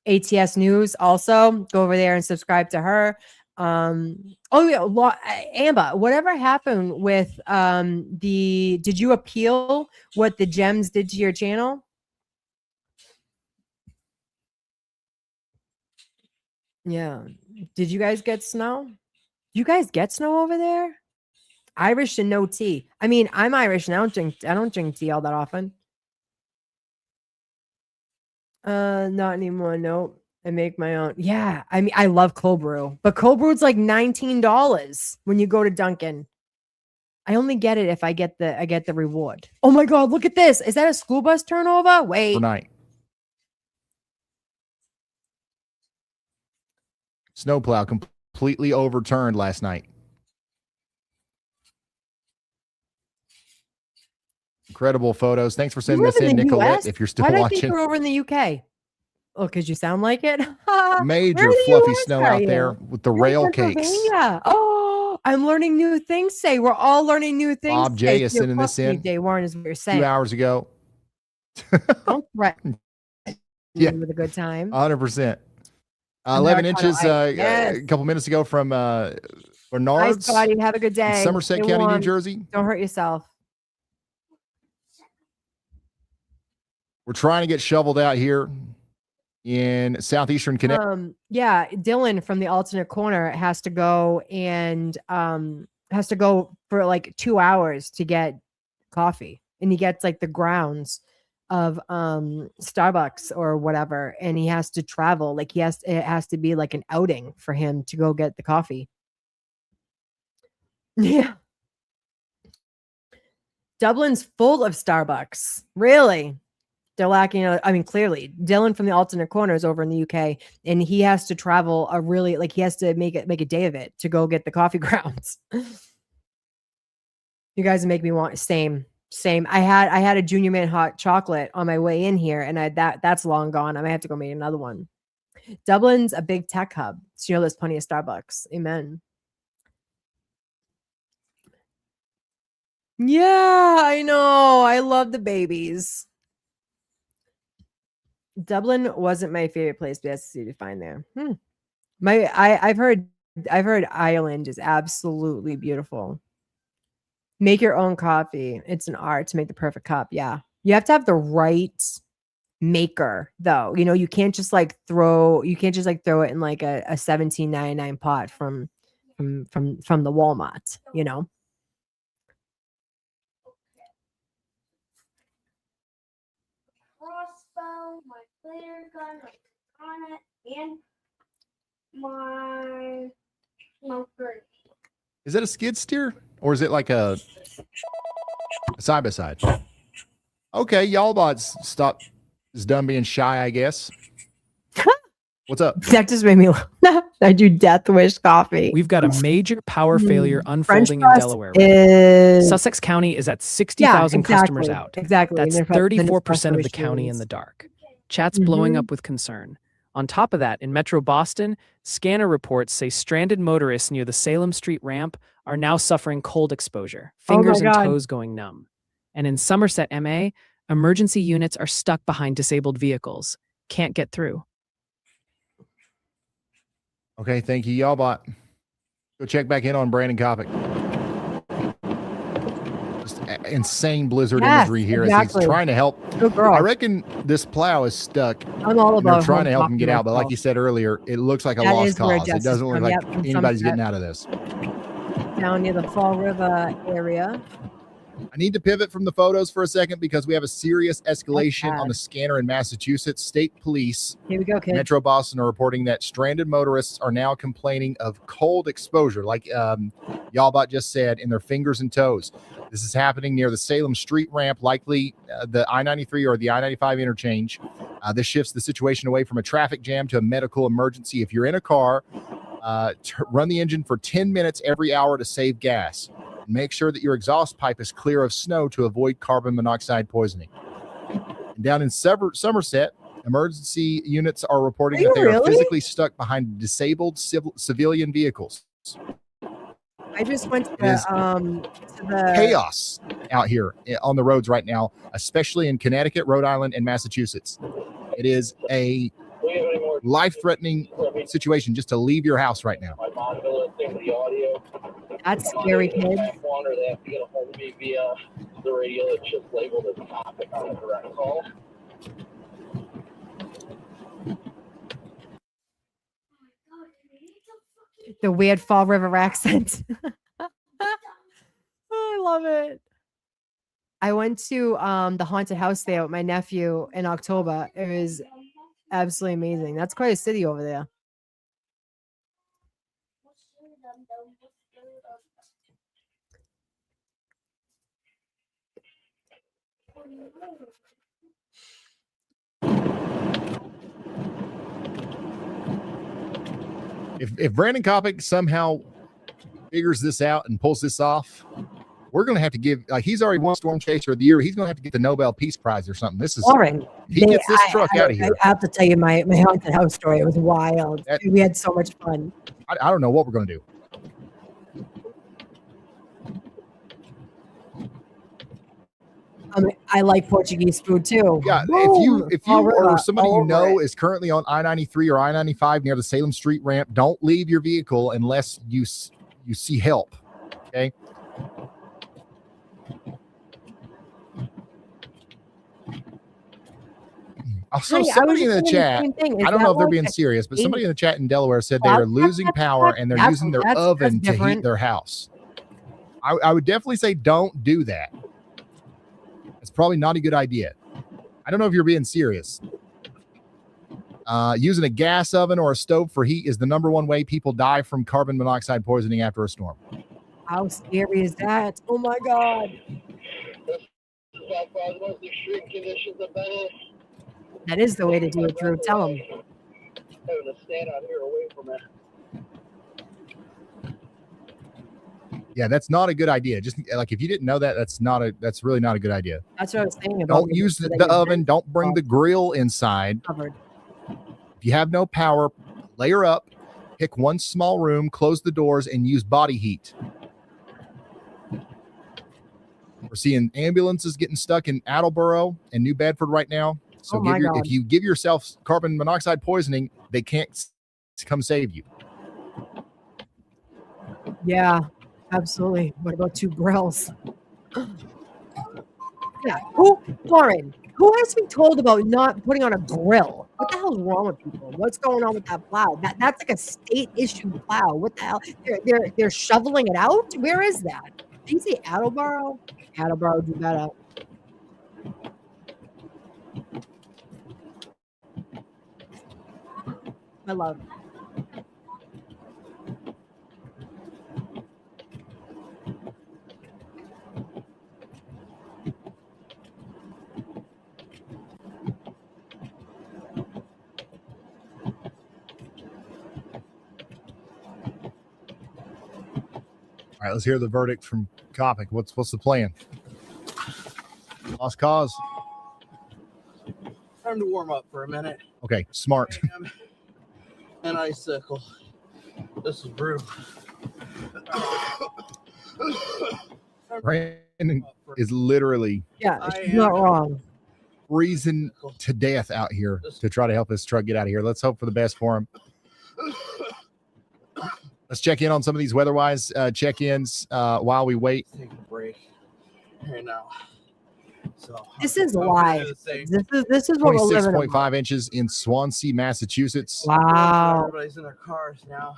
ATS News also. Go over there and subscribe to her. Oh yeah, Amber, whatever happened with did you appeal what the gems did to your channel? Yeah. Did you guys get snow? You guys get snow over there? Irish and no tea. I mean, I'm Irish and I don't drink tea all that often. Not anymore. Nope. I make my own. Yeah. I mean, I love cold brew, but cold brew's like $19 when you go to Dunkin'. I only get it if I get the reward. Oh my god, look at this. Is that a school bus turnover? Wait. Overnight. Snowplow completely overturned last night. Incredible photos. Thanks for sending this in, Nicolette, if you're still watching. Why do I think you're over in the UK? Oh, because you sound like it? Major fluffy snow out there with the rail cakes. Oh, I'm learning new things. Say we're all learning new things. Bob J is sending this in. Day Warren is what you're saying. 2 hours ago. Don't threaten. Yeah, with a good time. 100%. 11 inches a couple minutes ago from Bernard's. Nice, Scotty. Have a good day. Somerset County, New Jersey. Don't hurt yourself. We're trying to get shoveled out here in southeastern Connecticut. Yeah, Dylan from the alternate corner has to go for like 2 hours to get coffee, and he gets like the grounds of Starbucks or whatever, and he has to travel. Like it has to be like an outing for him to go get the coffee. Yeah. Dublin's full of Starbucks. Really? They're lacking. I mean, clearly, Dylan from the alternate corner is over in the UK, and he has to travel he has to make a day of it to go get the coffee grounds. You guys make me want same. I had a Junior Man hot chocolate on my way in here, and that's long gone. I might have to go make another one. Dublin's a big tech hub, so there's plenty of Starbucks. Amen. Yeah, I know. I love the babies. Dublin wasn't my favorite place, but that's easy to find there. I've heard Ireland is absolutely beautiful. Make your own coffee. It's an art to make the perfect cup. Yeah. You have to have the right maker though. You can't just throw it in like a $17.99 pot from the Walmart, Crossbow, my flare gun, my katana, and my smoke grenade. Is that a skid steer or is it like a side by side? Okay, y'all bots stop is done being shy, I guess. What's up? That just made me laugh. I do Death Wish coffee. We've got a major power failure unfolding in Delaware. Sussex County is at 60,000 customers out. Exactly. That's 34% of the county in the dark. Chat's blowing up with concern. On top of that, in Metro Boston, scanner reports say stranded motorists near the Salem Street ramp are now suffering cold exposure, fingers and toes going numb. And in Somerset, MA, emergency units are stuck behind disabled vehicles. Can't get through. Okay, thank you, y'all bot. Go check back in on Brandon Kopic. Just insane blizzard imagery here as he's trying to help. Good girl. I reckon this plow is stuck. I'm all about they're trying to help him get out, but like you said earlier, it looks like a lost cause. It doesn't look like anybody's getting out of this. Down near the Fall River area. I need to pivot from the photos for a second because we have a serious escalation on the scanner in Massachusetts. State police, here we go, kids. Metro Boston are reporting that stranded motorists are now complaining of cold exposure, like Yalbot just said, in their fingers and toes. This is happening near the Salem Street ramp, likely the I-93 or the I-95 interchange. This shifts the situation away from a traffic jam to a medical emergency. If you're in a car, run the engine for 10 minutes every hour to save gas. Make sure that your exhaust pipe is clear of snow to avoid carbon monoxide poisoning. And down in Somerset, emergency units are reporting that they are physically stuck behind disabled civilian vehicles. I just went to the chaos out here on the roads right now, especially in Connecticut, Rhode Island, and Massachusetts. It is a life-threatening situation just to leave your house right now. That's scary, kid. The radio that's just labeled as topic on a direct call. The weird Fall River accent. I love it. I went to the haunted house there with my nephew in October. It was absolutely amazing. That's quite a city over there. If Brandon Kopic somehow figures this out and pulls this off, we're going to have to give, like, he's already won Storm Chaser of the Year. He's going to have to get the Nobel Peace Prize or something. This is, Warren, he gets this truck out of here. I have to tell you my haunted house story. It was wild. We had so much fun. I don't know what we're going to do. I like Portuguese food too. Yeah, Boom. if you or somebody you know is currently on I-93 or I-95 near the Salem Street ramp, don't leave your vehicle unless you see help. Okay. Also, somebody in the chat, I don't know if they're being serious, but somebody in the chat in Delaware said they are losing power and they're using their oven to heat their house. I would definitely say don't do that. It's probably not a good idea. I don't know if you're being serious. Using a gas oven or a stove for heat is the #1 way people die from carbon monoxide poisoning after a storm. How scary is that? Oh my God. That is the way to do it, Drew. Tell them. Stand out here away from it. Yeah, that's not a good idea. Just like if you didn't know that, that's really not a good idea. That's what I was saying about. Don't use the oven. Don't bring the grill inside. Covered. If you have no power, layer up, pick one small room, close the doors, and use body heat. We're seeing ambulances getting stuck in Attleboro and New Bedford right now. So if you give yourself carbon monoxide poisoning, they can't come save you. Yeah. Absolutely. What about 2 grills? Yeah. Lauren, who has been told about not putting on a grill? What the hell's wrong with people? What's going on with that plow? That's like a state-issued plow. What the hell? They're shoveling it out? Where is that? Did you say Attleboro? Attleboro, do better. I love it. All right, let's hear the verdict from Kopic. What's the plan? Lost cause. Time to warm up for a minute. Okay, smart. An icicle. This is brutal. Brandon is literally not wrong. Freezing to death out here to try to help this truck get out of here. Let's hope for the best for him. Let's check in on some of these weather-wise check-ins while we wait. Take a break right now. So this is live. This is what we're living 26.5 inches in Swansea, Massachusetts. Wow. Everybody's in their cars now.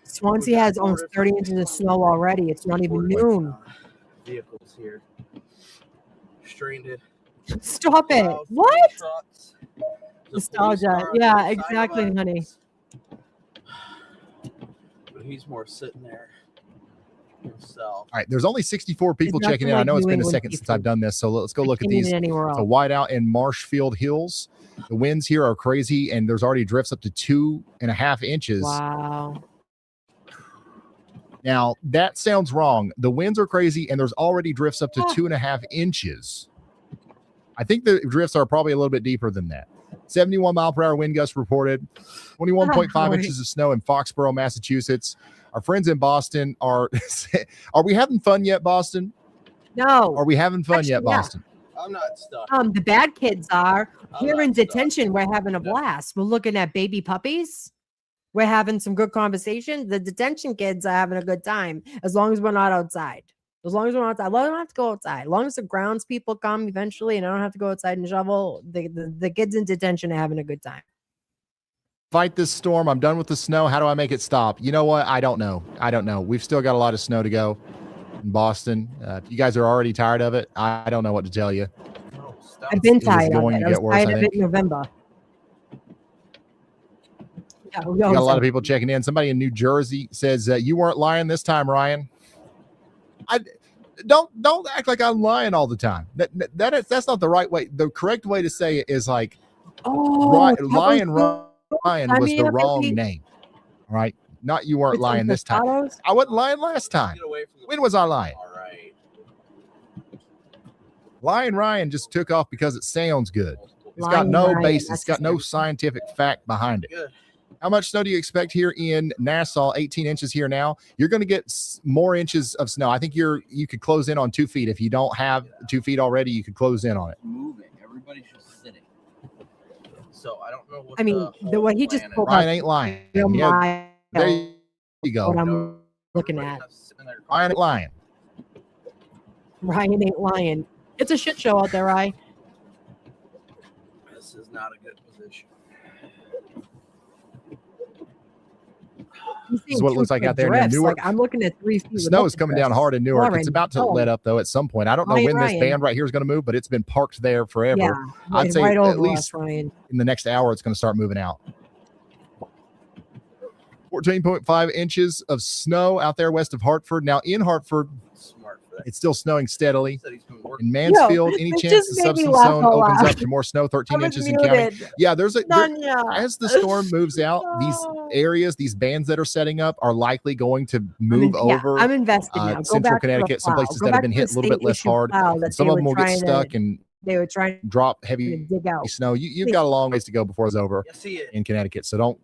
Swansea has almost 30 inches of snow already. It's not even noon. Vehicles here. Stranded. Stop it. What? Nostalgia. Yeah, exactly, honey. But he's more sitting there himself. All right, there's only 64 people checking in. I know it's been a second since I've done this, so let's go look at these. It's a whiteout in Marshfield Hills. The winds here are crazy, and there's already drifts up to 2.5 inches. Wow. Now, that sounds wrong. The winds are crazy, and there's already drifts up to 2.5 inches. I think the drifts are probably a little bit deeper than that. 71 mile per hour wind gusts reported, 21.5 inches of snow in Foxborough, Massachusetts. Our friends in Boston are we having fun yet, Boston? No. Are we having fun yet, Boston? I'm not stuck. The bad kids are. Here in detention, we're having a blast. We're looking at baby puppies. We're having some good conversation. The detention kids are having a good time as long as we're not outside. As long as we're not outside, I don't have to go outside. As long as the grounds people come eventually and I don't have to go outside and shovel, the kids in detention are having a good time. fight this storm. I'm done with the snow. How do I make it stop? You know what? I don't know. We've still got a lot of snow to go in Boston. If you guys are already tired of it, I don't know what to tell you. I've been tired of going it. to I was get worse, tired I of think. it in November. Yeah, We got a lot of people checking in. Somebody in New Jersey says you weren't lying this time, Ryan. I don't act like I'm lying all the time. That's not the right way. The correct way to say it is like, Ryan was the wrong name. All right, not you weren't lying this time. I wasn't lying last time. When was I lying? All right. Lying Ryan just took off because it sounds good. It's got no basis. It's got no scientific fact behind it. Good. How much snow do you expect here in Nassau? 18 inches here now. You're going to get more inches of snow. I think you could close in on 2 feet. If you don't have 2 feet already, you could close in on it. Moving. Everybody's just sitting. So I don't know what. I mean, what he just pulled Ryan ain't lying. Yeah, there you go. What I'm looking at. Ryan ain't lying. Ryan ain't lying. It's a shit show out there, Ryan. This is not a good position. This is what it looks like out there in Newark. Like, I'm looking at 3 feet. The snow is coming down hard in Newark. It's about to let up though at some point. I don't know when this band right here is going to move, but it's been parked there forever. Yeah, I'd say right at least in the next hour it's going to start moving out. 14.5 inches of snow out there west of Hartford. Now in Hartford, it's still snowing steadily. In Mansfield, any chance the substance zone opens up to more snow, 13 inches in county. Yeah, as the storm moves out, these areas, these bands that are setting up are likely going to move over. I'm invested now. Central Connecticut, some places that have been hit a little bit less hard. Some of them will get stuck and they were trying to drop heavy snow. You've got a long ways to go before it's over in Connecticut. So don't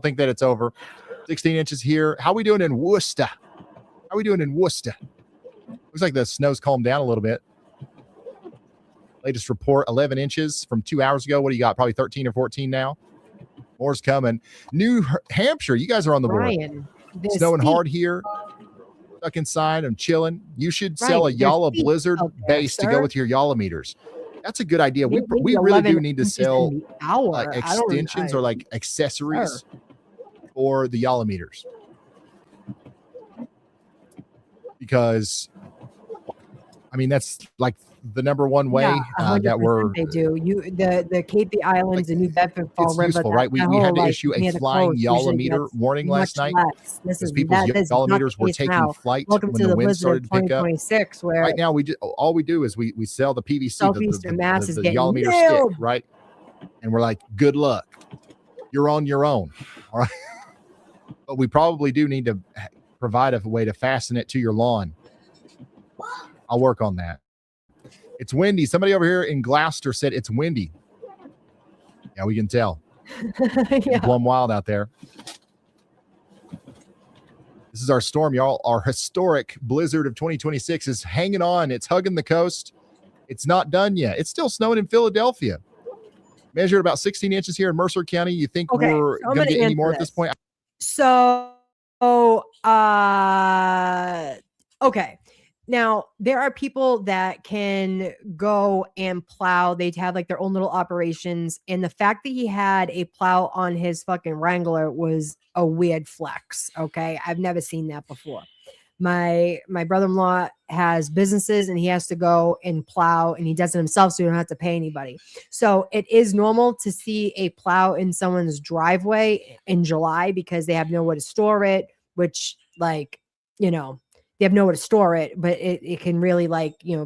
think that it's over. 16 inches here. How are we doing in Worcester? Looks like the snow's calmed down a little bit. Latest report, 11 inches from 2 hours ago. What do you got? Probably 13 or 14 now. More's coming. New Hampshire, you guys are on the board. Snowing hard here. Stuck inside. I'm chilling. You should sell a Yalla Blizzard base to go with your Yalla meters. That's a good idea. We really do need to sell extensions or like accessories for the Yalla meters. Because I mean, that's like the number one way that we're. They do. The Cape Islands and New Bedford Fall River. Useful, right? We had to issue a flying Yalla meter warning last night because people's Yalla meters were taking flight when the wind started to pick up. Right now, all we do is we sell the PVC, the Yalla meter stick, right? And we're like, good luck. You're on your own. All right. But we probably do need to provide a way to fasten it to your lawn. I'll work on that. It's windy. Somebody over here in Gloucester said it's windy. Yeah, we can tell. It's plumb wild out there. This is our storm, y'all. Our historic blizzard of 2026 is hanging on. It's hugging the coast. It's not done yet. It's still snowing in Philadelphia. Measured about 16 inches here in Mercer County. You think we're going to get any more at this point? So, okay. Now, there are people that can go and plow. They have like their own little operations. And the fact that he had a plow on his fucking Wrangler was a weird flex. Okay. I've never seen that before. My brother-in-law has businesses and he has to go and plow and he does it himself. So you don't have to pay anybody. So it is normal to see a plow in someone's driveway in July because they have nowhere to store it, which they have nowhere to store it, but it can really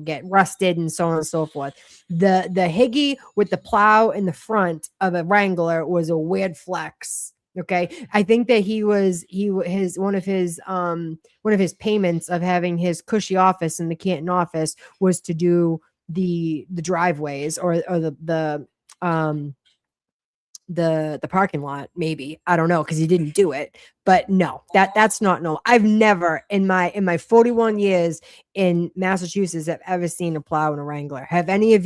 get rusted and so on and so forth. The Higgy with the plow in the front of a Wrangler was a weird flex. Okay. I think that one of his payments of having his cushy office in the Canton office was to do the driveways or the parking lot, maybe. I don't know, because he didn't do it. But no, that's not no. I've never in my 41 years in Massachusetts have ever seen a plow and a Wrangler. Have any of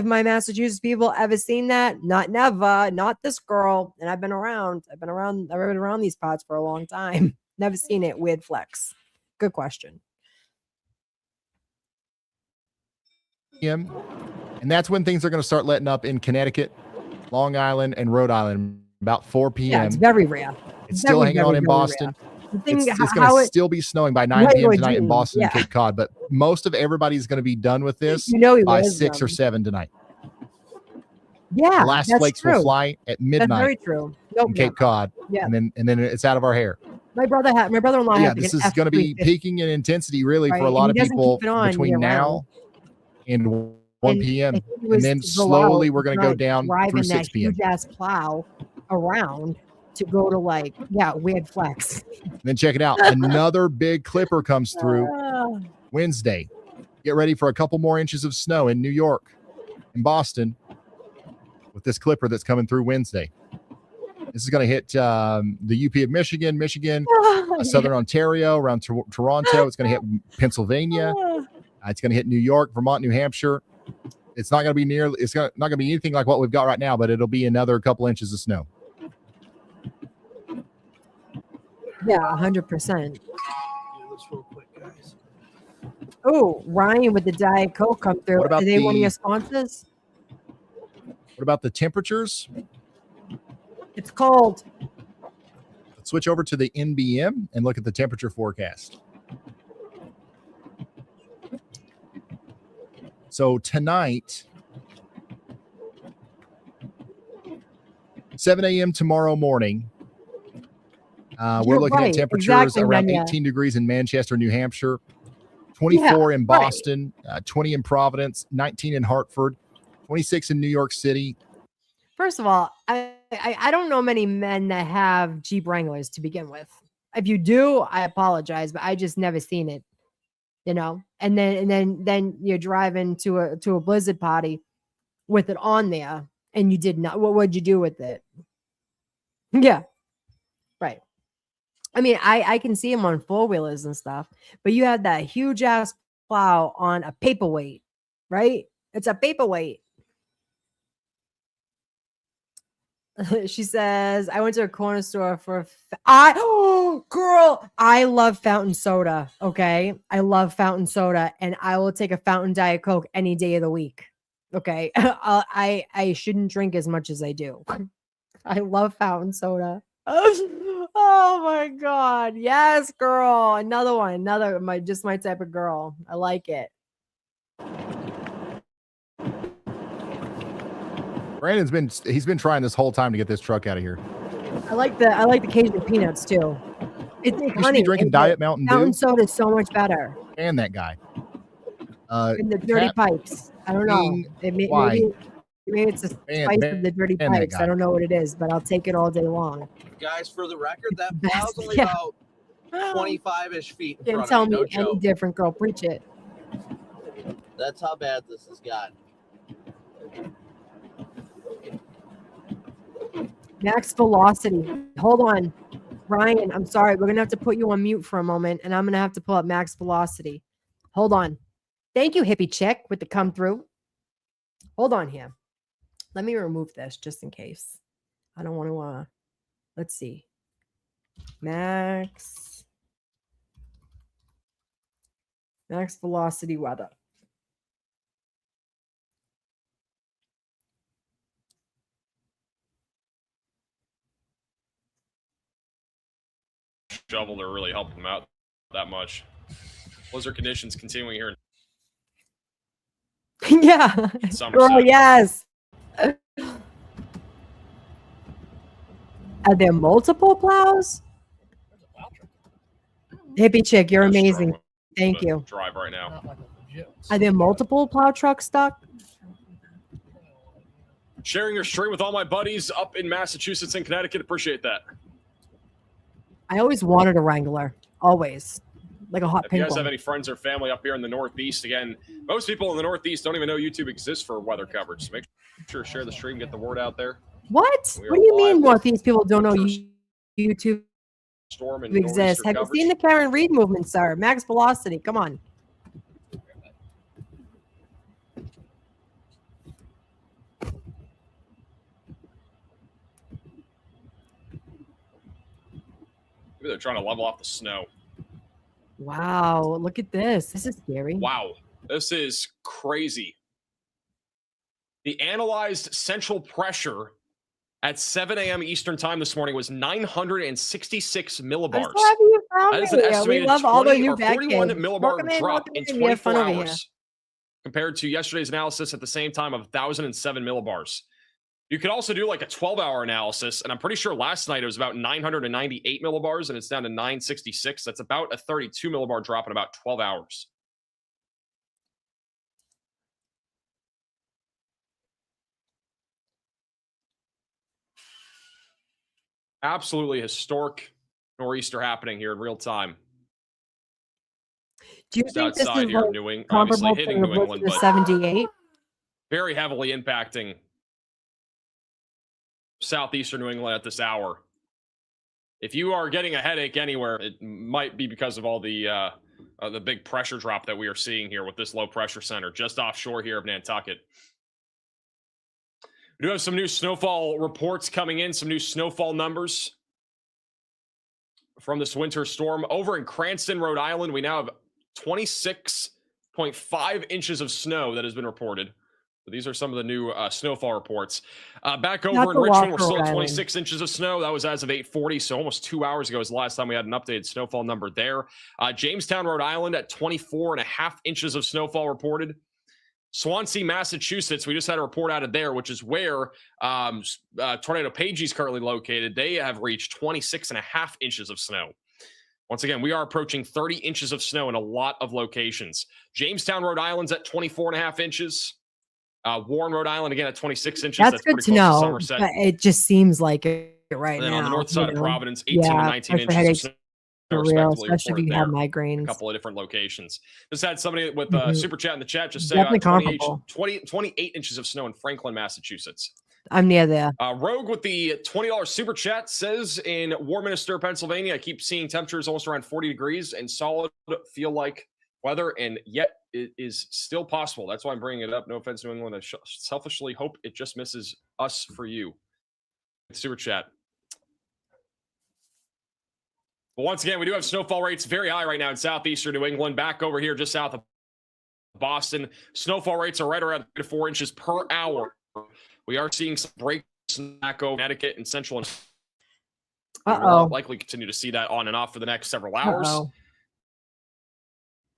my Massachusetts people ever seen that? Not this girl. And I've been around these parts for a long time. Never seen it. Weird flex. Good question. And that's when things are going to start letting up in Connecticut, Long Island, and Rhode Island. about 4 p.m. Yeah, it's very rare. It's still hanging on in Boston. It's going to still be snowing by 9 p.m. tonight in Boston and Cape Cod, but most of everybody's going to be done with this by 6 or 7 tonight. Yeah, the last flakes will fly at midnight. That's very true. In Cape Cod. Yeah, and then it's out of our hair. My brother-in-law. Yeah, this is going to be peaking in intensity really for a lot of people between now and 1 p.m. And then slowly we're going to go down through 6 p.m. Huge ass plow around to go to weird flex. Then check it out. Another big clipper comes through Wednesday. Get ready for a couple more inches of snow in New York and Boston with this clipper that's coming through Wednesday. This is going to hit the UP of Michigan, Southern Ontario, around Toronto. It's going to hit Pennsylvania. It's going to hit New York, Vermont, New Hampshire. It's not going to be it's not going to be anything like what we've got right now, but it'll be another couple inches of snow. Yeah, 100%. Oh, Ryan with the Diet Coke come through. Are they one of your sponsors? What about the temperatures? It's cold. Let's switch over to the NBM and look at the temperature forecast. So tonight, 7 a.m. tomorrow morning, we're looking at temperatures around 18 degrees in Manchester, New Hampshire, 24 in Boston, 20 in Providence, 19 in Hartford, 26 in New York City. First of all, I don't know many men that have Jeep Wranglers to begin with. If you do, I apologize, but I just never seen it. And then you're driving to a Blizzard party with it on there, and you did not. What would you do with it? Yeah, right. I mean, I can see them on 4-wheelers and stuff, but you had that huge ass plow on a paperweight, right? It's a paperweight. She says, I went to a corner store for girl, I love fountain soda. Okay. I love fountain soda, and I will take a fountain Diet Coke any day of the week. Okay. I shouldn't drink as much as I do. I love fountain soda. Oh my God. Yes, girl. Another one. Just my type of girl. I like it. Brandon's been trying this whole time to get this truck out of here. I like the Cajun peanuts too. It's honey. Drinking Diet Mountain Dew. Fountain soda is so much better. And that guy. And the dirty pipes. I don't know. Maybe it's the spice of the dirty pipes. I don't know what it is, but I'll take it all day long. Guys, for the record, that plow's only about 25-ish feet in Can't front tell of me. me any different, girl. Preach it. That's how bad this has gotten. Max velocity. Hold on. Ryan, I'm sorry. We're going to have to put you on mute for a moment, and I'm going to have to pull up max velocity. Hold on. Thank you, hippie chick, with the come through. Hold on here. Let me remove this just in case. I don't want to, let's see. Max velocity weather. Shovel to really help them out that much. Blizzard conditions continuing here. Yeah. Girl, yes. Are there multiple plows? Hippie chick, you're amazing. Thank you. Drive right now. Are there multiple plow trucks stuck? Sharing your stream with all my buddies up in Massachusetts and Connecticut. Appreciate that. I always wanted a Wrangler. Always. Like a hot pink one. If you guys have any friends or family up here in the Northeast, again, most people in the Northeast don't even know YouTube exists for weather coverage. So make sure to share the stream, get the word out there. What? What do you mean Northeast people don't know YouTube storm and exists? Have you seen the Karen Reed movement, sir? Max velocity. Come on. Maybe they're trying to level off the snow. Wow, look at this. This is scary. Wow, this is crazy. The analyzed central pressure at 7 a.m. Eastern time this morning was 966 millibars. I'm so happy you found That is an me. estimated We love all the 20 new or back 41 kids. millibar Welcome in, drop welcome in in. We have 24 fun over here. hours compared to yesterday's analysis at the same time of 1,007 millibars. You could also do like a 12-hour analysis, and I'm pretty sure last night it was about 998 millibars, and it's down to 966. That's about a 32 millibar drop in about 12 hours. Absolutely historic nor'easter happening here in real time. Do you Just think this outside is here, like New England, comparable obviously hitting to New the England, blizzard but of 78? very heavily impacting southeastern New England at this hour. If you are getting a headache anywhere, it might be because of all the big pressure drop that we are seeing here with this low pressure center just offshore here of Nantucket. We do have some new snowfall reports coming in, some new snowfall numbers from this winter storm. Over in Cranston, Rhode Island, we now have 26.5 inches of snow that has been reported. So these are some of the new snowfall reports. Back over in Richmond, we're still at 26 inches of snow. That was as of 8:40, so almost 2 hours ago was the last time we had an updated snowfall number there. Jamestown, Rhode Island at 24.5 inches of snowfall reported. Swansea, Massachusetts, we just had a report out of there, which is where Tornado Pagey is currently located. They have reached 26.5 inches of snow. Once again, we are approaching 30 inches of snow in a lot of locations. Jamestown, Rhode Island's at 24.5 inches. Warren, Rhode Island, again at 26 inches. That's good to know, but it just seems like it right now. And then on the north side of Providence, 18 to 19 inches of snow. Real, especially if you have migraines. A couple of different locations. Just had somebody with super chat in the chat just say 28 inches of snow in Franklin, Massachusetts. I'm near there. Rogue with the $20 super chat says in Warminster, Pennsylvania, I keep seeing temperatures almost around 40 degrees and solid feel like weather, and yet it is still possible. That's why I'm bringing it up. No offense, New England. I selfishly hope it just misses us for you. Super chat. But once again, we do have snowfall rates very high right now in southeastern New England. Back over here just south of Boston, snowfall rates are right around 3 to 4 inches per hour. We are seeing some breaks back over Connecticut and central. And we'll likely continue to see that on and off for the next several hours.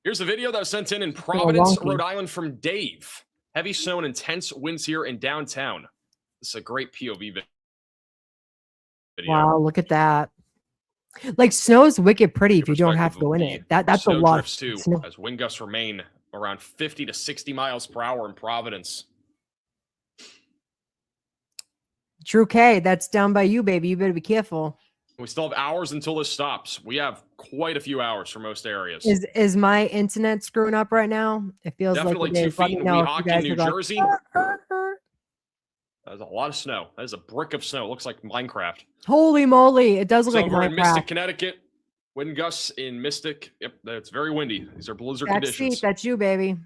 Here's a video that was sent in Providence, Rhode Island from Dave. Heavy snow and intense winds here in downtown. This is a great POV video. Wow, look at that. Like, snow's wicked pretty if you don't have to go in it. That's a lot. Too, as wind gusts remain around 50 to 60 miles per hour in Providence. Drew K, that's down by you, baby. You better be careful. We still have hours until this stops. We have quite a few hours for most areas. Is my internet screwing up right now? It feels definitely like 2 feet in Weehawken, New Jersey. There's a lot of snow. That is a brick of snow. It looks like Minecraft. Holy moly. It does look like Minecraft. In Mystic, Connecticut. Wind gusts in Mystic. Yep, it's very windy. These are blizzard conditions. That's you, baby.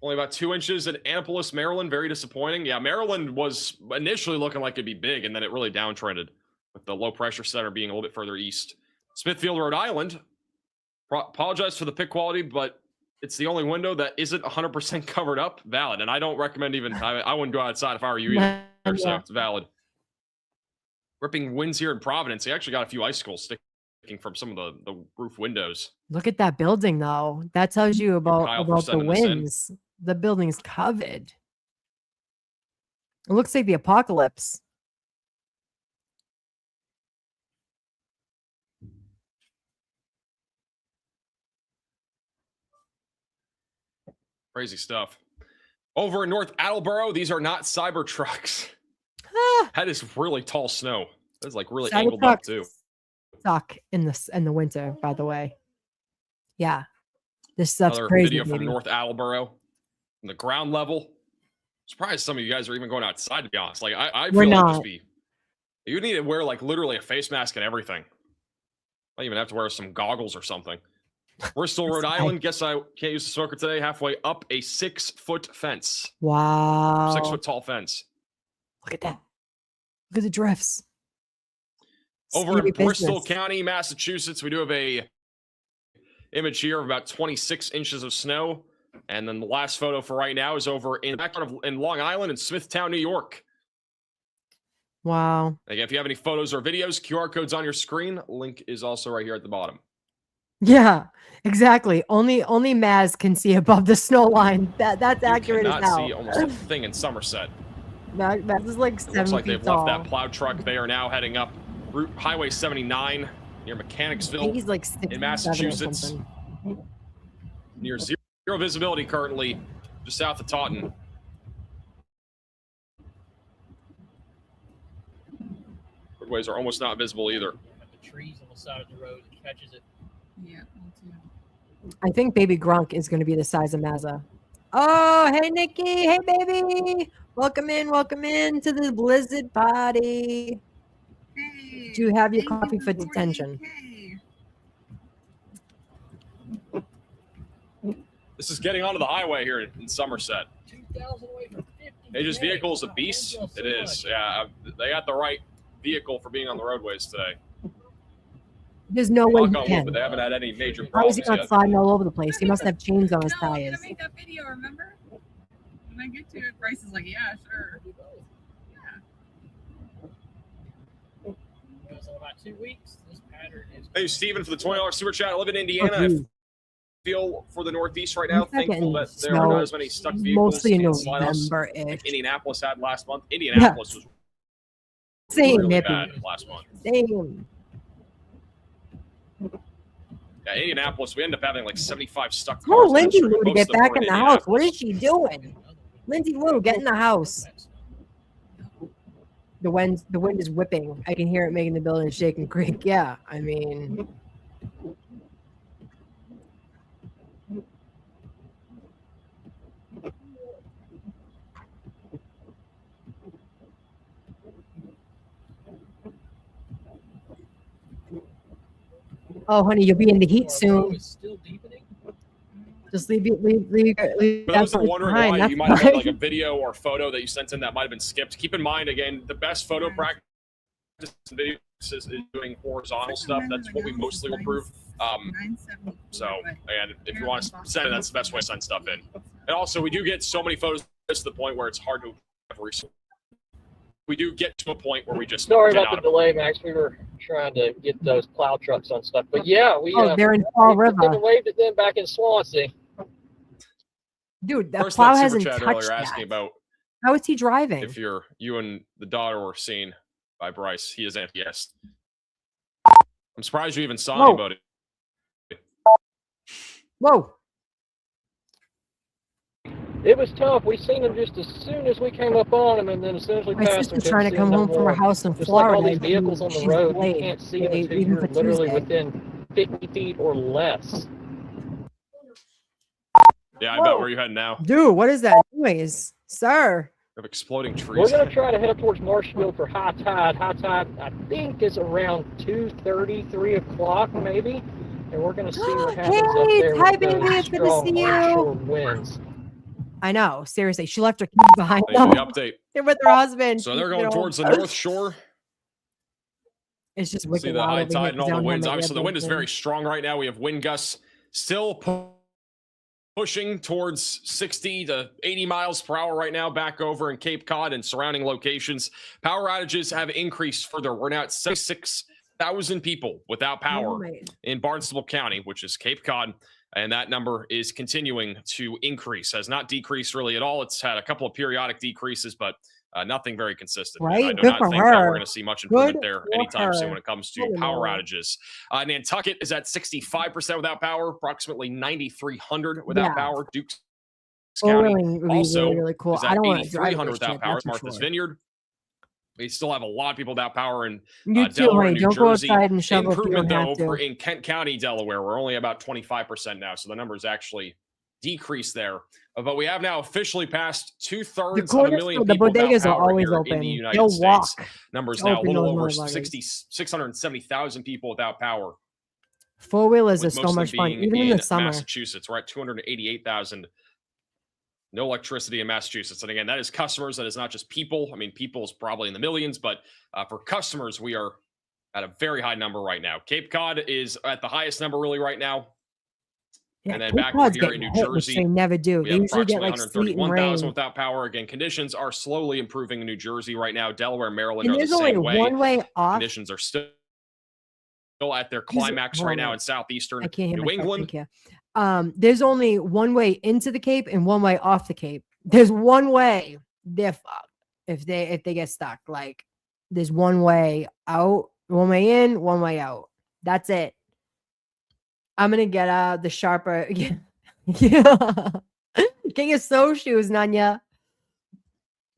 Only about 2 inches in Annapolis, Maryland. Very disappointing. Yeah, Maryland was initially looking like it'd be big, and then it really downtrended with the low pressure center being a little bit further east. Smithfield, Rhode Island. Apologize for the pic quality, but it's the only window that isn't 100% covered up. Valid. And I don't recommend even, I wouldn't go outside if I were you either. So it's valid. Ripping winds here in Providence. They actually got a few icicles sticking from some of the roof windows. Look at that building, though. That tells you about the winds. The building's covered. It looks like the apocalypse. Crazy stuff. Over in North Attleboro, these are not cyber trucks. That is really tall snow. That's like really angled up too. Suck in the winter, by the way. Yeah, this stuff's Another crazy. Video from North Attleboro, from the ground level. Surprised some of you guys are even going outside. To be honest, like I feel like you need to wear like literally a face mask and everything. I even have to wear some goggles or something. Bristol, Rhode Island. Guess I can't use the smoker today. Halfway up a 6-foot fence. Wow. 6 foot tall fence. Look at that. Look at the drifts. Over in Bristol County, Massachusetts, we do have a image here of about 26 inches of snow. And then the last photo for right now is over in the background in Long Island in Smithtown, New York. Wow. Again, if you have any photos or videos, QR code's on your screen. Link is also right here at the bottom. Yeah, exactly. Only Maz can see above the snow line. That's accurate as hell. You cannot see almost a thing in Somerset. Maz is like 7 looks like feet they've tall. left that plow truck. They are now heading up Highway 79 near Mechanicsville He's like in Massachusetts. Near zero visibility currently, just south of Taunton. Roadways are almost not visible either. The trees on the side of the road catches it. Yeah, me too. I think baby Grunk is going to be the size of Mazza. Oh, hey, Nikki. Hey, baby. Welcome in to the Blizzard party. Hey, Do you have your coffee for detention? This is getting onto the highway here in Somerset. 2,000 away from 50. Aegis vehicle is a beast. It is. Yeah, they got the right vehicle for being on the roadways today. There's no way he Knock on wood, can. but they haven't had any major How is problems he not yet. sliding all over the place? He must have chains on his No, I'm tires. gonna make that video, remember? When I get to it, Bryce is like, yeah, sure. Because in about 2 weeks, this pattern is. Thank you, Steven, for the $20 super chat. I live in Indiana. Oh, I geez. feel for the Northeast right now. It's not Thankful getting that there are snow not as many stuck vehicles mostly in in slide-outs November-ish. like Indianapolis had last month. Indianapolis was Same, really Nippy. bad last month. Same. Yeah, Indianapolis, we ended up having like 75 stuck cars. Oh, on the Lindsay street. Lou to Most get of them back were in the house. What Indianapolis. is she doing? Lindsay Lou, get in the house. The wind is whipping. I can hear it making the building shake and creak. Yeah, I mean. Oh, honey, you'll be in the heat soon. Still deepening. Just leave For those that are wondering behind. why you That's might have had fine. like a video or photo that you sent in that might have been skipped, keep in mind, again, the best photo practice in videos is doing horizontal stuff. That's what we mostly will prove. So, again, if you want to send it, that's the best way to send stuff in. And also, we do get so many photos to the point where it's hard to we do get to a point where we just Sorry get about out the of it. delay, Max. We were trying to get those plow trucks on stuff. But yeah, we. They're in Fall we River. waved at them back in Swansea. Dude, the Person plow that hasn't super chat touched earlier asking that. about How is he driving? if you and the daughter were seen by Bryce. He is yes. I'm surprised you even saw Whoa. anybody. Whoa. It was tough. We seen them just as soon as we came up on them, and then as soon as we My passed them, sister's trying to come home from her house in Just like all Florida. these vehicles on the She's road, delayed. you can't see them They- until even you're for literally Tuesday. within 50 feet or less. Yeah, I bet where you heading now. Dude, what is that noise? Sir. We have exploding trees. We're going to try to head up towards Marshfield for high tide. High tide, I think, is around 2:30, 3 o'clock maybe. And we're going to see what happens up Hey, there hi, with baby. those It's good to strong see you. onshore winds. I know. Seriously. She left her kids behind. Thanks for the them. update. They're with her husband. So they're You going know. towards the North Shore. It's just wicked See the wild high over here tide and all 'cause the down here winds. my Obviously, the wind is airplane's very in. strong right now. We have wind gusts still pushing towards 60 to 80 miles per hour right now back over in Cape Cod and surrounding locations. Power outages have increased further. We're now at 66,000 people without power Right. in Barnstable County, which is Cape Cod. And that number is continuing to increase, has not decreased really at all. It's had a couple of periodic decreases, but nothing very consistent. And I Right? do Good not for think that we're her. going to see much improvement Good there for anytime soon her. when it comes to Good power Lord. outages. Nantucket is at 65% without power, approximately 9,300 without Yeah. power. Dukes Four County wheeling would be also really, really cool. is I at don't want to drive 8,300 this without shit, power. that's for Martha's sure. Vineyard. We still have a lot of people without power in You too, Delaware, honey. New Don't go Jersey. outside and shovel if you Improvement don't though have over to. in Kent County, Delaware. We're only about 25% now, so the numbers actually decreased there. But we have now officially passed The 2/3 of a corner million store, the people without bodegas are power always here in open. the United They'll States. walk. Numbers to now a open little those over motherfuckers. 670,000 people without power. Four wheelers With is most so of them much fun, being even in the summer. Massachusetts. We're at 288,000. No electricity in Massachusetts. And again, that is customers. That is not just people. I mean, people is probably in the millions, but for customers, we are at a very high number right now. Cape Cod is at the highest number really right now. Yeah, And then Cape back Cod's over here in getting New hit, which Jersey, they never do. we They have usually get approximately like sleet and 131,000 rain. without power. Again, conditions are slowly improving in New Jersey right now. Delaware, Maryland And are the there's only same way. one way off. Conditions are still at their climax right now in southeastern I can't hear New myself. England. Thank you. There's only one way into the Cape and one way off the Cape. There's one way. They're fucked if they get stuck. Like there's one way out, one way in, one way out. That's it. I'm gonna get the sharper. Yeah. Get your snowshoes, Nanya.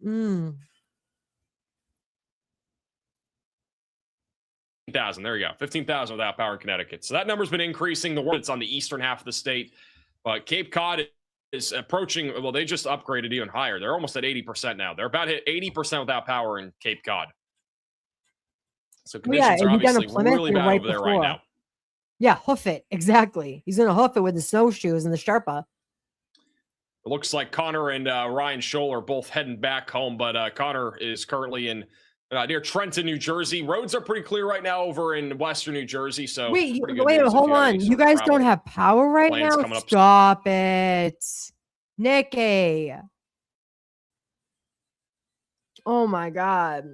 15,000. There you go. 15,000 without power in Connecticut. So that number's been increasing. The world it's on the eastern half of the state, but Cape Cod is approaching. Well, they just upgraded even higher. They're almost at 80% now. They're about hit 80% without power in Cape Cod. So conditions are obviously really bad over there right now. Yeah, hoof it. Exactly. He's gonna hoof it with the snowshoes and the Sherpa. It looks like Connor and Ryan Scholl are both heading back home, but Connor is currently in near Trenton, New Jersey. Roads are pretty clear right now over in western New Jersey. So wait, hold on. You guys don't have power right now? Stop it, Nikki. Oh my God.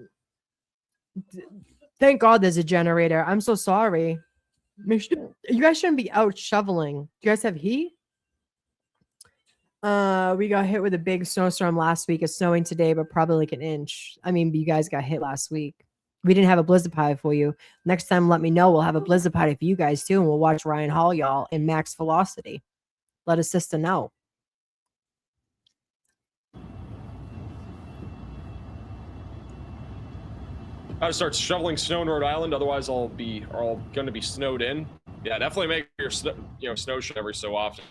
Thank God there's a generator. I'm so sorry. You guys shouldn't be out shoveling. Do you guys have heat? We got hit with a big snowstorm last week. It's snowing today, but probably like an inch. I mean, you guys got hit last week. We didn't have a blizzard party for you. Next time, let me know. We'll have a blizzard party for you guys too, and we'll watch Ryan Hall, y'all, in max velocity. Let his sister know. I start shoveling snow in Rhode Island. Otherwise, I'll going to be snowed in. Yeah, definitely make your snow show every so often.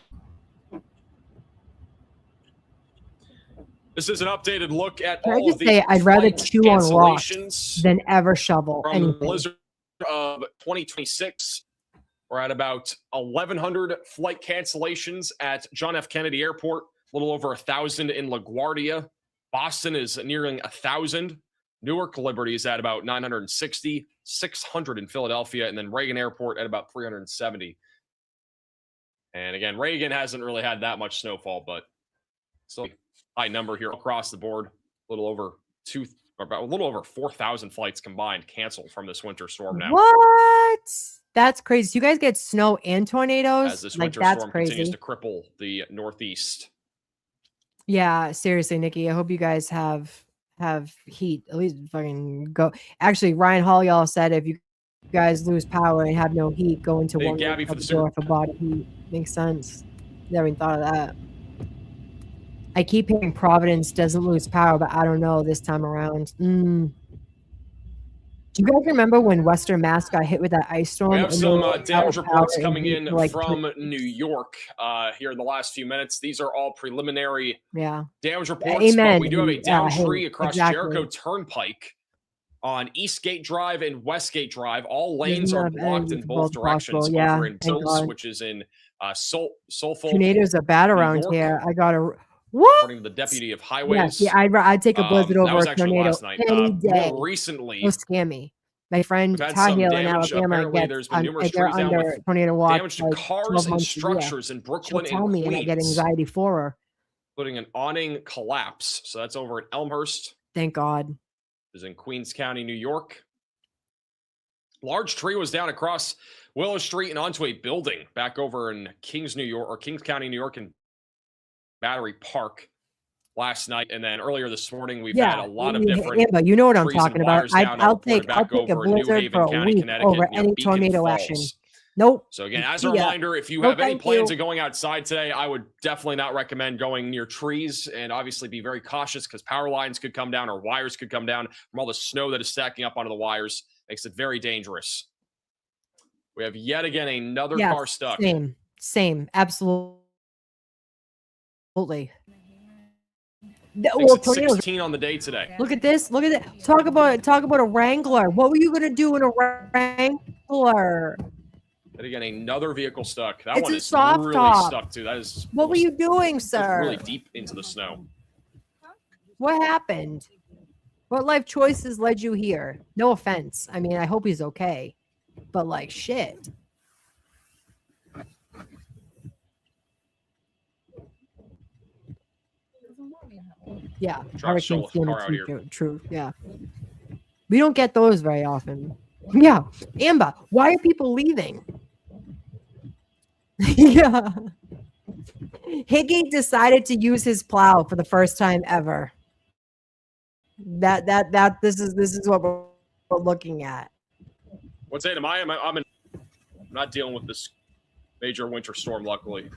This is an updated look at all of the I'd rather chew on rocks than ever shovel from anything. Blizzard of 2026. We're at about 1,100 flight cancellations at John F. Kennedy Airport. A little over 1,000 in LaGuardia. Boston is nearing 1,000. Newark Liberty is at about 960, 600 in Philadelphia, and then Reagan Airport at about 370. And again, Reagan hasn't really had that much snowfall, but still a high number here across the board. A little over 4,000 flights combined canceled from this winter storm now. What? That's crazy. So you guys get snow and tornadoes? As this winter storm continues to cripple the Northeast. Yeah, seriously, Nikki. I hope you guys have heat. At least fucking go. Actually, Ryan Hall y'all said if you guys lose power and have no heat, go into one Gabby for the door for body heat. Makes sense. Never even thought of that. I keep hearing Providence doesn't lose power, but I don't know this time around. Do you guys remember when Western Mass got hit with that ice storm? We have some damage reports coming in from New York here in the last few minutes. These are all preliminary damage reports. But we do have a down tree across Jericho Turnpike on Eastgate Drive and Westgate Drive. All lanes are blocked in both directions over in Tills, which is in Suffolk. Tornadoes are bad around here. I got a... What? According to the deputy of highways. Yeah, I'd take a blizzard over a tornado any day. More recently, don't scare me. My friend Tar Heel in Alabama gets they're under tornado watch. Damage to cars and structures in Brooklyn and Queens. And I get anxiety for her. Including an awning collapse. So that's over at Elmhurst. Thank God. Is in Queens County, New York. Large tree was down across Willow Street and onto a building back over in Kings County, New York, and Battery Park last night, and then earlier this morning we've had a lot of different. Yeah, but you know what I'm talking about. I'll take a blizzard for a week over any tornado action. Nope. So again, as a reminder, if you have any plans of going outside today, I would definitely not recommend going near trees, and obviously be very cautious because power lines could come down or wires could come down from all the snow that is stacking up onto the wires. Makes it very dangerous. We have yet again another car stuck. Same, absolutely. Well, 16 on the day today. Look at this. Look at that. Talk about a Wrangler. What were you gonna do in a Wrangler? And again, another vehicle stuck. That one is really stuck too. That is. What were you doing, sir? Really deep into the snow. What happened? What life choices led you here? No offense. I mean, I hope he's okay, but like shit. Yeah, Try to shovel a car out here. True. Yeah, we don't get those very often. Yeah, Amber, why are people leaving? Yeah, Higgy decided to use his plow for the first time ever. This is what we're looking at. What's it? I'm not dealing with this major winter storm, luckily.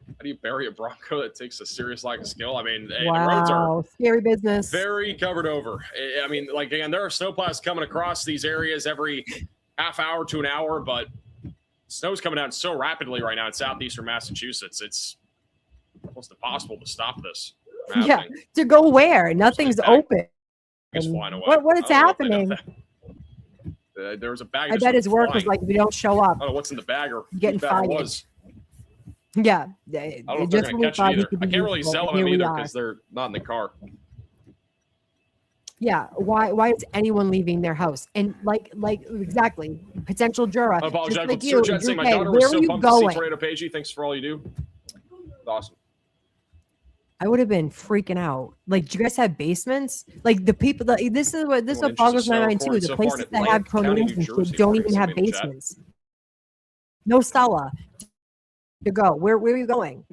How do you bury a Bronco that takes a serious lack of skill? I mean, the roads are scary business. Very covered over. I mean, like, again, there are snowplows coming across these areas every half hour to an hour, but snow's coming down so rapidly right now in southeastern Massachusetts. It's almost impossible to stop this. Yeah, to go where? Nothing's open. It's flying away. What is happening? There was a bag. I bet his work was like, if you don't show up, I don't know what's in the bag or getting fired. Was. Yeah, I don't know if they're going to catch it either. I can't really sell them either because they're not in the car. Yeah, why is anyone leaving their house? And like exactly, potential juror. I apologize. Like you, saying my daughter was so pumped to see Tornado Pagey. Thanks for all you do. It's awesome. I would have been freaking out. Like, do you guys have basements? Like the people that this is what boggles my mind too. The places that have tornadoes and shit don't even have basements. No Stella to go. Where are you going?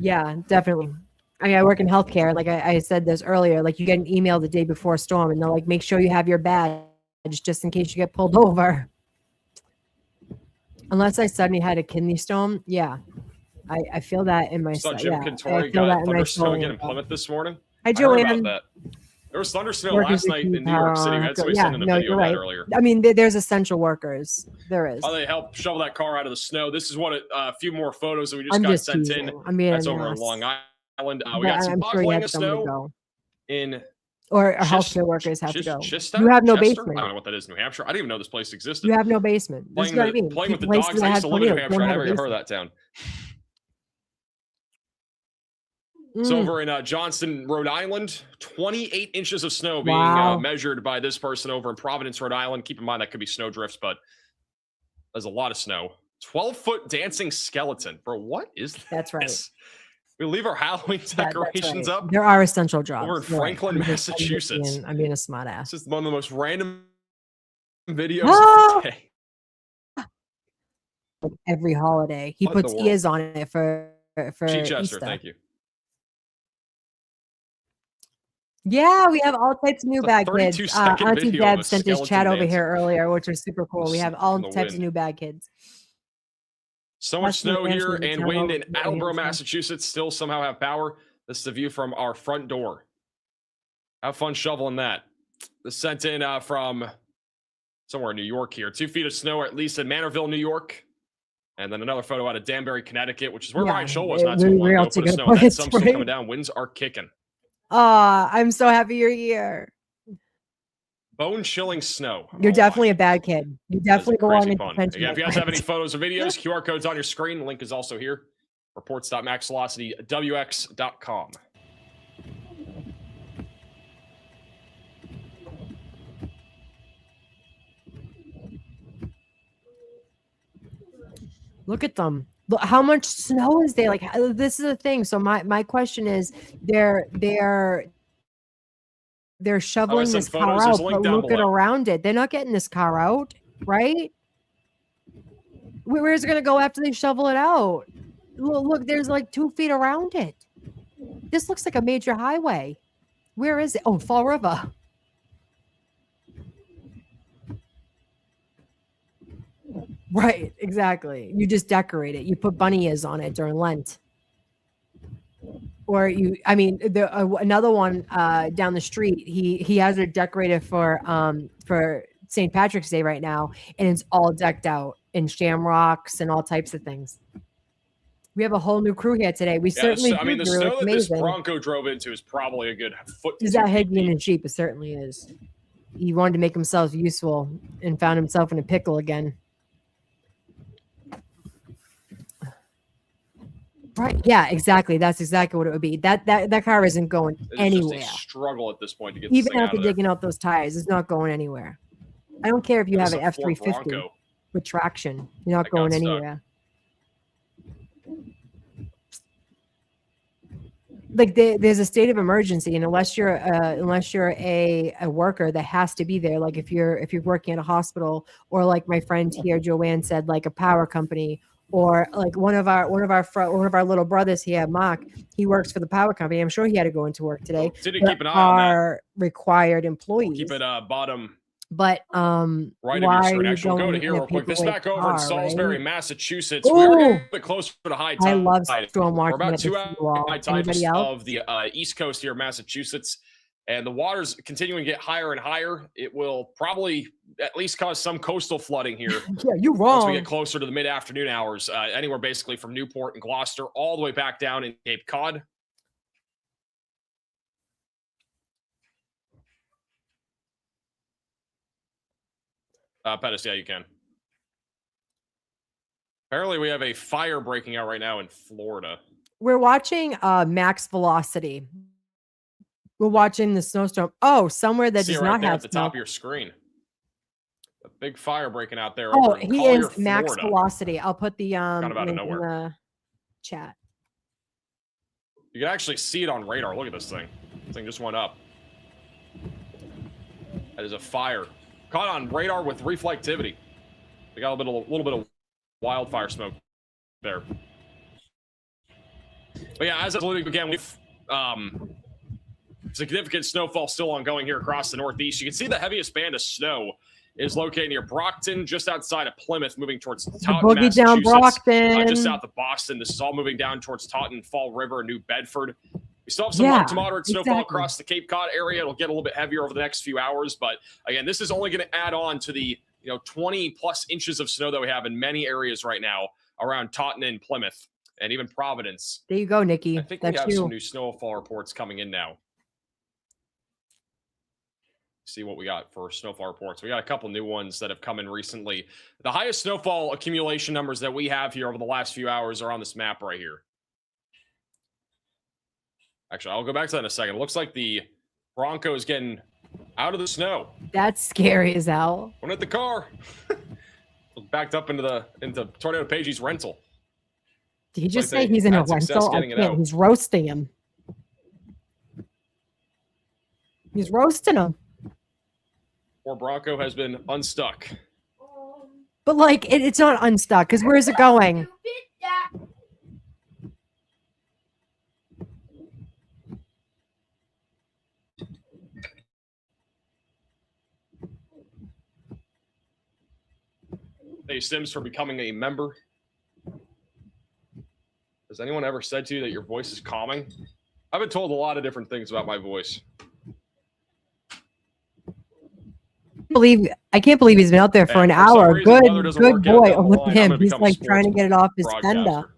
Yeah, definitely. I mean, I work in healthcare. Like I said this earlier, like you get an email the day before a storm and they're like, make sure you have your badge just in case you get pulled over. Unless I suddenly had a kidney stone. Yeah. I feel that in my soul. Jim Cantori got thunder snow again in Plymouth this morning. Hi, Joanne. There was thunder snow last night in New York City. I had somebody sending a video of that earlier. I mean, there's essential workers. There is. Oh, they helped shovel that car out of the snow. This is what a few more photos that we just got sent in. That's over on Long Island. We got some bottling of snow in. Or healthcare workers have to go. You have no basement. I don't know what that is, New Hampshire. I didn't even know this place existed. You have no basement. That's what I mean. Playing with the dogs. I used to live in New Hampshire. I never even heard of that town. It's over in Johnston, Rhode Island. 28 inches of snow being measured by this person over in Providence, Rhode Island. Keep in mind that could be snow drifts, but there's a lot of snow. 12-foot dancing skeleton. Bro, what is this? That's right. We leave our Halloween decorations up. There are essential jobs. Over in Franklin, Massachusetts. I'm being a smart ass. This is one of the most random videos of the day. Every holiday. He puts ears on it for Chichester, Easter. Thank you. Yeah, we have all types of new bag kids. Auntie Deb sent his chat over here earlier, which was super cool. We have all types of new bag kids. So much snow here and wind in Attleboro, Massachusetts. Still somehow have power. This is the view from our front door. Have fun shoveling that. This sent in from somewhere in New York here. 2 feet of snow at least in Manorville, New York. And then another photo out of Danbury, Connecticut, which is where Ryan Scholl was not too long ago. Put snow. That's some snow coming down. Winds are kicking. I'm so happy you're here. Bone-chilling snow. You're definitely a bad kid. You definitely go on into detention. Again, if you guys have any photos or videos, QR code's on your screen. The link is also here. Reports.maxvelocitywx.com. Look at them. Look, how much snow is there? Like, this is the thing. So my question is, they're shoveling this car out, but look at around it. They're not getting this car out, right? Where's it going to go after they shovel it out? Look, there's like 2 feet around it. This looks like a major highway. Where is it? Oh, Fall River. Right, exactly. You just decorate it. You put bunny ears on it during Lent. Or another one down the street. He has it decorated for St. Patrick's Day right now, and it's all decked out in shamrocks and all types of things. We have a whole new crew here today. We certainly. I mean, the snow that this Bronco drove into is probably a good foot. Is that Higgy and sheep? It certainly is. he wanted to make himself useful and found himself in a pickle again. Right. Yeah, exactly. That's exactly what it would be. That car isn't going anywhere. It's just a struggle at this point to get this Even thing out after of there. digging out those tires, it's not going anywhere. I don't care if you have an F-350 with traction. You're not going anywhere. Like there's a state of emergency, and unless you're a worker that has to be there, like if you're working at a hospital, or like my friend here Joanne said, like a power company, or like one of our little brothers here, Mark, he works for the power company. I'm sure he had to go into work today. So keep an eye on that. Required employees. We'll keep it bottom but right of your screen. Actually, we'll go to here real quick. This back over in Salisbury, Massachusetts. Ooh. We're getting a bit closer to high tide. I love storm watching. We're about 2 hours high tide of the east coast here, Massachusetts, and the water's continuing to get higher and higher. It will probably at least cause some coastal flooding here. Yeah, you're wrong. Once we get closer to the mid-afternoon hours, anywhere basically from Newport and Gloucester all the way back down in Cape Cod. Pettis, yeah, you can. Apparently, we have a fire breaking out right now in Florida. We're watching max velocity. We're watching the snowstorm. Oh, somewhere that does not have at the top of your screen. A big fire breaking out there. Oh, over in he Collier, is max Florida. velocity. I'll put the Kind of out of link in nowhere. the chat. You can actually see it on radar. Look at this thing. This thing just went up. That is a fire. Caught on radar with reflectivity. We got a little bit of wildfire smoke there. But yeah, as I alluded again, we've significant snowfall still ongoing here across the Northeast. You can see the heaviest band of snow is located near Brockton, just outside of Plymouth, moving towards Taunton, Boogie down Brockton. just south of Boston. This is all moving down towards Taunton, Fall River, New Bedford. We still have some light to moderate snowfall across the Cape Cod area. It'll get a little bit heavier over the next few hours, but again, this is only going to add on to the 20 plus inches of snow that we have in many areas right now around Taunton and Plymouth, and even Providence. There you go, Nikki. I think we have some new snowfall reports coming in now. See what we got for snowfall reports. We got a couple new ones that have come in recently. The highest snowfall accumulation numbers that we have here over the last few hours are on this map right here. Actually, I'll go back to that in a second. It looks like the Broncos getting out of the snow. That's scary as hell. Went at the car. Backed up into Tornado Page's rental. Did he just say he's in a rental? I can't. He's roasting him. He's roasting him. Poor Bronco has been unstuck. But like, it's not unstuck, because where's it going? Hey, Sims, for becoming a member. Has anyone ever said to you that your voice is calming? I've been told a lot of different things about my voice. I can't believe he's been out there for an hour. Good boy. Oh, look at him. He's like trying to get it off his fender.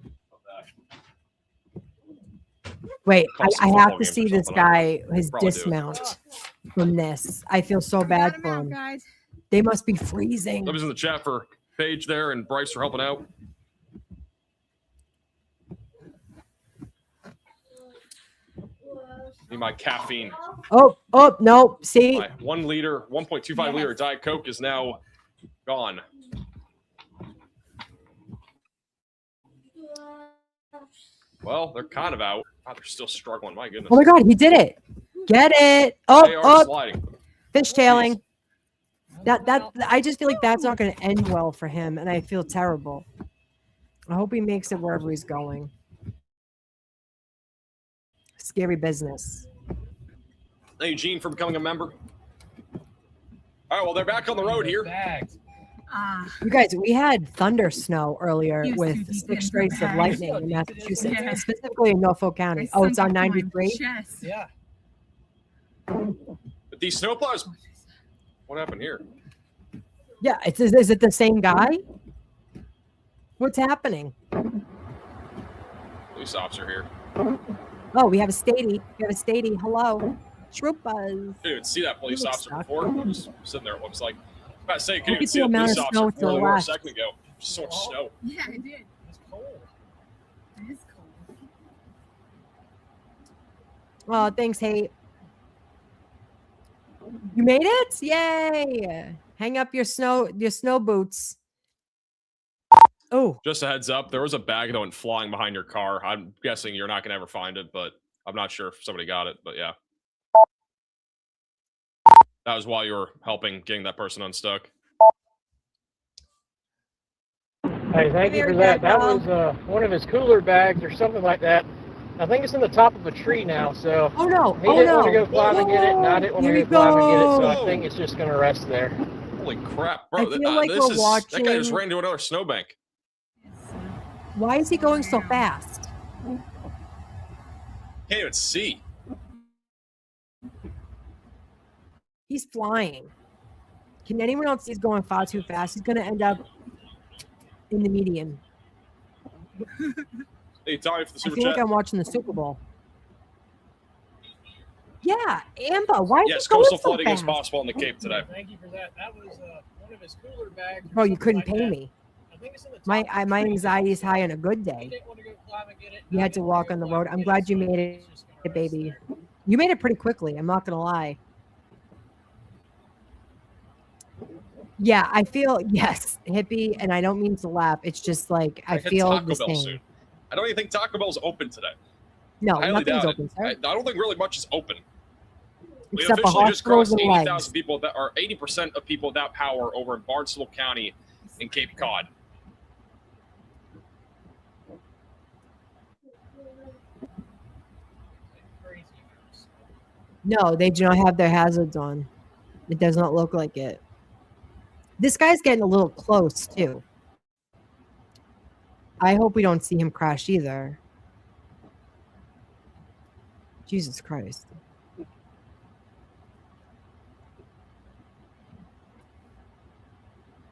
Wait, I have to see this guy, his dismount from this. I feel so bad for him. They must be freezing. Somebody's in the chat for Paige there and Bryce for helping out. Need my caffeine. Oh, no. See? My 1 liter, 1.25 liter Diet Coke is now gone. Well, they're kind of out. God, they're still struggling. My goodness. Oh my God, he did it. Get it. Oh, sliding. Fishtailing. I just feel like that's not going to end well for him, and I feel terrible. I hope he makes it wherever he's going. Scary business. Thank you, Gene, for becoming a member. All right, well, they're back on the road here. You guys, we had thunder snow earlier with 6 strikes of lightning in Massachusetts, specifically in Norfolk County. Oh, it's on 93? Yeah. But these snowplows, what happened here? Yeah, is it the same guy? What's happening? Police officer here. Oh, we have a statey. Hello. Troopers. Dude, see that police officer before? Just sitting there, it looks like. I was about to say, you Look couldn't at see the the amount police of officer snow from to the where they were a left. second ago. Just so much snow. Yeah, I did. It's cold. It is cold. Oh, thanks, Hate. You made it? Yay! Hang up your snow boots. Oh. Just a heads up, there was a bag that went flying behind your car. I'm guessing you're not going to ever find it, but I'm not sure if somebody got it, but yeah. That was while you were helping getting that person unstuck. Hey, thank you for that. That was one of his cooler bags or something like that. I think it's in the top of a tree now, so oh no, he didn't want to go climb and get it, and I didn't want to Here go climb and get it, so I Whoa. think it's just going to rest there. Holy crap, bro! I feel like this we're is watching. that guy just ran into another snowbank. Why is he going so fast? Can't even see. He's flying. Can anyone else see he's going far too fast? He's going to end up in the median. Hey, Tommy for the I super feel chat. like I'm watching the Super Bowl. Yeah, Amber, why is Yes, he going coastal so flooding is fast? possible in the Cape today. Thank you for that. That was one of his cooler bags. Bro, you couldn't pay me. I think it's in the top My of the tree. anxiety is high on a good He day. didn't want to go climb and get it. You had to walk on the road. I'm glad you made it, baby. You made it pretty quickly. I'm not going to lie. Yeah, I feel, yes, hippie, and I don't mean to laugh. It's just like, I hit feel Taco the Bell same. soon. I don't even think Taco Bell's open today. No, I highly nothing's doubt open, it. sir. I don't think really much is open. We Except for officially just hospitals crossed and 80,000 legs. people that are 80% of people without power over in Barnstable County in Cape Cod. No, they do not have their hazards on. It does not look like it. This guy's getting a little close, too. I hope we don't see him crash either. Jesus Christ.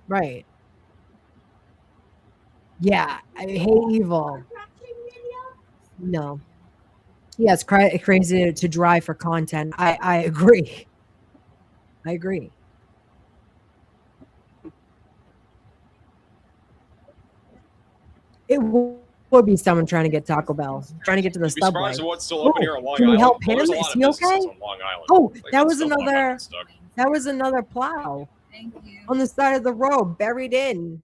Right. Yeah, I hate evil. No. Yeah, it's crazy to drive for content. I agree. I agree. It would be someone trying to get Taco Bell, trying to get to the You'd be subway. surprised at what's still open here on Long Can we Island. help Well, him? there's a Is lot of he businesses okay? on Long Island. Oh, Like, that I'm was still finding another. that stuck. That was another plow Thank you. on the side of the road, buried in.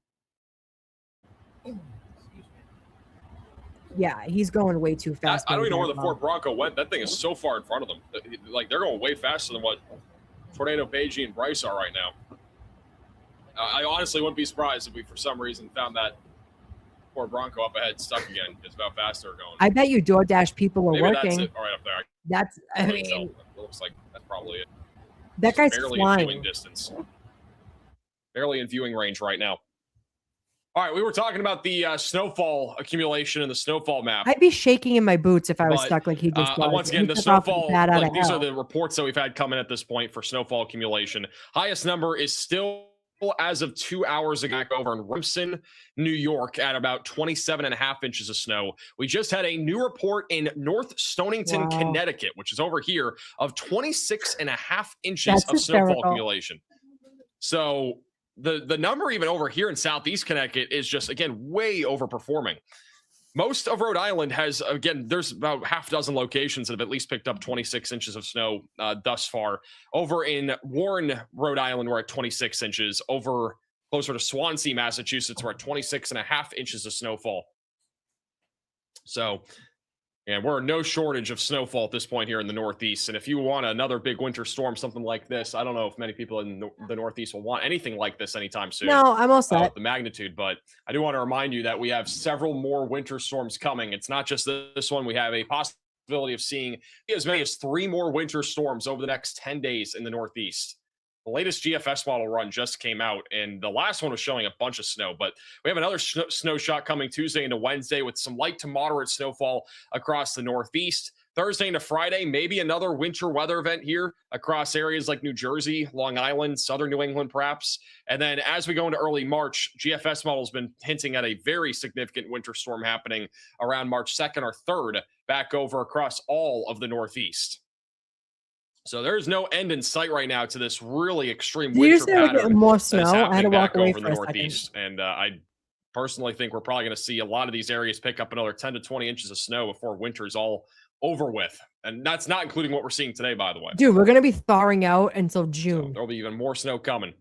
Yeah, he's going way too fast. I don't even know where right the now. Ford Bronco went. That thing is so far in front of them. Like, they're going way faster than what Tornado, Beijing, and Bryce are right now. I honestly wouldn't be surprised if we, for some reason, found that Ford Bronco up ahead stuck again because of how fast they're going. I bet you DoorDash people are Maybe working. that's it. All right, up there. That's, I Can't mean, tell. It looks like that's probably it. that Just guy's barely in viewing flying. distance. Barely in viewing range right now. All right, we were talking about the snowfall accumulation and the snowfall map. I'd be shaking in my boots if I was But, stuck like he just was. once again, He the took off snowfall, bat out like of these are hell. the reports that we've had coming at this point for snowfall accumulation. Highest number is still, as of 2 hours ago, back over in Remsen, New York, at about 27.5 inches of snow. We just had a new report in North Stonington, Wow. Connecticut, which is over here, of 26.5 inches That's of snowfall hysterical. accumulation. So the number even over here in Southeast Connecticut is just, again, way overperforming. Most of Rhode Island has, again, there's about half dozen locations that have at least picked up 26 inches of snow thus far. Over in Warren, Rhode Island, we're at 26 inches. Over closer to Swansea, Massachusetts, we're at 26.5 inches of snowfall. So, and we're no shortage of snowfall at this point here in the Northeast. And if you want another big winter storm, something like this, I don't know if many people in the Northeast will want anything like this anytime soon. No, I'm all set. The magnitude, but I do want to remind you that we have several more winter storms coming. It's not just this one. We have a possibility of seeing as many as 3 more winter storms over the next 10 days in the Northeast. The latest GFS model run just came out, and the last one was showing a bunch of snow, but we have another snow shot coming Tuesday into Wednesday with some light to moderate snowfall across the Northeast. Thursday into Friday, maybe another winter weather event here across areas like New Jersey, Long Island, southern New England, perhaps. And then as we go into early March, GFS model has been hinting at a very significant winter storm happening around March 2nd or 3rd back over across all of the Northeast. So there's no end in sight right now to this really extreme Did you winter say we're pattern getting more that is snow? I had happening to walk back away over in for the a second. Northeast. And I personally think we're probably going to see a lot of these areas pick up another 10 to 20 inches of snow before winter's all over with. And that's not including what we're seeing today, by the way. Dude, we're going to be thawing out until So June. there'll be even more snow coming.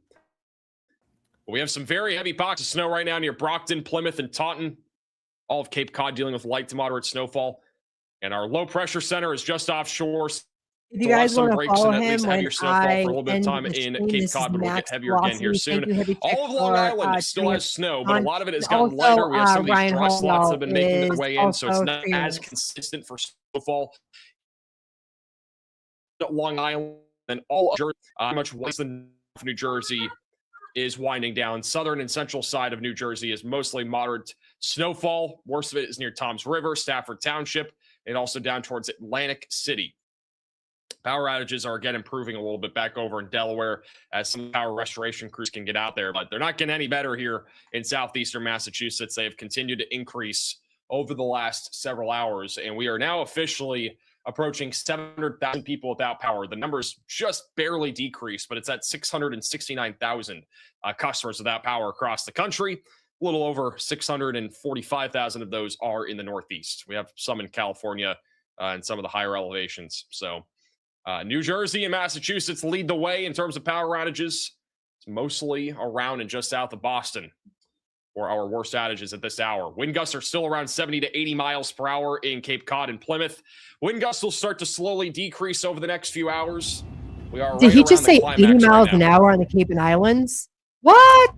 We have some very heavy pockets of snow right now near Brockton, Plymouth, and Taunton. All of Cape Cod dealing with light to moderate snowfall. And our low pressure center is just offshore. If you guys want to follow and at him least when heavier snowfall for a little bit of end time the in stream, Cape this is Cod, but we'll get Max heavier again here Velocity. soon. Thank you, Heavy All Chick, of Long for, Island still tuning has snow, but a on. lot of it has And gotten also, lighter. We have some of these Ryan dry slots that have Hall been making their is way in, so it's also not streaming as us. consistent for snowfall. Long Island and all of Jersey, much less than New Jersey is winding down. Southern and central side of New Jersey is mostly moderate snowfall. Worst of it is near Toms River, Stafford Township, and also down towards Atlantic City. Power outages are again improving a little bit back over in Delaware as some power restoration crews can get out there, but they're not getting any better here in southeastern Massachusetts. They have continued to increase over the last several hours, and we are now officially approaching 700,000 people without power. The numbers just barely decreased, but it's at 669,000 customers without power across the country. A little over 645,000 of those are in the Northeast. We have some in California and some of the higher elevations. So New Jersey and Massachusetts lead the way in terms of power outages. It's mostly around and just south of Boston for our worst outages at this hour. Wind gusts are still around 70 to 80 miles per hour in Cape Cod and Plymouth. Wind gusts will start to slowly decrease over the next few hours. We are Did right he around just the say 80 climax miles right an now. hour on the Cape and Islands? What?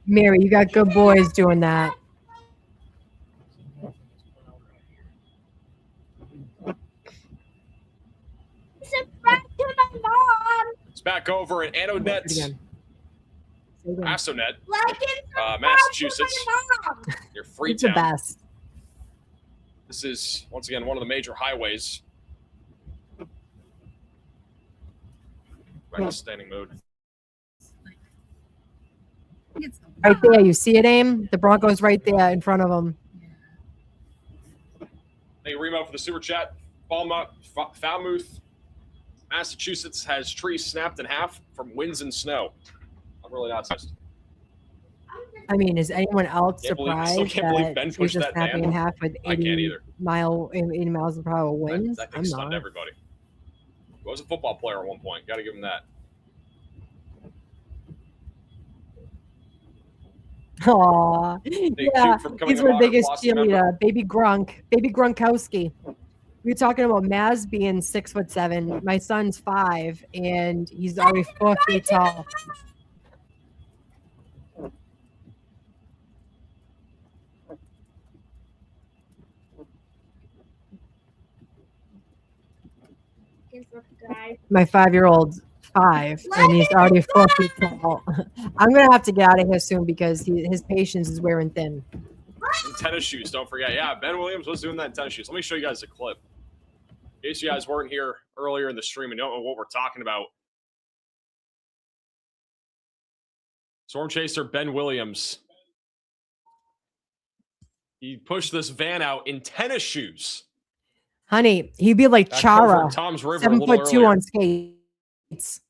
Mary, you got good boys doing that. It's back over at Anonet, Assonet, Massachusetts, near It's the Freetown. best. This is, once again, one of the major highways. Back to standing mode. Right there, you see it, Aim? The Broncos right there in front of them. Thank you, Remo, for the super chat. Falmouth, Massachusetts has trees snapped in half from winds and snow. I'm really not surprised. I mean, is anyone else Still surprised can't believe Ben that pushed trees are that snapping ban. in half with I can't 80 either. 80 miles per hour winds? That I'm thing stunned not. everybody. He was a football player at one point. Got to give him that. Aw, yeah, from becoming he's a my modern biggest Boston member. cheerleader, baby Gronkowski. We were talking about Maz being 6'7". My son's 5, and he's already 4 feet tall. My 5-year-old's 5, and he's already 4 feet tall. I'm gonna have to get out of here soon because his patience is wearing thin. Some tennis shoes, don't forget. Yeah, Ben Williams was doing that in tennis shoes. Let me show you guys a clip. In case you guys weren't here earlier in the stream and don't know what we're talking about. Storm Chaser Ben Williams. He pushed this van out in tennis shoes. Honey, he'd be like Back Chara, over Tom's River a little 7'2" earlier. on skates.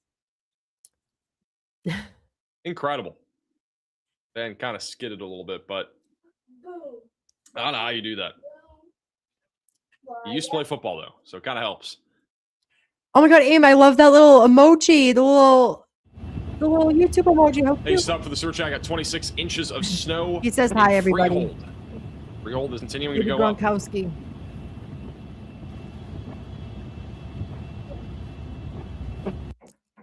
Incredible. Ben kind of skidded a little bit, but I don't know how you do that. He used to play football, though, so it kind of helps. Oh my god, Aim, I love that little emoji, the little YouTube emoji. How Hey, cute. stop for the super chat. Got 26 inches of snow. He says in hi, everybody. Freehold. Freehold is continuing Baby to go up. Gronkowski.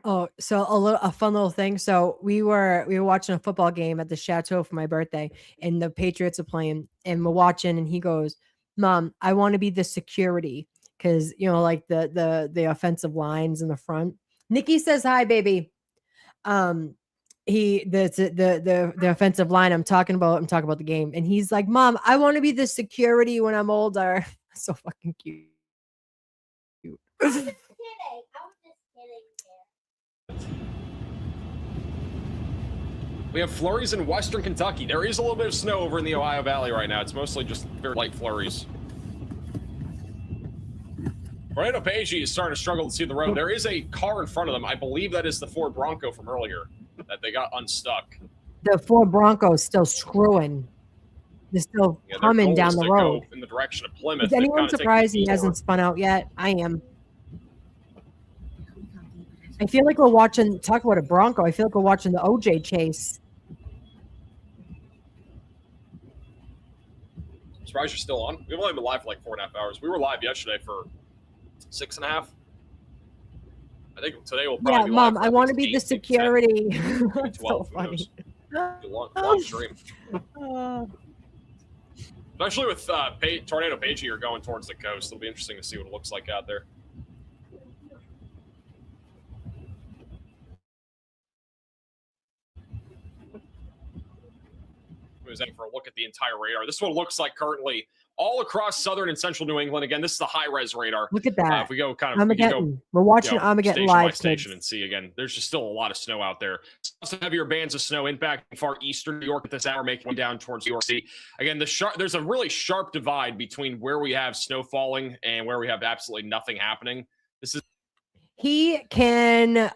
Oh, so a fun little thing. So we were watching a football game at the Chateau for my birthday, and the Patriots are playing, and we're watching, and he goes, "Mom, I want to be the security because like the offensive lines in the front." Nikki says hi, baby. The offensive line. I'm talking about the game, and he's like, "Mom, I want to be the security when I'm older." So fucking cute. We have flurries in western Kentucky. There is a little bit of snow over in the Ohio Valley right now. It's mostly just very light flurries. Tornado Pagey is starting to struggle to see the road. There is a car in front of them. I believe that is the Ford Bronco from earlier that they got unstuck. The Ford Bronco is still screwing. They're still coming down the road. Go in the direction of Plymouth. Is anyone surprised he hasn't spun out yet? I am. I feel like we're watching, talk about a Bronco, I feel like we're watching the OJ chase. I'm surprised you're still on. We've only been live for like 4.5 hours. We were live yesterday for 6.5. I think today we'll probably be Mom, live I want to be the security. That's 12, so funny. Long stream. Especially with Tornado Page here going towards the coast. It'll be interesting to see what it looks like out there. For a look at the entire radar. This is what it looks like currently all across southern and central New England. Again, this is the high-res radar. Look at that. If we go we're watching Armageddon live, station and see again. There's just still a lot of snow out there. Some heavier bands of snow impacting far eastern New York at this hour, making it down towards New York City. Again, there's a really sharp divide between where we have snow falling and where we have absolutely nothing happening. He can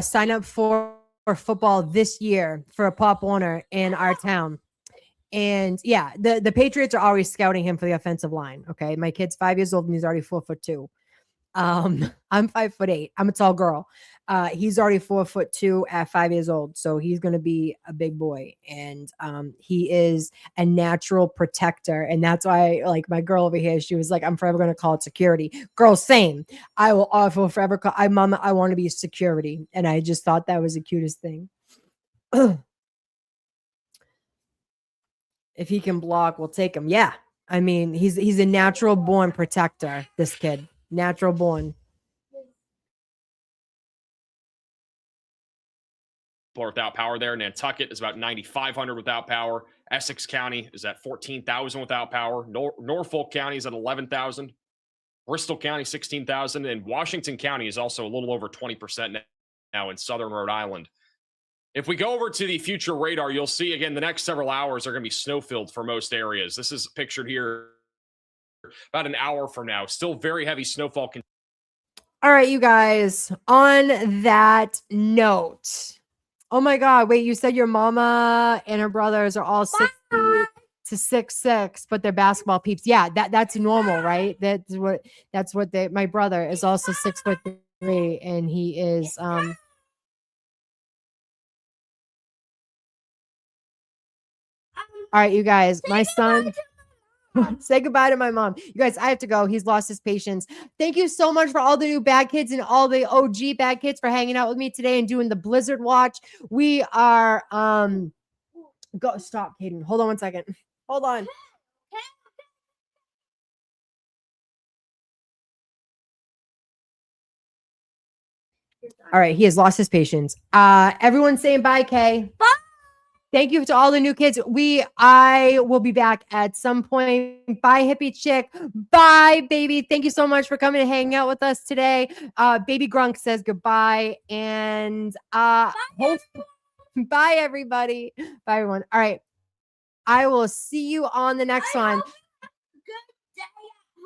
sign up for football this year for a Pop Warner in our town. And yeah, the Patriots are always scouting him for the offensive line. Okay. My kid's 5 years old and he's already 4'2". I'm 5'8". I'm a tall girl. He's already 4'2" at 5 years old. So he's going to be a big boy. And he is a natural protector. And that's why, like, my girl over here, she was like, I'm forever going to call it security. Girl, same. I will forever call Mama, I want to be security. And I just thought that was the cutest thing. If he can block, we'll take him. Yeah. I mean, he's a natural born protector, this kid. Natural born. People are without power there. Nantucket is about 9,500 without power. Essex County is at 14,000 without power. Norfolk County is at 11,000. Bristol County, 16,000. And Washington County is also a little over 20% now in southern Rhode Island. If we go over to the future radar, you'll see, again, the next several hours are going to be snow-filled for most areas. This is pictured here about an hour from now. Still very heavy snowfall. All right, you guys, on that note. Oh, my God. Wait, you said your mama and her brothers are all 6 to 6'6", but they're basketball peeps. Yeah, that's normal, right? That's what my brother is also 6'3", and he is all right, you guys, my son, say goodbye to my mom. You guys, I have to go. He's lost his patience. Thank you so much for all the new bad kids and all the OG bad kids for hanging out with me today and doing the Blizzard watch. We are, stop, Kaden. Hold on one second. Hold on. All right, he has lost his patience. Everyone's saying bye, Kay. Bye. Thank you to all the new kids. I will be back at some point. Bye, hippie chick. Bye, baby. Thank you so much for coming and hanging out with us today. Baby Grunk says goodbye. And bye, everybody. Bye, everyone. All right. I will see you on the next one.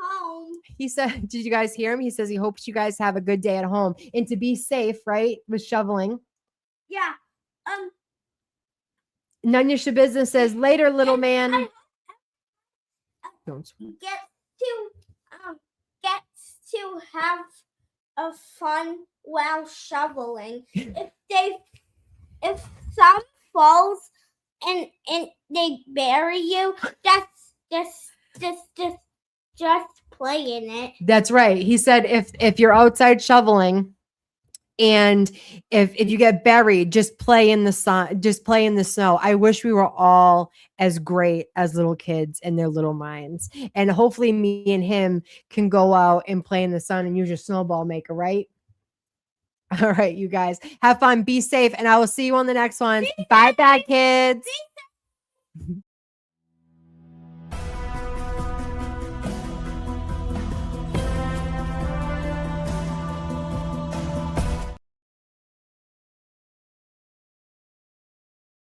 Home. He said, did you guys hear him? He says he hopes you guys have a good day at home and to be safe, right? With shoveling. Yeah. Nunya Business says, later, little man. Gets to have a fun while shoveling. If some falls and they bury you, that's just play in it. That's right. He said if you're outside shoveling and if you get buried, just play in the sun, just play in the snow. I wish we were all as great as little kids in their little minds. And hopefully me and him can go out and play in the sun and use your snowball maker, right? All right, you guys. Have fun. Be safe. And I will see you on the next one. Bye, bad kids.